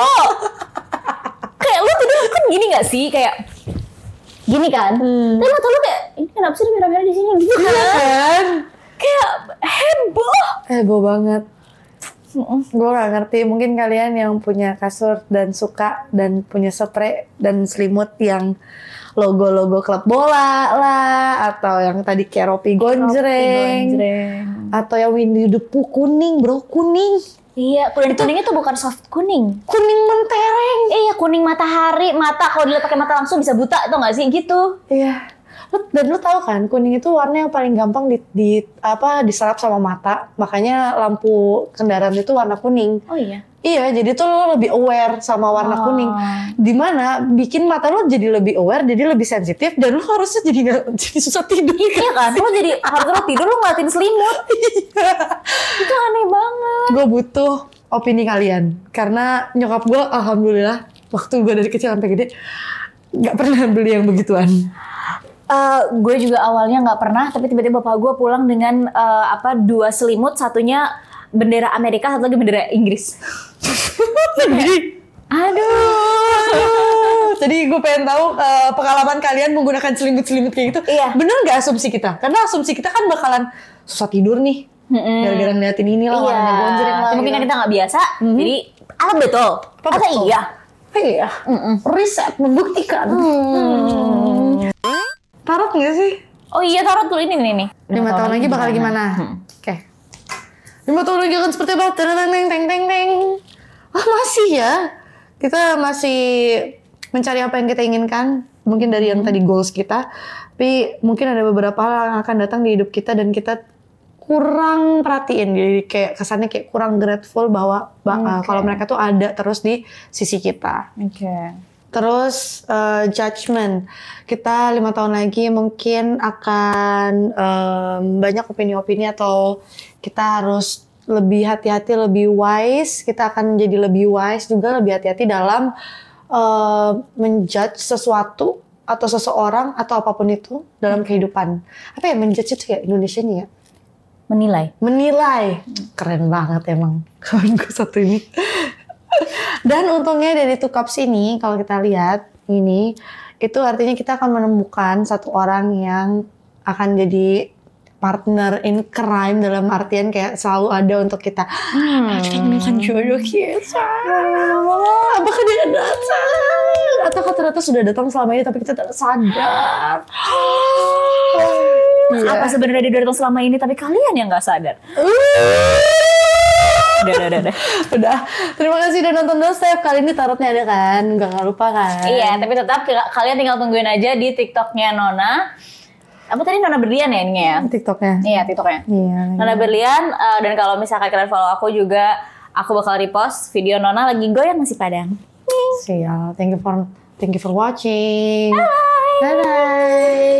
Kayak lu tuh kan gini gak sih? Kayak gini kan? Tapi mata lu kayak, ini kenapa sih merah-merah di sini gitu kan? Iya kan? Kayak heboh. Heboh banget. Gue gak ngerti, mungkin kalian yang punya kasur dan suka dan punya spray dan selimut yang logo-logo klub bola lah, atau yang tadi keropi gonjreng, atau yang Winnie the Pooh kuning, bro, kuning. Iya, kuningnya tuh bukan soft kuning. Kuning mentereng. Iya, kuning matahari, mata kalau dilihat pakai mata langsung bisa buta, tau gak sih gitu? Iya. Dan lu tahu kan, kuning itu warna yang paling gampang diserap sama mata. Makanya lampu kendaraan itu warna kuning. Oh iya. Iya, jadi tuh lo lebih aware sama warna kuning. Dimana bikin mata lo jadi lebih aware, jadi lebih sensitif, dan lo harusnya jadi susah tidur. Iya kan? Lo jadi harus lo tidur lo ngeliatin selimut. Iya. Itu aneh banget. Gue butuh opini kalian, karena nyokap gue alhamdulillah waktu gue dari kecil sampai gede nggak pernah beli yang begituan. Gue juga awalnya nggak pernah, tapi tiba-tiba bapak gue pulang dengan 2 selimut, satunya bendera Amerika, satu lagi bendera Inggris. Aduh. Jadi gue pengen tahu pengalaman kalian menggunakan selimut-selimut kayak gitu. Iya. Bener nggak asumsi kita? Karena asumsi kita kan bakalan susah tidur nih. Gara-gara ngeliatin ini lah, warnanya gonjreng lah. Mungkin kan kita nggak biasa, jadi betul. Apa iya? Iya. Riset membuktikan. Tarot nggak sih? Oh iya, tarot dulu ini nih. 5 tahun lagi bakal gimana? Oke. 5 tahun lagi akan seperti apa? Teng. Masih ya. Kita masih mencari apa yang kita inginkan. Mungkin dari yang tadi goals kita. Tapi mungkin ada beberapa hal yang akan datang di hidup kita dan kita kurang perhatiin. Jadi kayak kesannya kayak kurang grateful bahwa kalau mereka tuh ada terus di sisi kita. Terus judgment. Kita 5 tahun lagi mungkin akan banyak opini-opini atau kita harus lebih hati-hati, lebih wise. Kita akan menjadi lebih wise juga, lebih hati-hati dalam menjudge sesuatu atau seseorang atau apapun itu dalam kehidupan. Apa ya menjudge itu ya Indonesianya ya? Menilai. Keren banget emang kawan gue satu ini. Dan untungnya dari Two Cups ini, kalau kita lihat ini, itu artinya kita akan menemukan satu orang yang akan jadi partner in crime, dalam artian kayak selalu ada untuk kita. Kita menemukan jodoh kita. Apakah dia datang? Atau ternyata sudah datang selama ini tapi kita tidak sadar. Apa sebenarnya dia datang selama ini tapi kalian yang nggak sadar? Udah. Terima kasih udah nonton Doorstep. Kali ini tarotnya ada kan? Nggak lupa kan? Iya, tapi tetap kalian tinggal tungguin aja di TikToknya Nona. Apa tadi Nona Berlian ya ininya ya? TikToknya. Iya, TikToknya. Iya. Nona Berlian. Dan kalau misalkan kalian follow aku juga, aku bakal repost video Nona lagi goyang nasi Padang. Siap. Thank you for watching. Bye. Bye.